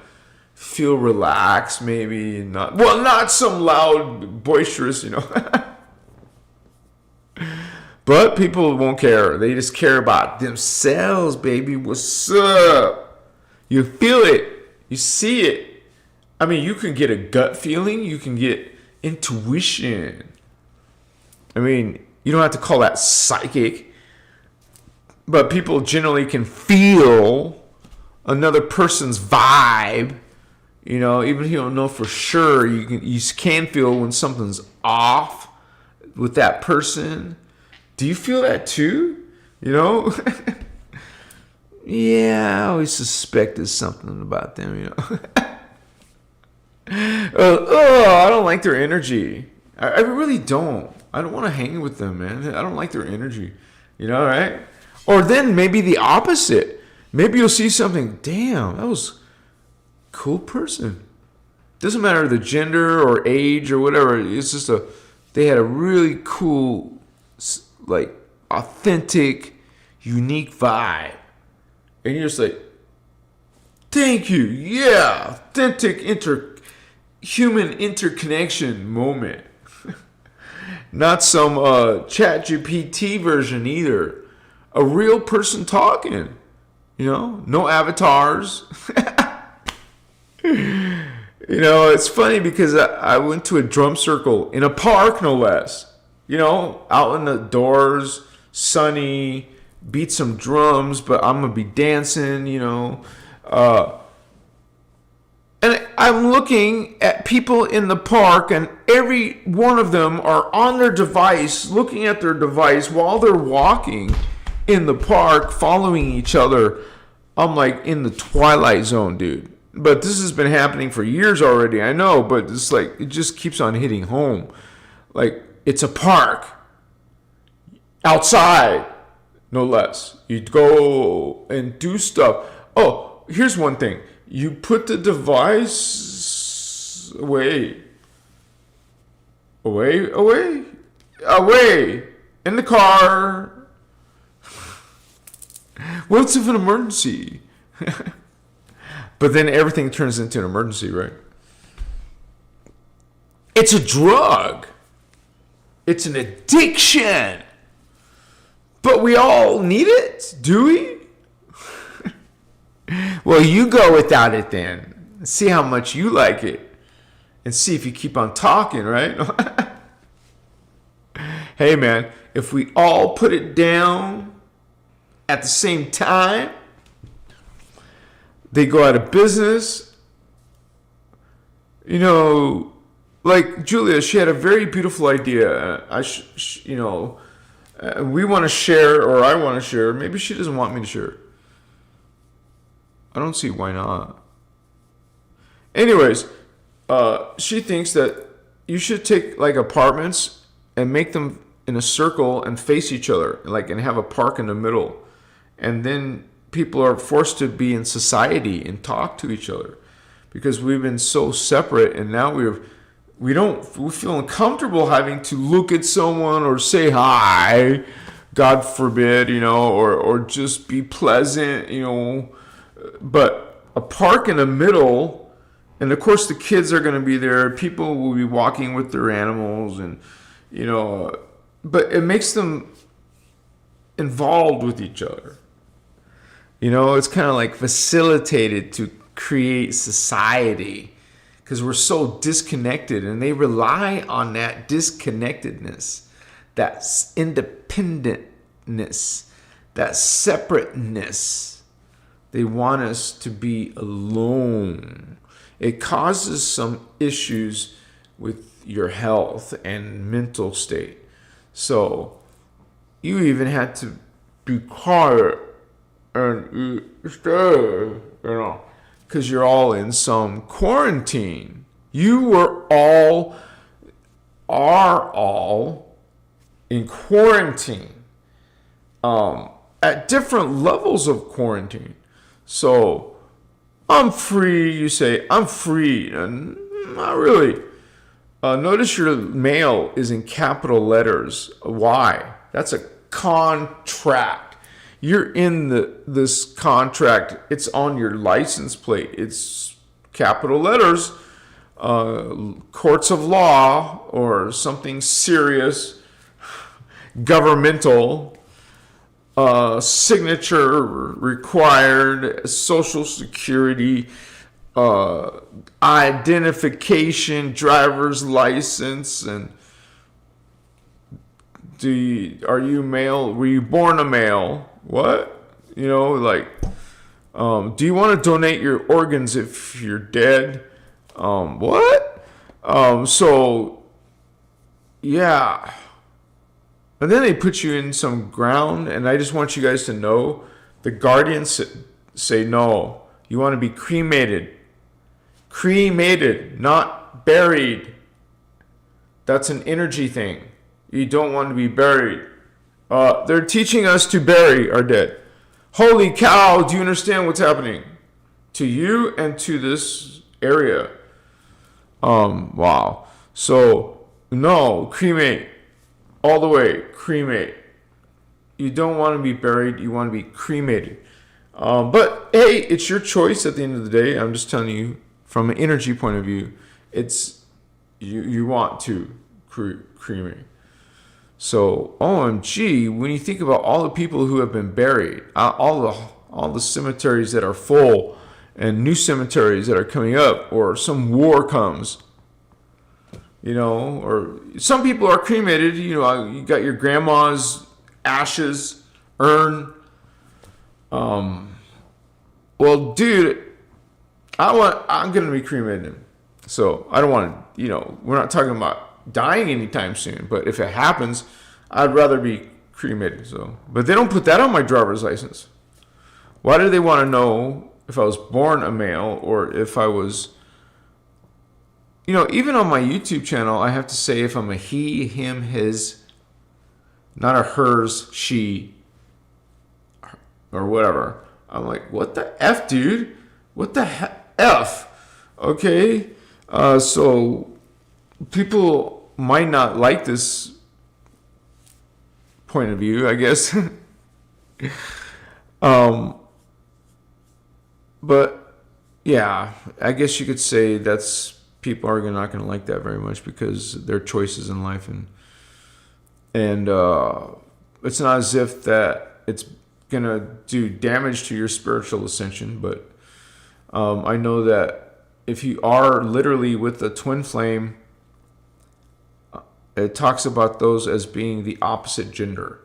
feel relaxed, maybe not some loud, boisterous, But people won't care. They just care about themselves, baby. What's up? You feel it. You see it. I mean, you can get a gut feeling. You can get intuition. I mean, you don't have to call that psychic. But people generally can feel another person's vibe. Even if you don't know for sure, you can feel when something's off with that person. Do you feel that too? Yeah, I always suspected something about them, I don't like their energy. I really don't. I don't want to hang with them, man. I don't like their energy. Right? Or then maybe the opposite. Maybe you'll see something. Damn, that was cool person. Doesn't matter the gender or age or whatever. It's just they had a really cool, like, authentic, unique vibe. And you're just like, thank you. Yeah. Authentic human interconnection moment. Not some chat GPT version either. A real person talking. No avatars. It's funny because I went to a drum circle in a park, no less. Out in the doors, sunny, beat some drums, but I'm going to be dancing, and I'm looking at people in the park, and every one of them are on their device, looking at their device while they're walking in the park, following each other. I'm like in the Twilight Zone, dude. But this has been happening for years already, I know, but it's like, it just keeps on hitting home. Like, it's a park. Outside, no less. You go and do stuff. Oh, here's one thing. You put the device away. Away. In the car. What's if an emergency? But then everything turns into an emergency, right? It's a drug. It's an addiction. But we all need it, do we? Well, you go without it then. See how much you like it. And see if you keep on talking, right? Hey, man, if we all put it down at the same time, they go out of business. Like Julia, she had a very beautiful idea. We want to share, or I want to share. Maybe she doesn't want me to share. I don't see why not. Anyways, she thinks that you should take like apartments and make them in a circle and face each other, and have a park in the middle. And then people are forced to be in society and talk to each other because we've been so separate, and now we feel uncomfortable having to look at someone or say hi, God forbid, or just be pleasant, But a park in the middle, and of course the kids are going to be there. People will be walking with their animals, and but it makes them involved with each other. It's kind of like facilitated to create society because we're so disconnected, and they rely on that disconnectedness, that independentness, that separateness. They want us to be alone. It causes some issues with your health and mental state. So you even had to be quiet and stay, because you're all in some quarantine. You are all in quarantine, at different levels of quarantine. So I'm free. You say I'm free, and not really. Notice your mail is in capital letters. Why? That's a contract. You're in this contract. It's on your license plate. It's capital letters. Courts of law or something serious, governmental, signature required, Social Security, identification, driver's license, and are you male? Were you born a male? What? Do you want to donate your organs if you're dead? What? So, yeah. And then they put you in some ground, and I just want you guys to know, the guardians say no. You want to be cremated. Cremated, not buried. That's an energy thing. You don't want to be buried. They're teaching us to bury our dead. Holy cow, do you understand what's happening? to you and to this area. Wow. So no, cremate all the way. Cremate. You don't want to be buried. You want to be cremated. But hey, it's your choice at the end of the day. I'm just telling you from an energy point of view, it's you want to cremate. So OMG, when you think about all the people who have been buried, all the cemeteries that are full, and new cemeteries that are coming up, or some war comes, or some people are cremated. You got your grandma's ashes urn. Well, dude, I'm gonna be cremated, so I don't want to. We're not talking about dying anytime soon, but if it happens, I'd rather be cremated. So, but they don't put that on my driver's license. Why do they want to know if I was born a male or if I was? Even on my YouTube channel, I have to say if I'm a he, him, his, not a hers, she, or whatever. I'm like, what the F, dude? What the F? Okay. So people might not like this point of view, I guess. But yeah, I guess you could say people are not going to like that very much because their choices in life, and it's not as if that it's going to do damage to your spiritual ascension. But I know that if you are literally with the twin flame, it talks about those as being the opposite gender.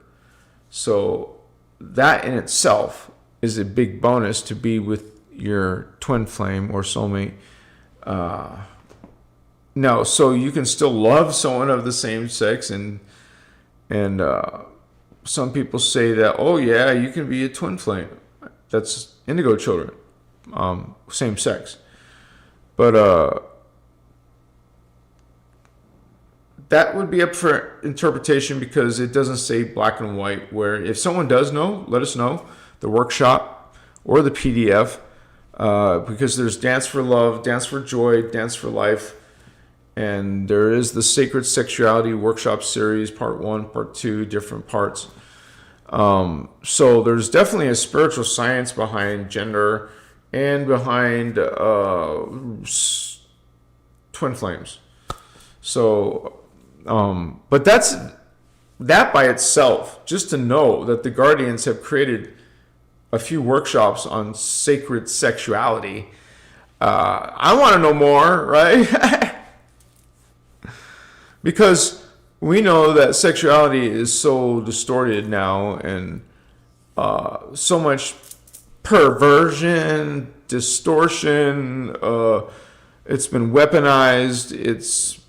So that in itself is a big bonus to be with your twin flame or soulmate. No, so you can still love someone of the same sex, and some people say that, oh yeah, you can be a twin flame. That's indigo children, same sex. But that would be up for interpretation because it doesn't say black and white. Where if someone does know, let us know, the workshop or the PDF, because there's Dance for Love, Dance for Joy, Dance for Life, and there is the Sacred Sexuality Workshop Series, Part 1, Part 2, different parts. So there's definitely a spiritual science behind gender and behind twin flames. So, but that by itself, just to know that the Guardians have created a few workshops on sacred sexuality. I want to know more, right? Because we know that sexuality is so distorted now, and so much perversion, distortion. It's been weaponized. It's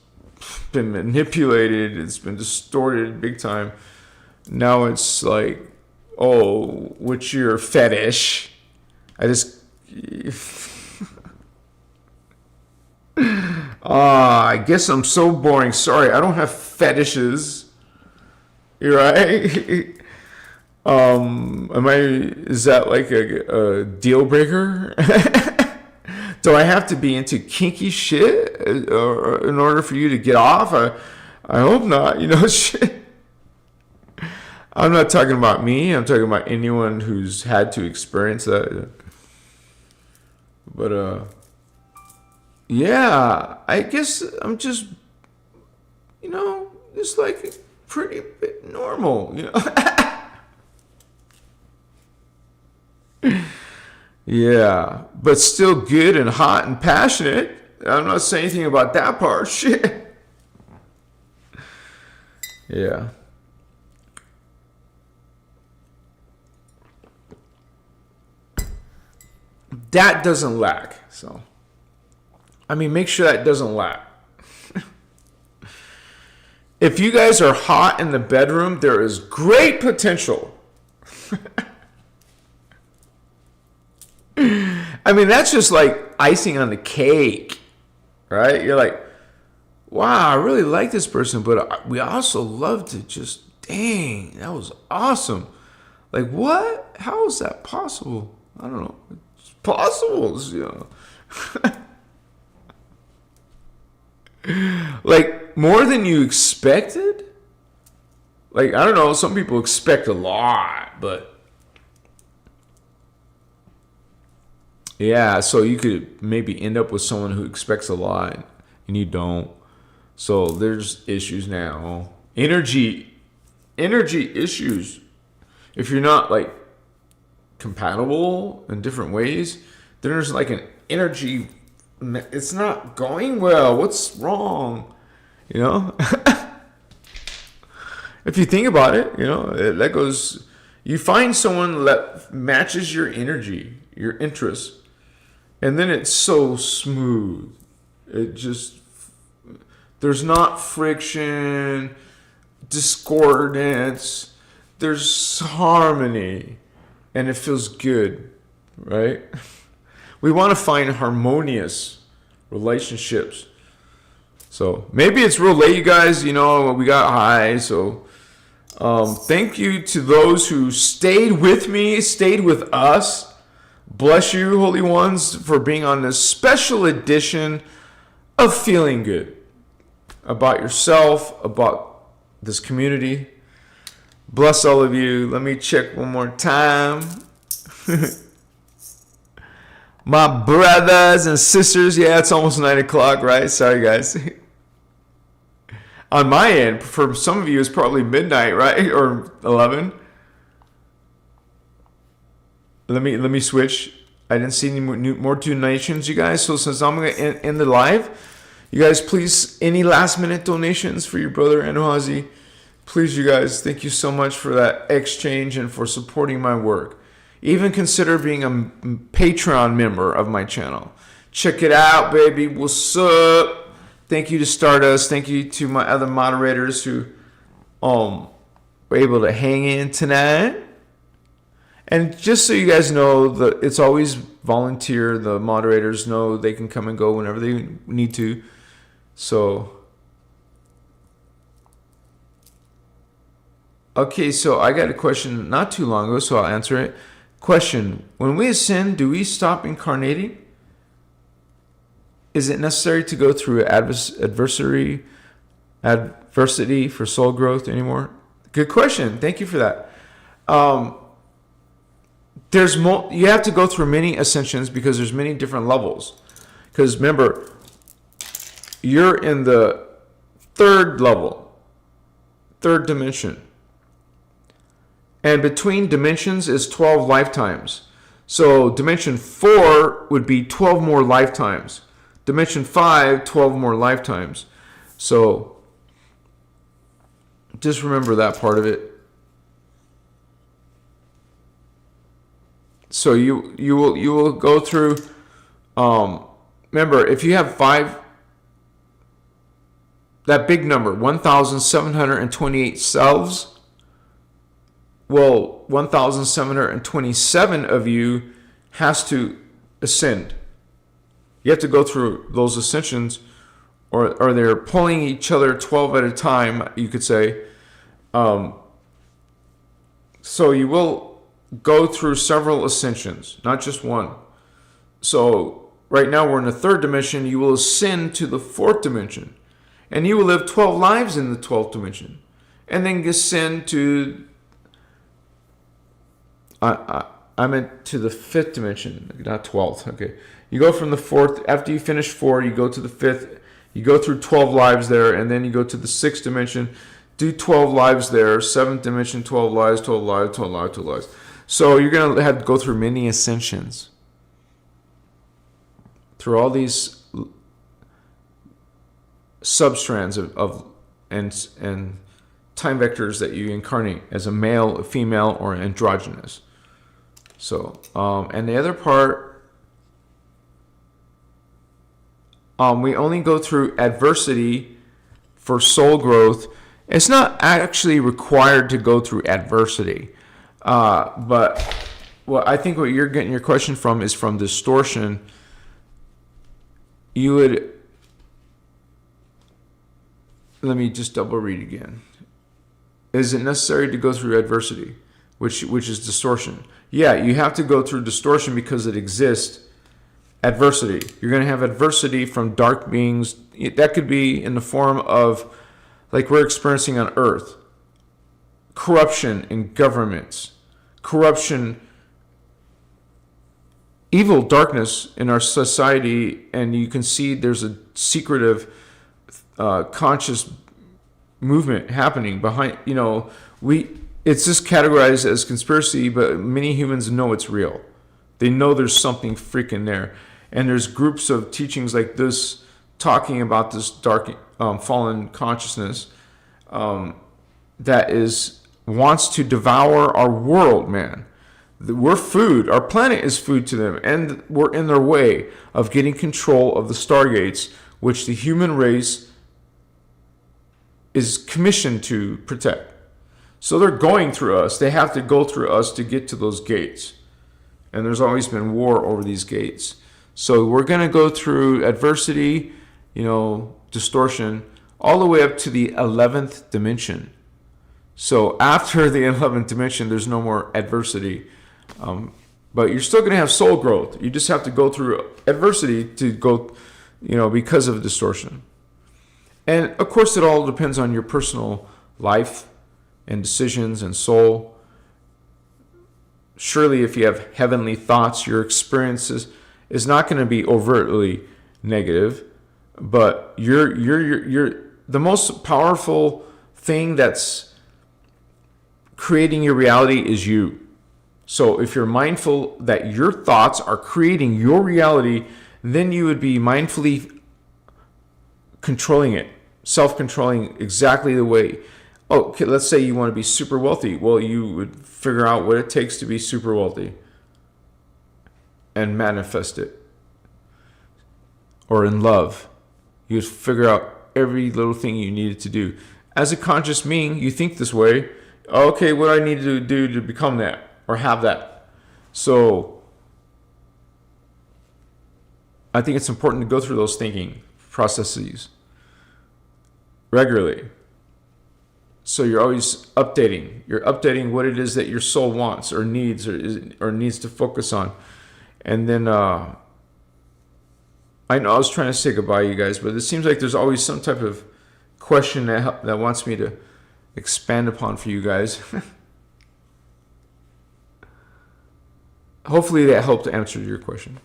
been manipulated. It's been distorted big time. Now it's like, oh, what's your fetish? I guess I'm so boring. Sorry, I don't have fetishes. You're right. Is that like a deal breaker? Do I have to be into kinky shit or in order for you to get off? I hope not. Shit. I'm not talking about me. I'm talking about anyone who's had to experience that. But yeah, I guess I'm just, just like pretty bit normal, Yeah, but still good and hot and passionate. I'm not saying anything about that part. Shit. Yeah. That doesn't lack. So, make sure that doesn't lack. If you guys are hot in the bedroom, there is great potential. That's just like icing on the cake, right? You're like, wow, I really like this person, but we also love to just, dang, that was awesome. Like, what? How is that possible? I don't know. It's possibles, like more than you expected. Like, I don't know, some people expect a lot, but yeah, so you could maybe end up with someone who expects a lot and you don't. So there's issues now. Energy issues. If you're not like compatible in different ways, then there's like an energy, it's not going well. What's wrong? If you think about it, that goes, you find someone that matches your energy, your interests, and then it's so smooth. It just, there's not friction, discordance, there's harmony, and it feels good, right? We want to find harmonious relationships. So maybe it's real late, you guys, we got high, so thank you to those who stayed with me, stayed with us. Bless you, Holy Ones, for being on this special edition of Feeling Good. About yourself, about this community. Bless all of you. Let me check one more time. My brothers and sisters. Yeah, it's almost 9 o'clock, right? Sorry, guys. On my end, for some of you, it's probably midnight, right? Or 11. Let me switch. I didn't see any more donations, you guys. So since I'm going to end the live, you guys, please, any last minute donations for your brother Enohazi. Please, you guys, thank you so much for that exchange and for supporting my work. Even consider being a Patreon member of my channel. Check it out, baby. What's up? Thank you to Stardust. Thank you to my other moderators who were able to hang in tonight. And just so you guys know, it's always volunteer. The moderators know they can come and go whenever they need to. So, okay, so I got a question not too long ago, so I'll answer it. Question: when we ascend, do we stop incarnating? Is it necessary to go through adversity for soul growth anymore? Good question. Thank you for that. You have to go through many ascensions because there's many different levels. Because remember, you're in the third level, third dimension. And between dimensions is 12 lifetimes. So dimension 4 would be 12 more lifetimes. Dimension 5, 12 more lifetimes. So just remember that part of it. So you will go through. Remember, if you have 5, that big number, 1,728 selves. Well, 1,727 of you has to ascend. You have to go through those ascensions, or they're pulling each other 12 at a time, you could say. So you will go through several ascensions, not just one. So right now we're in the third dimension. You will ascend to the fourth dimension, and you will live 12 lives in the 12th dimension, and then ascend to I meant to the 5th dimension, not 12th. Okay. You go from the 4th, after you finish 4, you go to the 5th, you go through 12 lives there, and then you go to the 6th dimension, do 12 lives there, 7th dimension, 12 lives, 12 lives, 12 lives, 12 lives. So you're going to have to go through many ascensions. Through all these substrands and time vectors that you incarnate as a male, a female, or androgynous. So, and the other part, we only go through adversity for soul growth. It's not actually required to go through adversity. But I think what you're getting your question from is from distortion. You would, let me just double read again. Is it necessary to go through adversity? which is distortion. Yeah, you have to go through distortion because it exists. Adversity. You're going to have adversity from dark beings. That could be in the form of, like we're experiencing on Earth, corruption in governments, corruption, evil, darkness in our society, and you can see there's a secretive, conscious movement happening behind. It's just categorized as conspiracy, but many humans know it's real. They know there's something freaking there. And there's groups of teachings like this talking about this dark, fallen consciousness that wants to devour our world, man. We're food. Our planet is food to them. And we're in their way of getting control of the stargates, which the human race is commissioned to protect. So they're going through us. They have to go through us to get to those gates. And there's always been war over these gates. So we're going to go through adversity, distortion, all the way up to the 11th dimension. So after the 11th dimension, there's no more adversity. But you're still going to have soul growth. You just have to go through adversity to go, because of distortion. And of course, it all depends on your personal life and decisions and soul. Surely if you have heavenly thoughts, your experiences is not going to be overtly negative, but you're the most powerful thing that's creating your reality is you. So if you're mindful that your thoughts are creating your reality, then you would be mindfully controlling it, self-controlling exactly the way. Okay, let's say you want to be super wealthy. Well, you would figure out what it takes to be super wealthy and manifest it. Or in love, you'd figure out every little thing you needed to do. As a conscious being, you think this way. Okay, what do I need to do to become that or have that? So I think it's important to go through those thinking processes regularly. So you're always updating. You're updating what it is that your soul wants or needs or needs to focus on. And then I know I was trying to say goodbye, you guys, but it seems like there's always some type of question that wants me to expand upon for you guys. Hopefully that helped answer your question.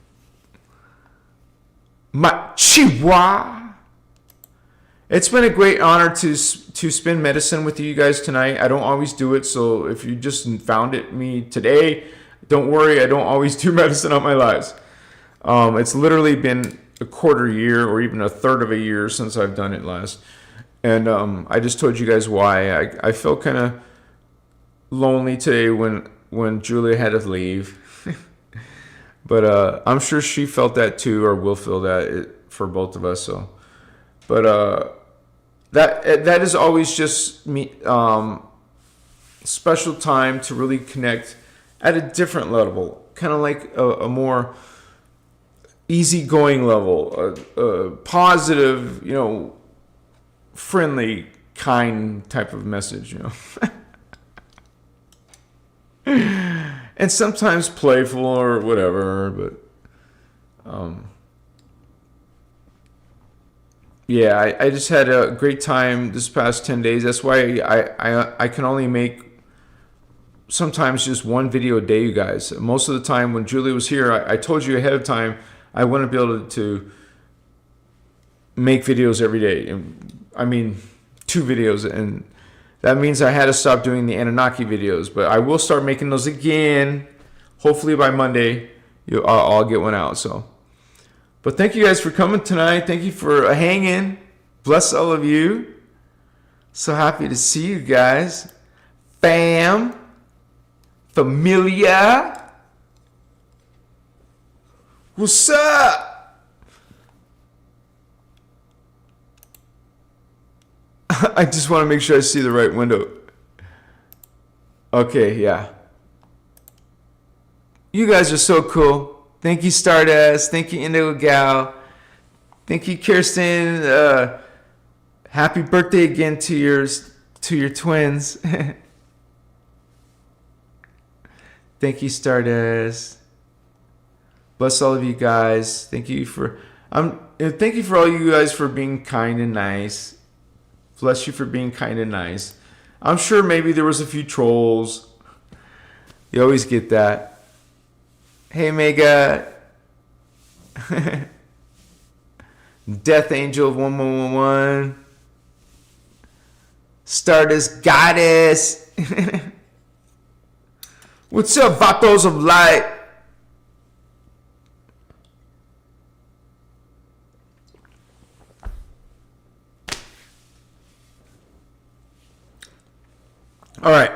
Machiwa. It's been a great honor to spend medicine with you guys tonight. I don't always do it, so if you just found me today, don't worry. I don't always do medicine on my lives. It's literally been a quarter year or even a third of a year since I've done it last. And I just told you guys why. I felt kind of lonely today when Julia had to leave. But I'm sure she felt that too, or will feel that for both of us. So, but that is always just me special time to really connect at a different level, kind of like a more easygoing level, a positive, friendly, kind type of message, and sometimes playful or whatever, but yeah, I just had a great time this past 10 days. That's why I can only make sometimes just one video a day, you guys. Most of the time when Julie was here, I told you ahead of time I wouldn't be able to make videos every day. I mean, 2 videos, and that means I had to stop doing the Anunnaki videos, but I will start making those again. Hopefully by Monday, I'll get one out. So, but thank you guys for coming tonight. Thank you for hanging. Bless all of you. So happy to see you guys. Fam. Familia. What's up? I just want to make sure I see the right window. Okay, yeah. You guys are so cool. Thank you, Stardust. Thank you, Indigo Gal. Thank you, Kirsten. Happy birthday again to your twins. Thank you, Stardust. Bless all of you guys. Thank you for thank you for all you guys for being kind and nice. Bless you for being kind and nice. I'm sure maybe there was a few trolls. You always get that. Hey, Mega. Death Angel of 1111. Stardust Goddess. What's up, Vatos of Light? All right.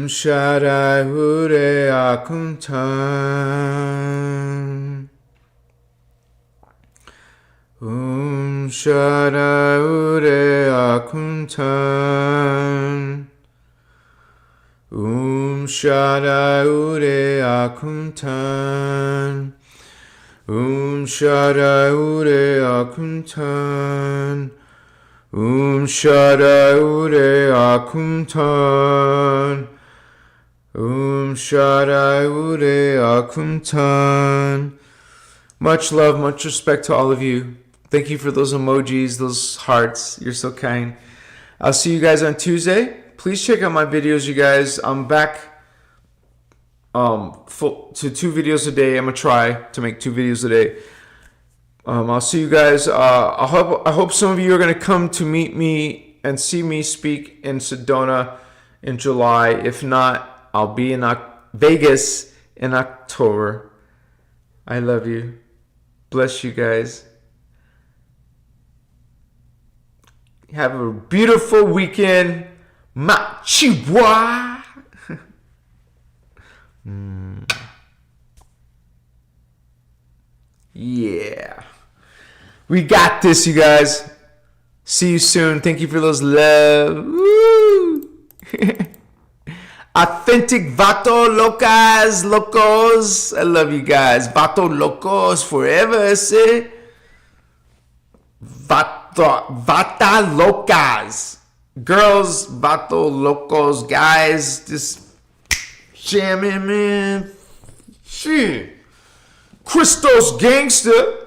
Shaddai Ure Akuntan. Shaddai Ure Akuntan. Shaddai Ure Akuntan. Shaddai Ure Akuntan. Shaddai Ure Akuntan. Shaddai Ure Akuntan. Much love, much respect to all of you. Thank you for those emojis, those hearts. You're so kind. I'll see you guys on Tuesday. Please check out my videos, you guys. I'm back to 2 videos a day. I'm gonna try to make 2 videos a day. I'll see you guys. I hope some of you are gonna come to meet me and see me speak in Sedona in July. If not, I'll be in Vegas in October. I love you. Bless you guys. Have a beautiful weekend. Machiwa. Yeah. We got this, you guys. See you soon. Thank you for those love. Woo. Authentic Vato Locos. I love you guys. Vato Locos forever, say. Vata Locas. Girls, Vato Locos. Guys, just jamming, man. Shit. Christos Gangster.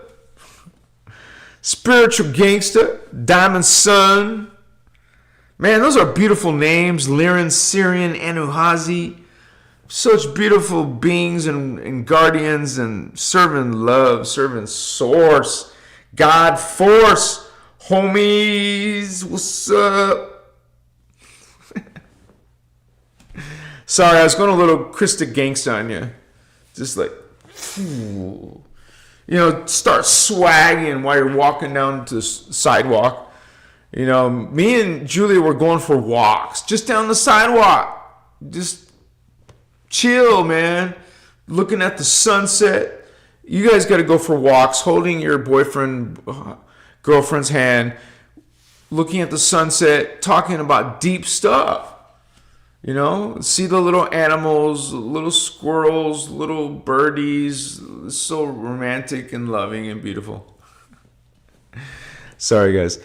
Spiritual Gangster. Diamond Sun. Man, those are beautiful names. Liren, Syrian, Anuhazi. Such beautiful beings and guardians and serving love, serving source. God force. Homies, what's up? Sorry, I was going a little Krista Gangsta on you. Just like, start swagging while you're walking down to the sidewalk. Me and Julia were going for walks just down the sidewalk. Just chill, man. Looking at the sunset. You guys got to go for walks, holding your girlfriend's hand, looking at the sunset, talking about deep stuff. See the little animals, little squirrels, little birdies. It's so romantic and loving and beautiful. Sorry, guys.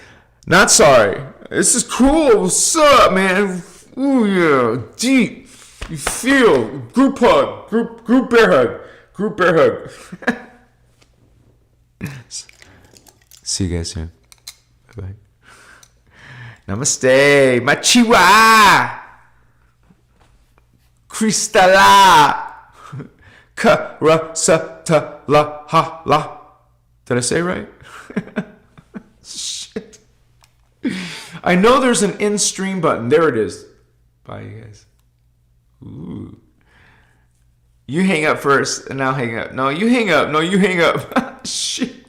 Not sorry. This is cool. What's up, man? Ooh, yeah. Deep. You feel. Group hug. Group bear hug. Group bear hug. See you guys soon. Bye-bye. Namaste. Machiwa. Kristala. Karasatala. Did I say it right? Shit. I know there's an in stream button. There it is. Bye, you guys. Ooh. You hang up first, and I'll hang up. No, you hang up. No, you hang up. Shit.